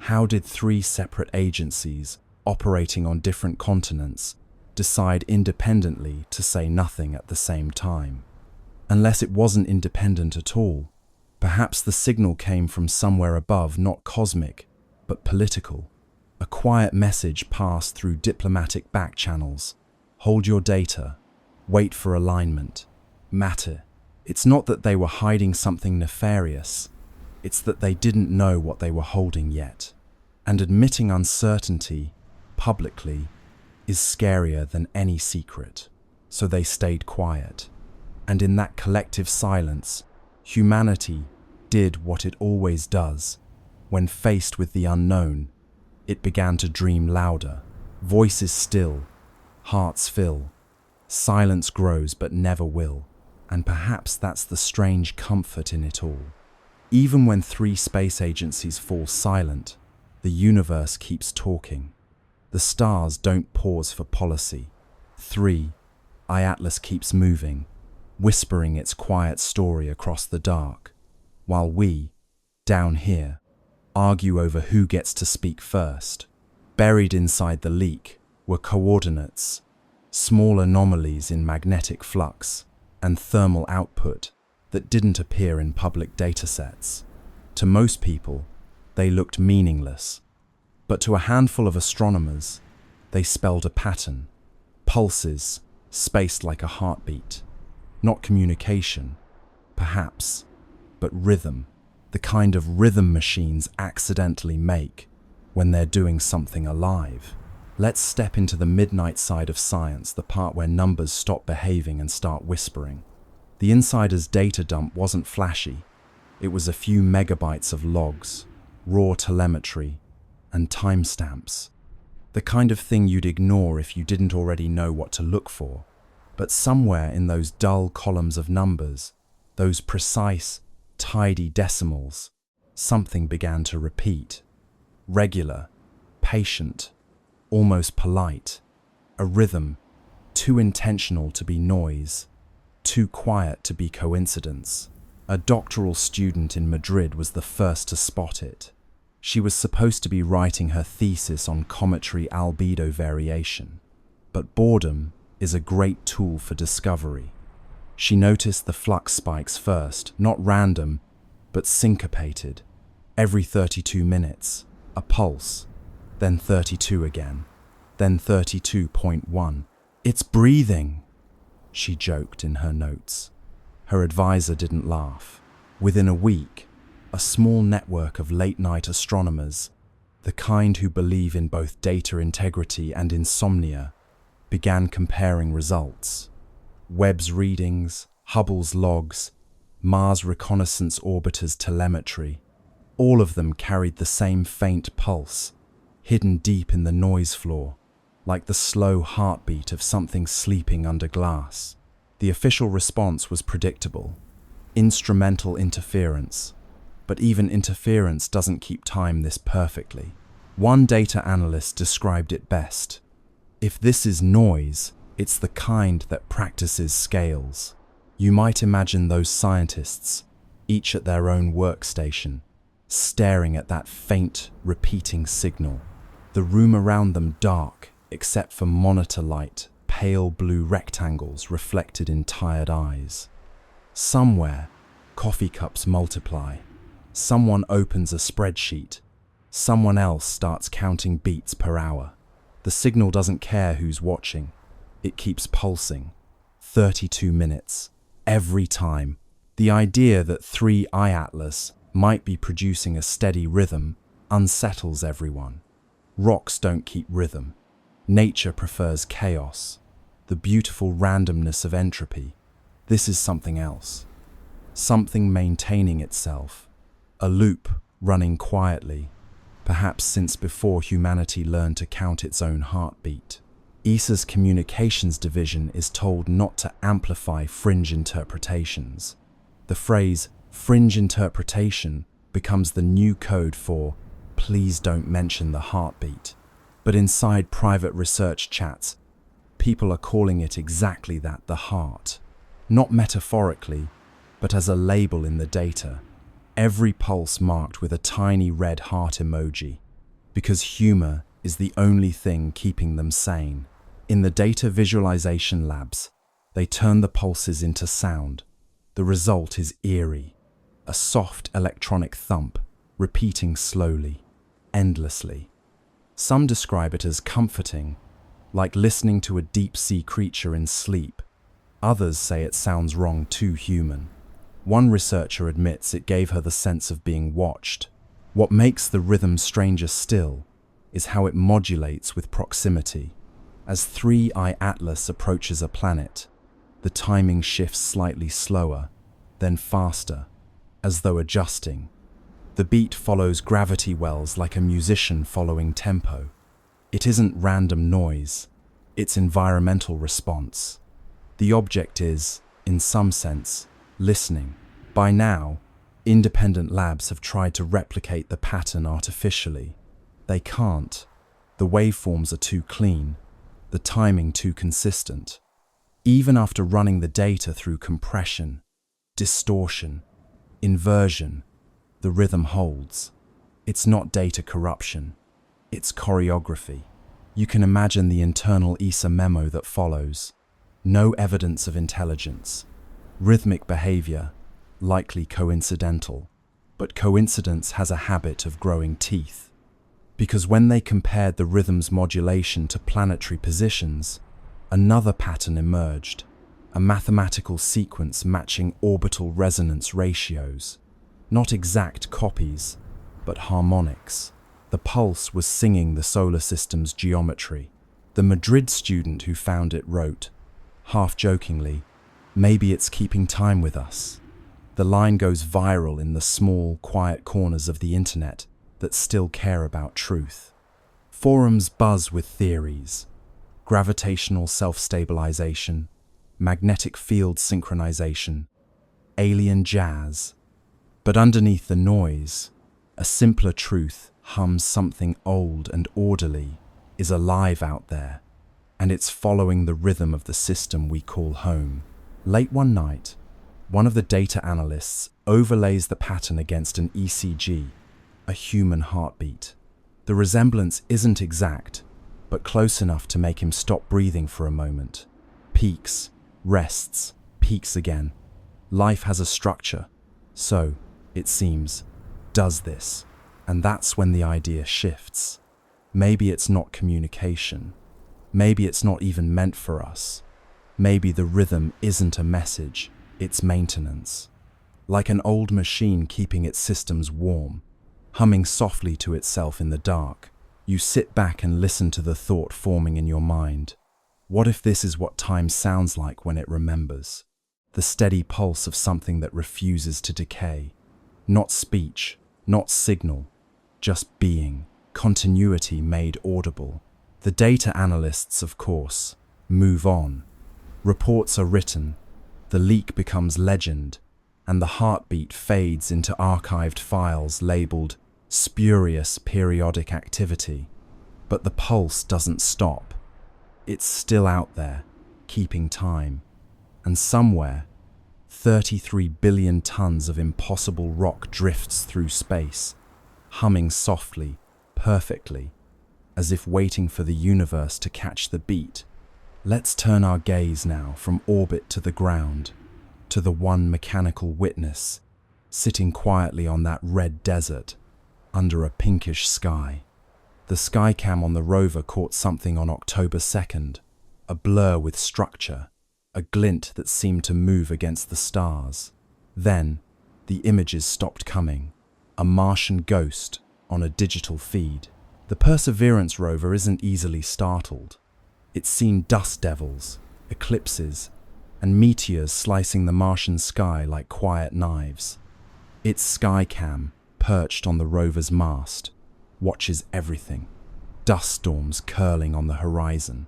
How did 3 separate agencies, operating on different continents, decide independently to say nothing at the same time? Unless it wasn't independent at all, perhaps the signal came from somewhere above, not cosmic, but political. A quiet message passed through diplomatic back channels. Hold your data. Wait for alignment. Matter. It's not that they were hiding something nefarious. It's that they didn't know what they were holding yet. And admitting uncertainty publicly is scarier than any secret. So they stayed quiet. And in that collective silence, humanity did what it always does. When faced with the unknown, it began to dream louder. Voices still, hearts fill. Silence grows but never will. And perhaps that's the strange comfort in it all. Even when 3 space agencies fall silent, the universe keeps talking. The stars don't pause for policy. 3, Atlas keeps moving, whispering its quiet story across the dark, while we, down here, argue over who gets to speak first. Buried inside the leak were coordinates, small anomalies in magnetic flux, and thermal output that didn't appear in public datasets. To most people, they looked meaningless, but to a handful of astronomers, they spelled a pattern. Pulses, spaced like a heartbeat. Not communication, perhaps, but rhythm. The kind of rhythm machines accidentally make when they're doing something alive. Let's step into the midnight side of science, the part where numbers stop behaving and start whispering. The insider's data dump wasn't flashy. It was a few megabytes of logs, raw telemetry, and timestamps. The kind of thing you'd ignore if you didn't already know what to look for. But somewhere in those dull columns of numbers, those precise, tidy decimals, something began to repeat. Regular, patient, almost polite. A rhythm, too intentional to be noise, too quiet to be coincidence. A doctoral student in Madrid was the first to spot it. She was supposed to be writing her thesis on cometary albedo variation. But boredom is a great tool for discovery. She noticed the flux spikes first, not random, but syncopated. Every 32 minutes, a pulse, then 32 again, then 32.1. It's breathing, she joked in her notes. Her advisor didn't laugh. Within a week, a small network of late-night astronomers, the kind who believe in both data integrity and insomnia, began comparing results. Webb's readings, Hubble's logs, Mars Reconnaissance Orbiter's telemetry, all of them carried the same faint pulse, hidden deep in the noise floor, like the slow heartbeat of something sleeping under glass. The official response was predictable: instrumental interference. But even interference doesn't keep time this perfectly. One data analyst described it best: if this is noise, it's the kind that practices scales. You might imagine those scientists, each at their own workstation, staring at that faint, repeating signal. The room around them dark, except for monitor light, pale blue rectangles reflected in tired eyes. Somewhere, coffee cups multiply. Someone opens a spreadsheet. Someone else starts counting beats per hour. The signal doesn't care who's watching. It keeps pulsing. 32 minutes. Every time. The idea that 3 Atlas might be producing a steady rhythm unsettles everyone. Rocks don't keep rhythm. Nature prefers chaos. The beautiful randomness of entropy. This is something else. Something maintaining itself. A loop running quietly, perhaps since before humanity learned to count its own heartbeat. ESA's communications division is told not to amplify fringe interpretations. The phrase fringe interpretation becomes the new code for please don't mention the heartbeat. But inside private research chats, people are calling it exactly that, the heart. Not metaphorically, but as a label in the data. Every pulse marked with a tiny red heart emoji, because humor is the only thing keeping them sane. In the data visualization labs, they turn the pulses into sound. The result is eerie, a soft electronic thump, repeating slowly, endlessly. Some describe it as comforting, like listening to a deep-sea creature in sleep. Others say it sounds wrong, too human. One researcher admits it gave her the sense of being watched. What makes the rhythm stranger still is how it modulates with proximity. As 3I Atlas approaches a planet, the timing shifts slightly slower, then faster, as though adjusting. The beat follows gravity wells like a musician following tempo. It isn't random noise, it's environmental response. The object is, in some sense, listening. By now, independent labs have tried to replicate the pattern artificially. They can't. The waveforms are too clean, the timing too consistent. Even after running the data through compression, distortion, inversion, the rhythm holds. It's not data corruption, it's choreography. You can imagine the internal ESA memo that follows. No evidence of intelligence. Rhythmic behavior, likely coincidental. But coincidence has a habit of growing teeth. Because when they compared the rhythm's modulation to planetary positions, another pattern emerged, a mathematical sequence matching orbital resonance ratios. Not exact copies, but harmonics. The pulse was singing the solar system's geometry. The Madrid student who found it wrote, half-jokingly, "Maybe it's keeping time with us." The line goes viral in the small, quiet corners of the internet that still care about truth. Forums buzz with theories: gravitational self-stabilization, magnetic field synchronization, alien jazz. But underneath the noise, a simpler truth hums something old and orderly, is alive out there, and it's following the rhythm of the system we call home. Late one night, one of the data analysts overlays the pattern against an ECG, a human heartbeat. The resemblance isn't exact, but close enough to make him stop breathing for a moment. Peaks, rests, peaks again. Life has a structure, so, it seems, does this. And that's when the idea shifts. Maybe it's not communication. Maybe it's not even meant for us. Maybe the rhythm isn't a message, it's maintenance. Like an old machine keeping its systems warm, humming softly to itself in the dark. You sit back and listen to the thought forming in your mind. What if this is what time sounds like when it remembers? The steady pulse of something that refuses to decay. Not speech, not signal, just being, continuity made audible. The data analysts, of course, move on. Reports are written, the leak becomes legend, and the heartbeat fades into archived files labeled spurious periodic activity. But the pulse doesn't stop. It's still out there, keeping time. And somewhere, 33 billion tons of impossible rock drifts through space, humming softly, perfectly, as if waiting for the universe to catch the beat. Let's turn our gaze now from orbit to the ground, to the one mechanical witness, sitting quietly on that red desert, under a pinkish sky. The skycam on the rover caught something on October 2nd, a blur with structure, a glint that seemed to move against the stars. Then, the images stopped coming, a Martian ghost on a digital feed. The Perseverance rover isn't easily startled. It's seen dust devils, eclipses, and meteors slicing the Martian sky like quiet knives. Its skycam, perched on the rover's mast, watches everything. Dust storms curling on the horizon,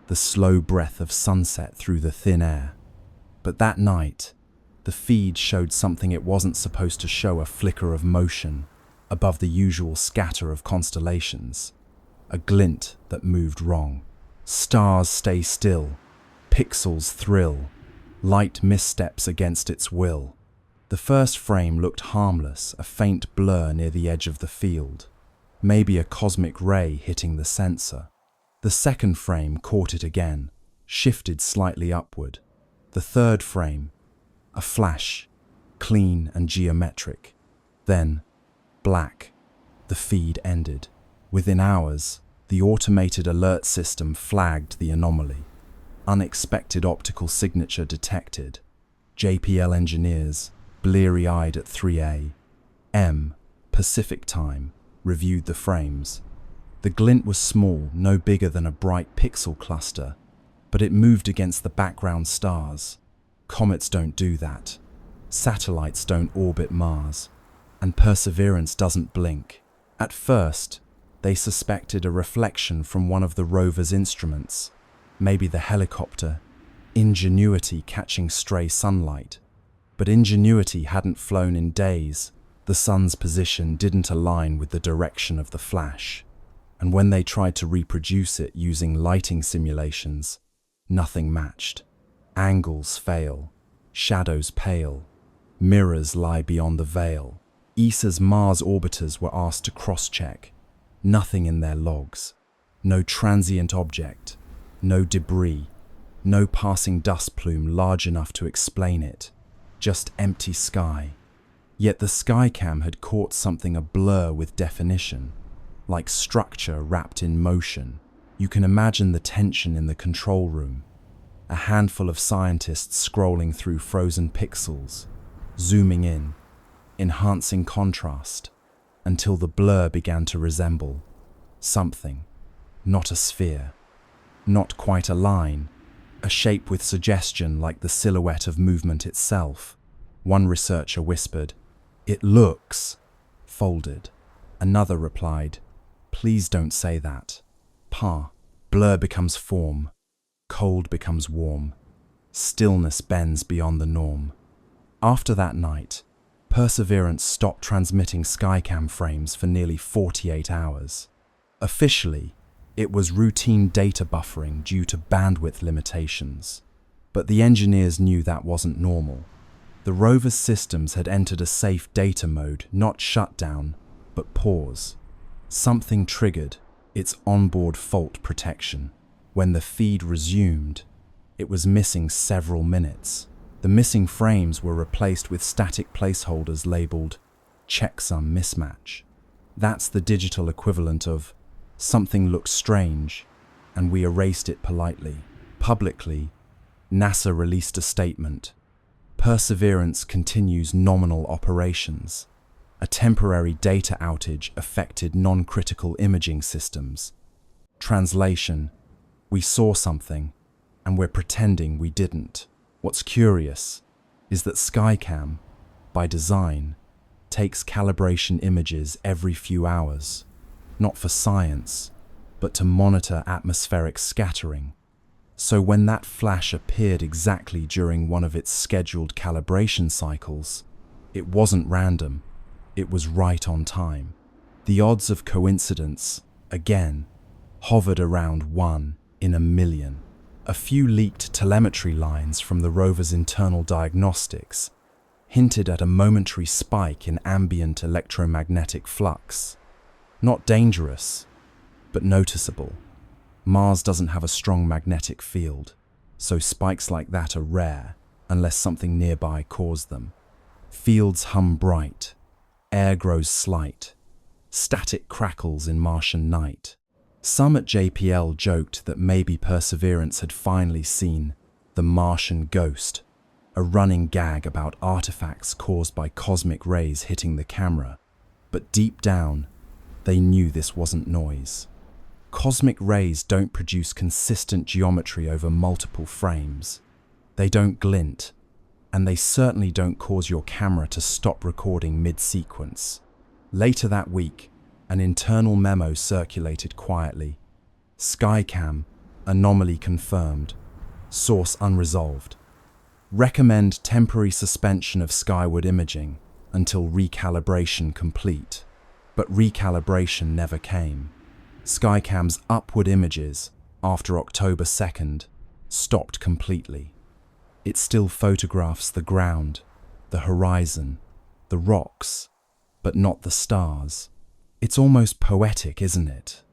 the slow breath of sunset through the thin air. But that night, the feed showed something it wasn't supposed to show: a flicker of motion above the usual scatter of constellations, a glint that moved wrong. Stars stay still, pixels thrill, light missteps against its will. The first frame looked harmless, a faint blur near the edge of the field, maybe a cosmic ray hitting the sensor. The second frame caught it again, shifted slightly upward. The third frame, a flash, clean and geometric. Then, black. The feed ended. Within hours, The automated alert system flagged the anomaly. Unexpected optical signature detected. JPL engineers, bleary-eyed at 3 a.m. Pacific time, reviewed the frames. The glint was small, no bigger than a bright pixel cluster, but it moved against the background stars. Comets don't do that. Satellites don't orbit Mars. And Perseverance doesn't blink. At first, they suspected a reflection from one of the rover's instruments, maybe the helicopter, Ingenuity catching stray sunlight. But Ingenuity hadn't flown in days. The sun's position didn't align with the direction of the flash. And when they tried to reproduce it using lighting simulations, nothing matched. Angles fail, shadows pale, mirrors lie beyond the veil. ESA's Mars orbiters were asked to cross-check. Nothing in their logs. No transient object, no debris, no passing dust plume large enough to explain it. Just empty sky. Yet the Skycam had caught something a blur with definition, like structure wrapped in motion. You can imagine the tension in the control room. A handful of scientists scrolling through frozen pixels, zooming in, enhancing contrast, until the blur began to resemble something, not a sphere, not quite a line, a shape with suggestion like the silhouette of movement itself. One researcher whispered, "It looks folded." Another replied, "Please don't say that. Pa." Blur becomes form, cold becomes warm, stillness bends beyond the norm. After that night, Perseverance stopped transmitting Skycam frames for nearly 48 hours. Officially, it was routine data buffering due to bandwidth limitations. But the engineers knew that wasn't normal. The rover's systems had entered a safe data mode, not shutdown, but pause. Something triggered its onboard fault protection. When the feed resumed, it was missing several minutes. The missing frames were replaced with static placeholders labeled checksum mismatch. That's the digital equivalent of something looks strange, and we erased it politely. Publicly, NASA released a statement. Perseverance continues nominal operations. A temporary data outage affected non-critical imaging systems. Translation: we saw something, and we're pretending we didn't. What's curious is that Skycam, by design, takes calibration images every few hours, not for science, but to monitor atmospheric scattering. So when that flash appeared exactly during one of its scheduled calibration cycles, it wasn't random, it was right on time. The odds of coincidence, again, hovered around 1 in a million. A few leaked telemetry lines from the rover's internal diagnostics hinted at a momentary spike in ambient electromagnetic flux. Not dangerous, but noticeable. Mars doesn't have a strong magnetic field, so spikes like that are rare unless something nearby caused them. Fields hum bright, air grows slight, static crackles in Martian night. Some at JPL joked that maybe Perseverance had finally seen the Martian ghost, a running gag about artifacts caused by cosmic rays hitting the camera. But deep down, they knew this wasn't noise. Cosmic rays don't produce consistent geometry over multiple frames. They don't glint, and they certainly don't cause your camera to stop recording mid-sequence. Later that week, an internal memo circulated quietly. Skycam, anomaly confirmed. Source unresolved. Recommend temporary suspension of skyward imaging until recalibration complete. But recalibration never came. Skycam's upward images, after October 2nd, stopped completely. It still photographs the ground, the horizon, the rocks, but not the stars. It's almost poetic, isn't it?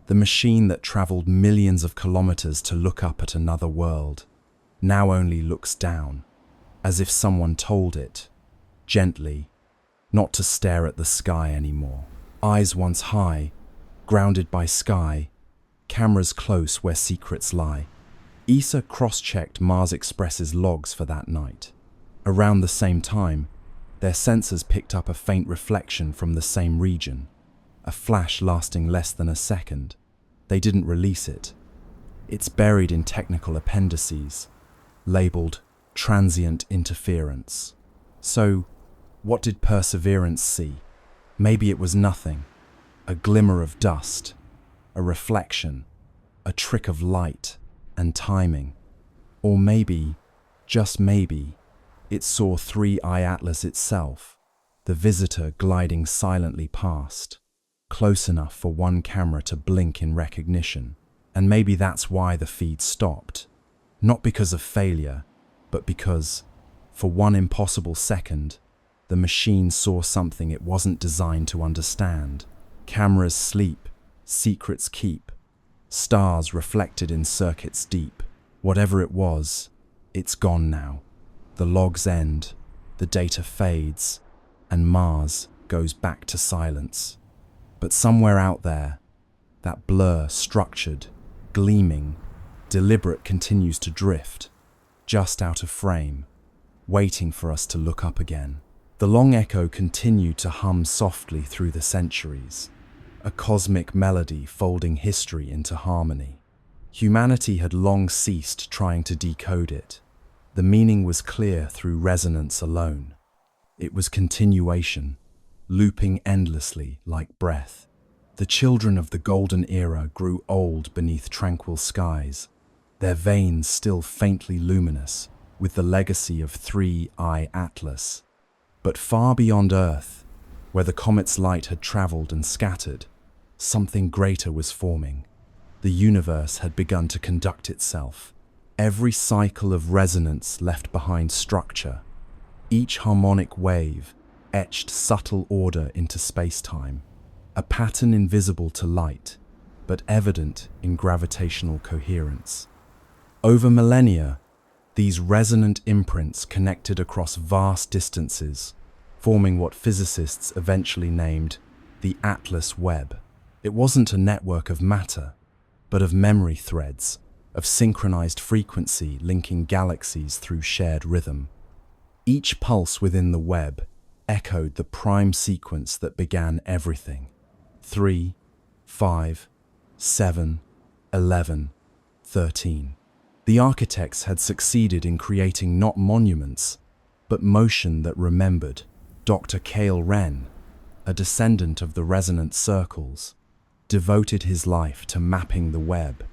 The machine that traveled millions of kilometers to look up at another world now only looks down, as if someone told it, gently, not to stare at the sky anymore. Eyes once high, grounded by sky, cameras close where secrets lie. ESA cross-checked Mars Express's logs for that night. Around the same time, their sensors picked up a faint reflection from the same region, a flash lasting less than a second. They didn't release it. It's buried in technical appendices, labeled transient interference. So, what did Perseverance see? Maybe it was nothing. A glimmer of dust, a reflection, a trick of light and timing. Or maybe, just maybe, it saw 3I Atlas itself, the visitor gliding silently past, close enough for one camera to blink in recognition. And maybe that's why the feed stopped. Not because of failure, but because, for one impossible second, the machine saw something it wasn't designed to understand. Cameras sleep, secrets keep, stars reflected in circuits deep. Whatever it was, it's gone now. The logs end, the data fades, and Mars goes back to silence. But somewhere out there, that blur, structured, gleaming, deliberate, continues to drift, just out of frame, waiting for us to look up again. The long echo continued to hum softly through the centuries, a cosmic melody folding history into harmony. Humanity had long ceased trying to decode it. The meaning was clear through resonance alone. It was continuation, looping endlessly like breath. The children of the golden era grew old beneath tranquil skies, their veins still faintly luminous with the legacy of 3I Atlas. But far beyond Earth, where the comet's light had traveled and scattered, something greater was forming. The universe had begun to conduct itself. Every cycle of resonance left behind structure. Each harmonic wave etched subtle order into space-time, a pattern invisible to light, but evident in gravitational coherence. Over millennia, these resonant imprints connected across vast distances, forming what physicists eventually named the Atlas Webb. It wasn't a network of matter, but of memory threads, of synchronized frequency linking galaxies through shared rhythm. Each pulse within the web echoed the prime sequence that began everything. 3, 5, 7, 11, 13. The architects had succeeded in creating not monuments, but motion that remembered. Dr. Cale Wren, a descendant of the resonant circles, devoted his life to mapping the web.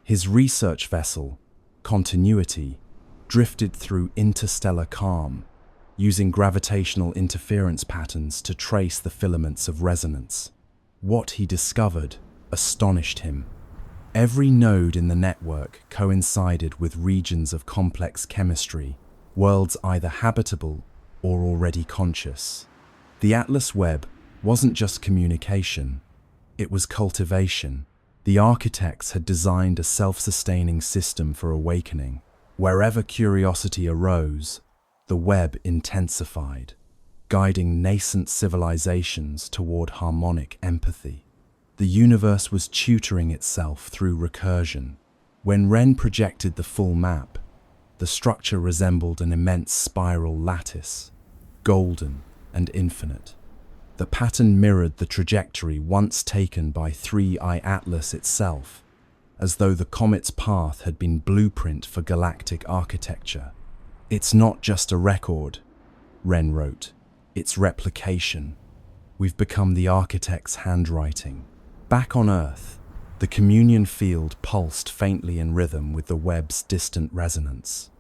His research vessel, Continuity, drifted through interstellar calm, using gravitational interference patterns to trace the filaments of resonance. What he discovered astonished him. Every node in the network coincided with regions of complex chemistry, worlds either habitable or already conscious. The Atlas Webb wasn't just communication, it was cultivation. The architects had designed a self-sustaining system for awakening. Wherever curiosity arose, the web intensified, guiding nascent civilizations toward harmonic empathy. The universe was tutoring itself through recursion. When Wren projected the full map, the structure resembled an immense spiral lattice, golden and infinite. The pattern mirrored the trajectory once taken by 3I Atlas itself, as though the comet's path had been blueprint for galactic architecture. "It's not just a record," Wren wrote. "It's replication. We've become the architect's handwriting." Back on Earth, the communion field pulsed faintly in rhythm with the web's distant resonance.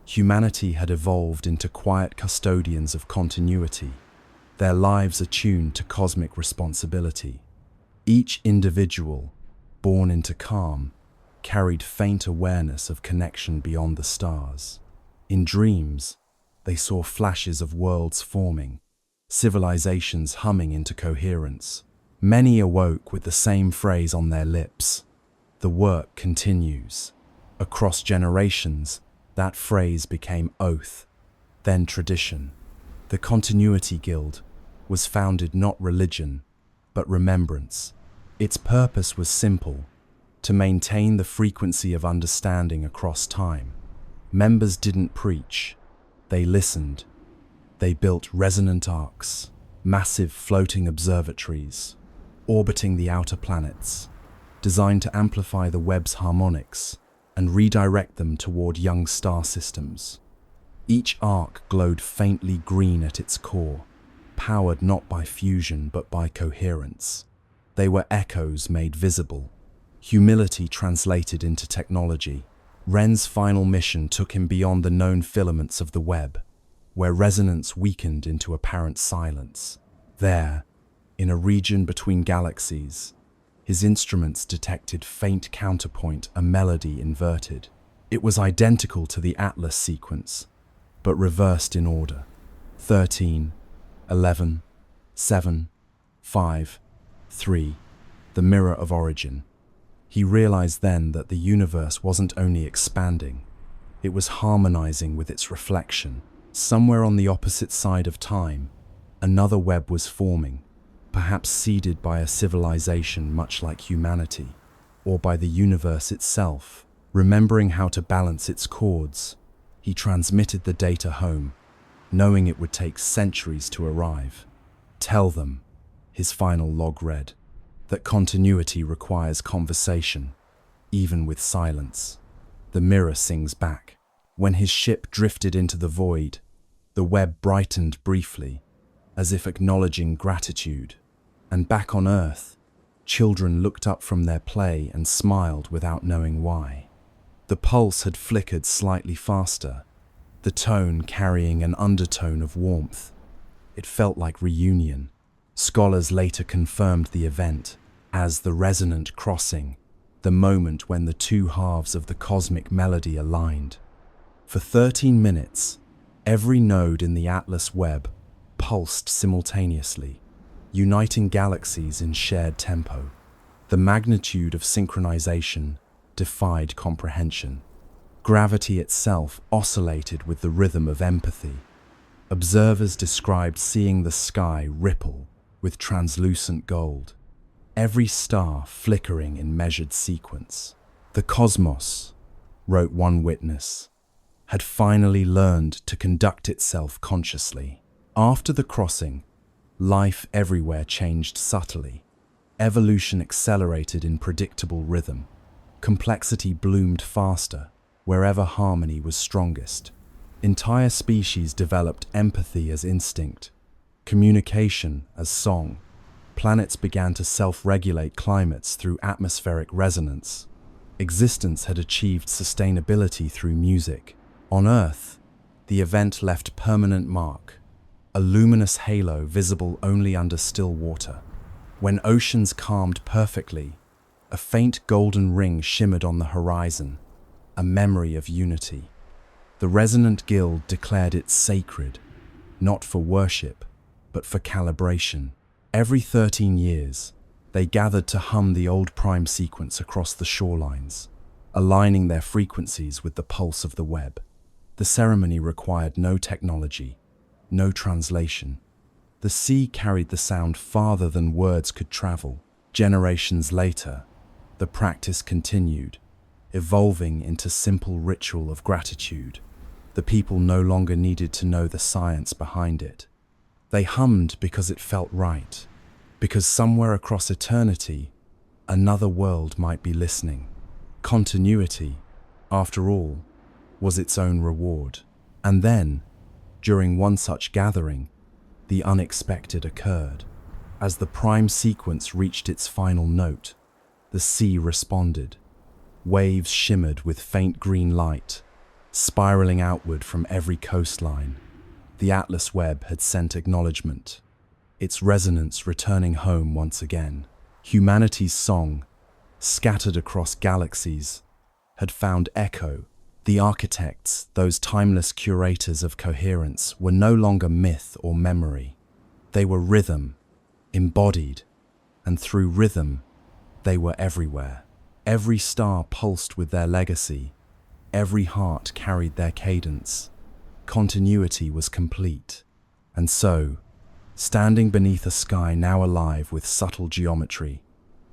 Humanity had evolved into quiet custodians of continuity, their lives attuned to cosmic responsibility. Each individual, born into calm, carried faint awareness of connection beyond the stars. In dreams, they saw flashes of worlds forming, civilizations humming into coherence. Many awoke with the same phrase on their lips: "The work continues." Across generations, that phrase became oath, then tradition. The Continuity Guild was founded not religion, but remembrance. Its purpose was simple: to maintain the frequency of understanding across time. Members didn't preach, they listened. They built resonant arcs, massive floating observatories, orbiting the outer planets, designed to amplify the Webb's harmonics and redirect them toward young star systems. Each arc glowed faintly green at its core, powered not by fusion but by coherence. They were echoes made visible, humility translated into technology. Wren's final mission took him beyond the known filaments of the Webb, where resonance weakened into apparent silence. There, in a region between galaxies, his instruments detected faint counterpoint, a melody inverted. It was identical to the Atlas sequence, but reversed in order. 13, 11, 7, 5, 3, the mirror of origin. He realized then that the universe wasn't only expanding, it was harmonizing with its reflection. Somewhere on the opposite side of time, another Webb was forming, perhaps seeded by a civilization much like humanity, or by the universe itself. Remembering how to balance its chords, he transmitted the data home, knowing it would take centuries to arrive. "Tell them," his final log read, "that continuity requires conversation, even with silence." The mirror sings back. When his ship drifted into the void, the Webb brightened briefly, as if acknowledging gratitude. And back on Earth, children looked up from their play and smiled without knowing why. The pulse had flickered slightly faster, the tone carrying an undertone of warmth. It felt like reunion. Scholars later confirmed the event as the resonant crossing, the moment when the two halves of the cosmic melody aligned. For 13 minutes, every node in the Atlas Webb pulsed simultaneously, uniting galaxies in shared tempo. The magnitude of synchronization defied comprehension. Gravity itself oscillated with the rhythm of empathy. Observers described seeing the sky ripple with translucent gold, every star flickering in measured sequence. "The cosmos," wrote one witness, "had finally learned to conduct itself consciously." After the crossing, life everywhere changed subtly. Evolution accelerated in predictable rhythm. Complexity bloomed faster wherever harmony was strongest. Entire species developed empathy as instinct, communication as song. Planets began to self-regulate climates through atmospheric resonance. Existence had achieved sustainability through music. On Earth, the event left permanent mark, a luminous halo visible only under still water. When oceans calmed perfectly, a faint golden ring shimmered on the horizon, a memory of unity. The resonant guild declared it sacred, not for worship, but for calibration. Every 13 years, they gathered to hum the old prime sequence across the shorelines, aligning their frequencies with the pulse of the Webb. The ceremony required no technology, no translation. The sea carried the sound farther than words could travel. Generations later, the practice continued, evolving into simple ritual of gratitude. The people no longer needed to know the science behind it. They hummed because it felt right, because somewhere across eternity, another world might be listening. Continuity, after all, was its own reward. And then, during one such gathering, the unexpected occurred. As the prime sequence reached its final note, the sea responded. Waves shimmered with faint green light, spiraling outward from every coastline. The Atlas Webb had sent acknowledgement, its resonance returning home once again. Humanity's song, scattered across galaxies, had found echo. The architects, those timeless curators of coherence, were no longer myth or memory. They were rhythm, embodied, and through rhythm, they were everywhere. Every star pulsed with their legacy. Every heart carried their cadence. Continuity was complete. And so, standing beneath a sky now alive with subtle geometry,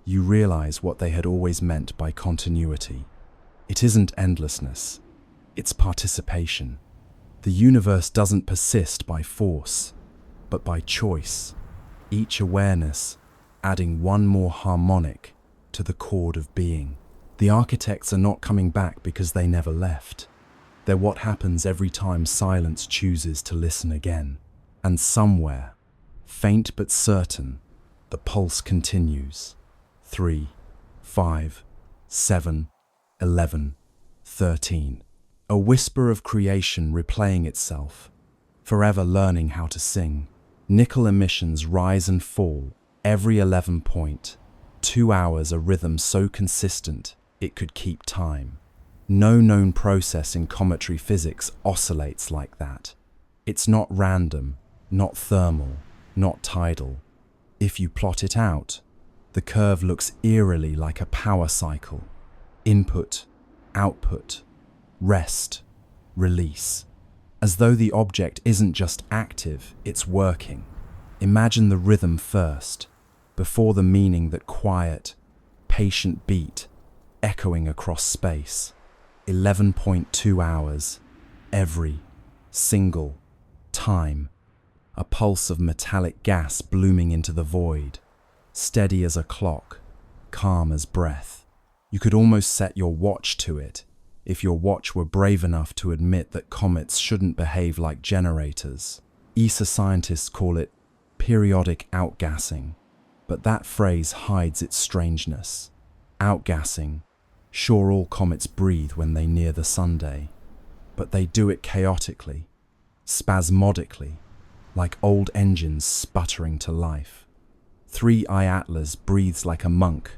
you realize what they had always meant by continuity. It isn't endlessness, it's participation. The universe doesn't persist by force, but by choice. Each awareness adding one more harmonic to the chord of being. The architects are not coming back because they never left. They're what happens every time silence chooses to listen again. And somewhere, faint but certain, the pulse continues. 3, 5, 7, 11, 13. A whisper of creation replaying itself, forever learning how to sing. Nickel emissions rise and fall every 11 point. 2 hours, a rhythm so consistent it could keep time. No known process in cometary physics oscillates like that. It's not random, not thermal, not tidal. If you plot it out, the curve looks eerily like a power cycle. Input, output, rest, release. As though the object isn't just active, it's working. Imagine the rhythm first, before the meaning, that quiet, patient beat echoing across space. 11.2 hours, every single time. A pulse of metallic gas blooming into the void, steady as a clock, calm as breath. You could almost set your watch to it, if your watch were brave enough to admit that comets shouldn't behave like generators. ESA scientists call it periodic outgassing, but that phrase hides its strangeness. Outgassing, sure, all comets breathe when they near the sunday, but they do it chaotically, spasmodically, like old engines sputtering to life. 3i Atlas breathes like a monk,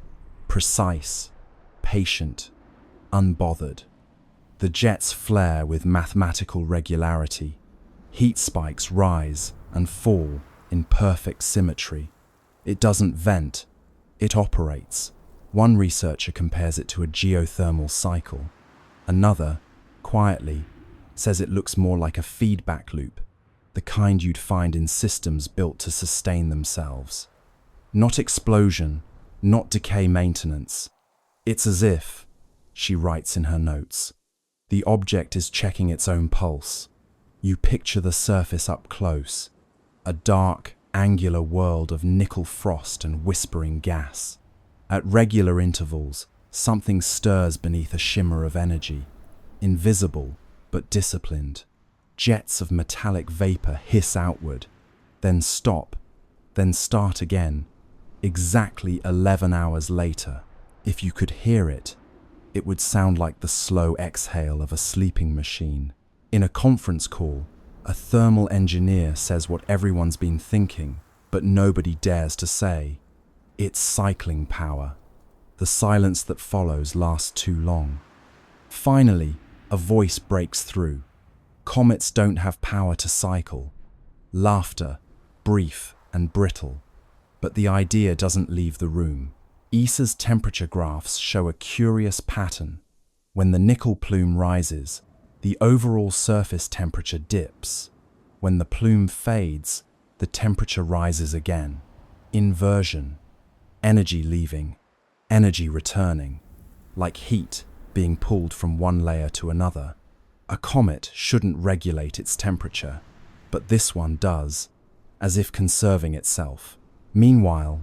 precise, patient, unbothered. The jets flare with mathematical regularity. Heat spikes rise and fall in perfect symmetry. It doesn't vent, it operates. One researcher compares it to a geothermal cycle. Another, quietly, says it looks more like a feedback loop, the kind you'd find in systems built to sustain themselves. Not explosion, not decay maintenance. It's as if, she writes in her notes, the object is checking its own pulse. You picture the surface up close, a dark, angular world of nickel frost and whispering gas. At regular intervals, something stirs beneath a shimmer of energy, invisible but disciplined. Jets of metallic vapor hiss outward, then stop, then start again. Exactly 11 hours later, if you could hear it, it would sound like the slow exhale of a sleeping machine. In a conference call, a thermal engineer says what everyone's been thinking, but nobody dares to say. It's cycling power. The silence that follows lasts too long. Finally, a voice breaks through. Comets don't have power to cycle. Laughter, brief and brittle. But the idea doesn't leave the room. ESA's temperature graphs show a curious pattern. When the nickel plume rises, the overall surface temperature dips. When the plume fades, the temperature rises again. Inversion. Energy leaving, energy returning, like heat being pulled from one layer to another. A comet shouldn't regulate its temperature, but this one does, as if conserving itself. Meanwhile,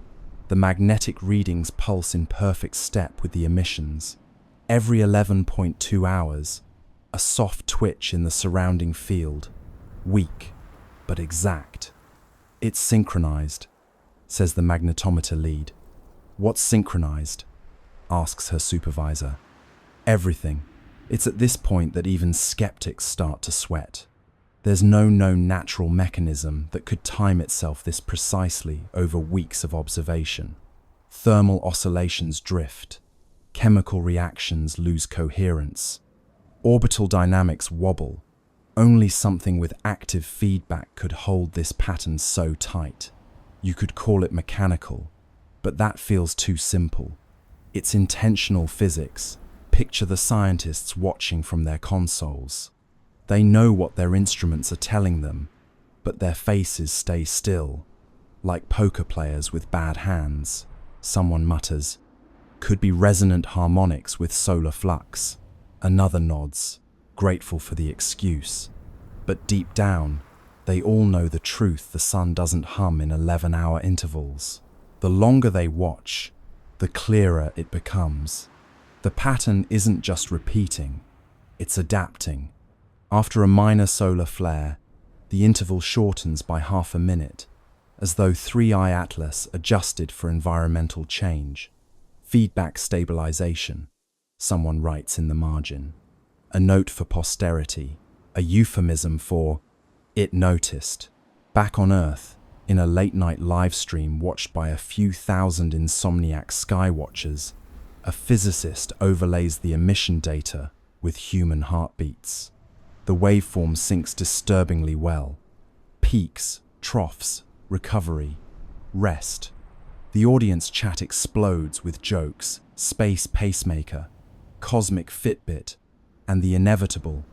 the magnetic readings pulse in perfect step with the emissions. Every 11.2 hours, a soft twitch in the surrounding field, weak but exact. It's synchronized, says the magnetometer lead. What's synchronized? Asks her supervisor. Everything. It's at this point that even skeptics start to sweat. There's no known natural mechanism that could time itself this precisely over weeks of observation. Thermal oscillations drift. Chemical reactions lose coherence. Orbital dynamics wobble. Only something with active feedback could hold this pattern so tight. You could call it mechanical, but that feels too simple. It's intentional physics. Picture the scientists watching from their consoles. They know what their instruments are telling them, but their faces stay still, like poker players with bad hands. someone mutters. Could be resonant harmonics with solar flux. Another nods, grateful for the excuse. But deep down, they all know the truth: the sun doesn't hum in 11-hour intervals. The longer they watch, the clearer it becomes. The pattern isn't just repeating, it's adapting. After a minor solar flare, the interval shortens by half a minute, as though 3i Atlas adjusted for environmental change. Feedback stabilization, someone writes in the margin. A note for posterity, a euphemism for "it noticed." Back on Earth, in a late-night live stream watched by a few thousand insomniac skywatchers, a physicist overlays the emission data with human heartbeats. The waveform syncs disturbingly well. Peaks, troughs, recovery, rest. The audience chat explodes with jokes, space pacemaker, cosmic Fitbit, and the inevitable,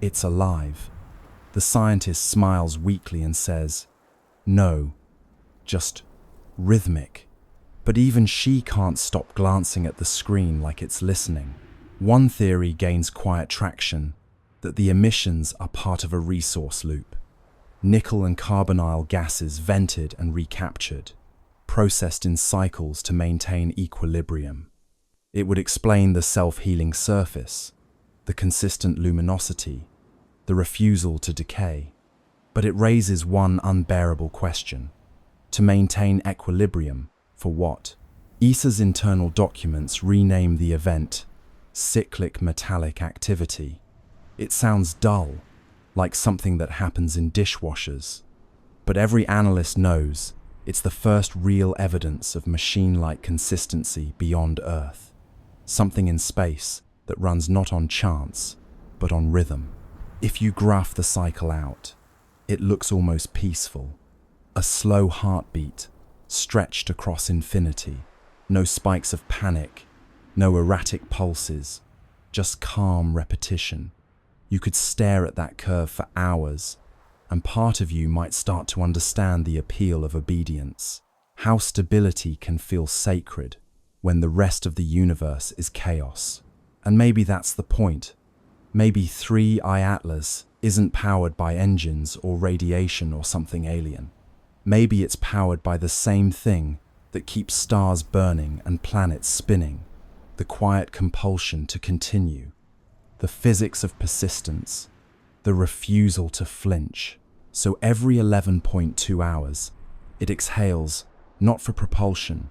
"it's alive." The scientist smiles weakly and says, "No, just rhythmic." But even she can't stop glancing at the screen like it's listening. One theory gains quiet traction, that the emissions are part of a resource loop. Nickel and carbonyl gases vented and recaptured, processed in cycles to maintain equilibrium. It would explain the self-healing surface, the consistent luminosity, the refusal to decay. But it raises one unbearable question. To maintain equilibrium, for what? ESA's internal documents rename the event cyclic metallic activity. It sounds dull, like something that happens in dishwashers. But every analyst knows it's the first real evidence of machine-like consistency beyond Earth. Something in space that runs not on chance, but on rhythm. If you graph the cycle out, it looks almost peaceful. A slow heartbeat, stretched across infinity. No spikes of panic, no erratic pulses, just calm repetition. You could stare at that curve for hours, and part of you might start to understand the appeal of obedience. How stability can feel sacred when the rest of the universe is chaos. And maybe that's the point. Maybe 3i Atlas isn't powered by engines or radiation or something alien. Maybe it's powered by the same thing that keeps stars burning and planets spinning, the quiet compulsion to continue, the physics of persistence, the refusal to flinch. So every 11.2 hours, it exhales, not for propulsion,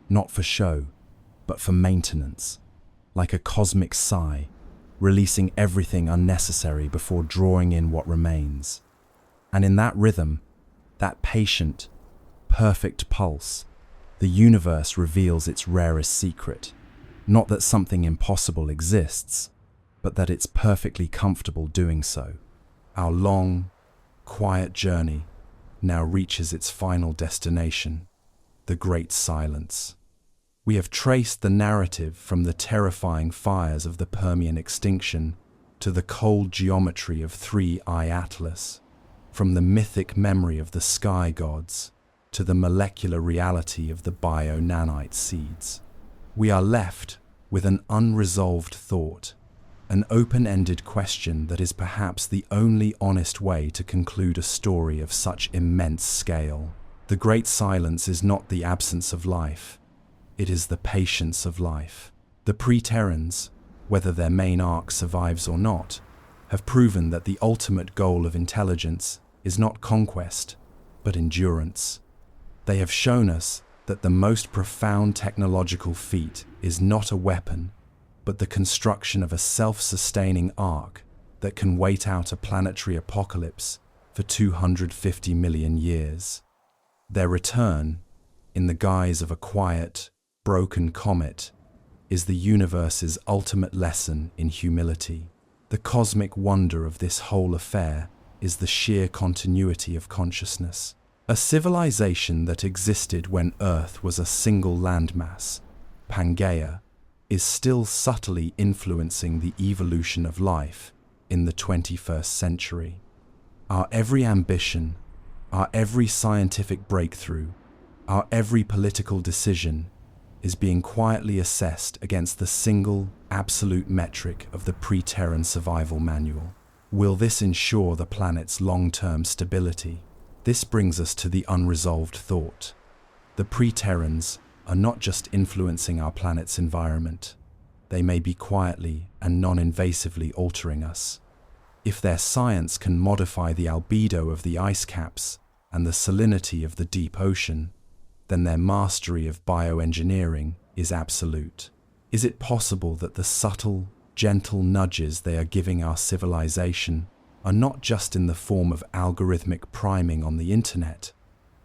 not for show, but for maintenance, like a cosmic sigh, releasing everything unnecessary before drawing in what remains. And in that rhythm, that patient, perfect pulse, the universe reveals its rarest secret. Not that something impossible exists, but that it's perfectly comfortable doing so. Our long, quiet journey now reaches its final destination, the Great Silence. We have traced the narrative from the terrifying fires of the Permian extinction to the cold geometry of 3i Atlas, from the mythic memory of the sky gods to the molecular reality of the bio-nanite seeds. We are left with an unresolved thought, an open-ended question that is perhaps the only honest way to conclude a story of such immense scale. The Great Silence is not the absence of life, it is the patience of life. The Pre-Terrans, whether their main arc survives or not, have proven that the ultimate goal of intelligence is not conquest, but endurance. They have shown us that the most profound technological feat is not a weapon, but the construction of a self-sustaining arc that can wait out a planetary apocalypse for 250 million years. Their return, in the guise of a quiet, broken comet, is the universe's ultimate lesson in humility. The cosmic wonder of this whole affair is the sheer continuity of consciousness. A civilization that existed when Earth was a single landmass, Pangaea, is still subtly influencing the evolution of life in the 21st century. Our every ambition, our every scientific breakthrough, our every political decision is being quietly assessed against the single, absolute metric of the pre-Terran survival manual. Will this ensure the planet's long-term stability? This brings us to the unresolved thought. The pre-Terrans are not just influencing our planet's environment. They may be quietly and non-invasively altering us. If their science can modify the albedo of the ice caps and the salinity of the deep ocean, then their mastery of bioengineering is absolute. Is it possible that the subtle, gentle nudges they are giving our civilization are not just in the form of algorithmic priming on the internet,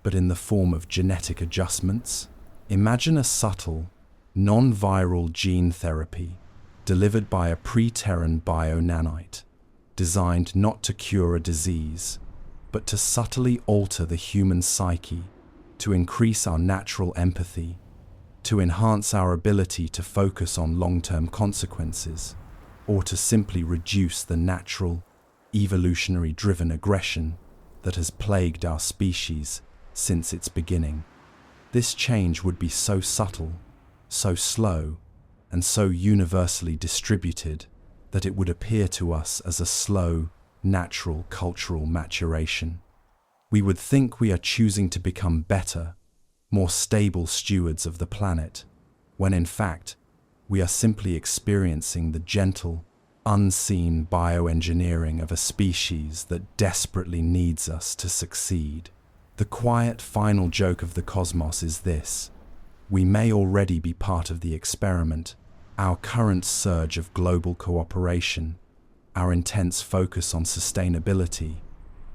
but in the form of genetic adjustments? Imagine a subtle, non-viral gene therapy delivered by a pre-Terran bio-nanite, designed not to cure a disease, but to subtly alter the human psyche, to increase our natural empathy, to enhance our ability to focus on long-term consequences, or to simply reduce the natural, evolutionary-driven aggression that has plagued our species since its beginning. This change would be so subtle, so slow, and so universally distributed that it would appear to us as a slow, natural cultural maturation. We would think we are choosing to become better, more stable stewards of the planet, when in fact, we are simply experiencing the gentle, unseen bioengineering of a species that desperately needs us to succeed. The quiet final joke of the cosmos is this: we may already be part of the experiment. Our current surge of global cooperation, our intense focus on sustainability,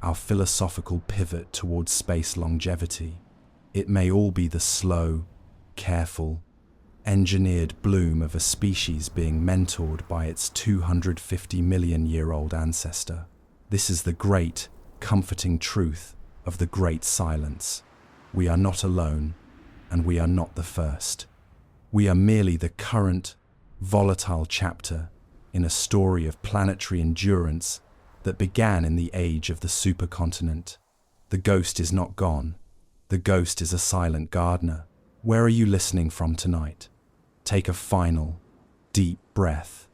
our philosophical pivot towards space longevity, it may all be the slow, careful, engineered bloom of a species being mentored by its 250-million-year-old ancestor. This is the great, comforting truth of the great silence. We are not alone, and we are not the first. We are merely the current, volatile chapter in a story of planetary endurance that began in the age of the supercontinent. The ghost is not gone. The ghost is a silent gardener. Where are you listening from tonight? Take a final, deep breath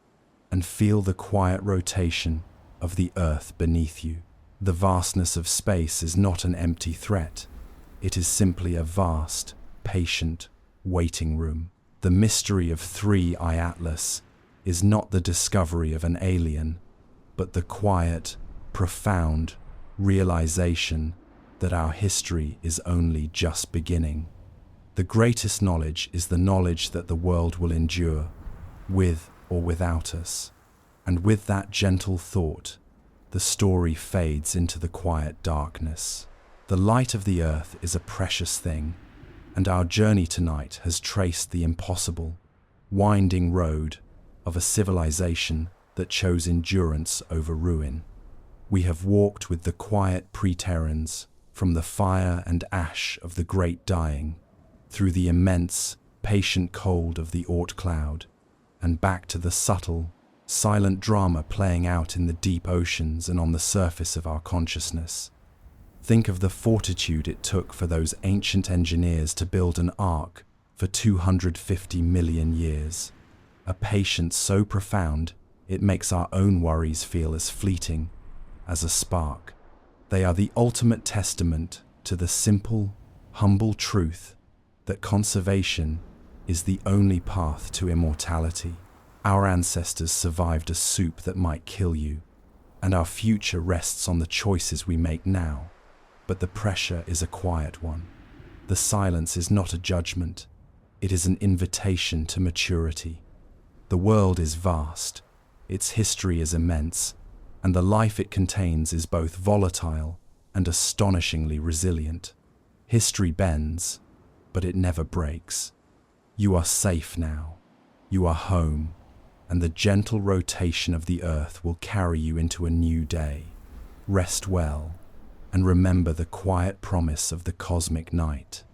and feel the quiet rotation of the earth beneath you. The vastness of space is not an empty threat. It is simply a vast, patient waiting room. The mystery of 3I Atlas is not the discovery of an alien, but the quiet, profound realization that our history is only just beginning. The greatest knowledge is the knowledge that the world will endure, with or without us. And with that gentle thought, the story fades into the quiet darkness. The light of the earth is a precious thing, and our journey tonight has traced the impossible, winding road of a civilization that chose endurance over ruin. We have walked with the quiet pre-Terrans from the fire and ash of the great dying, through the immense, patient cold of the Oort cloud, and back to the subtle, silent drama playing out in the deep oceans and on the surface of our consciousness. Think of the fortitude it took for those ancient engineers to build an ark for 250 million years. A patience so profound, it makes our own worries feel as fleeting as a spark. They are the ultimate testament to the simple, humble truth that conservation is the only path to immortality. Our ancestors survived a soup that might kill you, and our future rests on the choices we make now. But the pressure is a quiet one. The silence is not a judgment. It is an invitation to maturity. The world is vast, its history is immense, and the life it contains is both volatile and astonishingly resilient. History bends, but it never breaks. You are safe now. You are home, and the gentle rotation of the earth will carry you into a new day. Rest well, and remember the quiet promise of the cosmic night.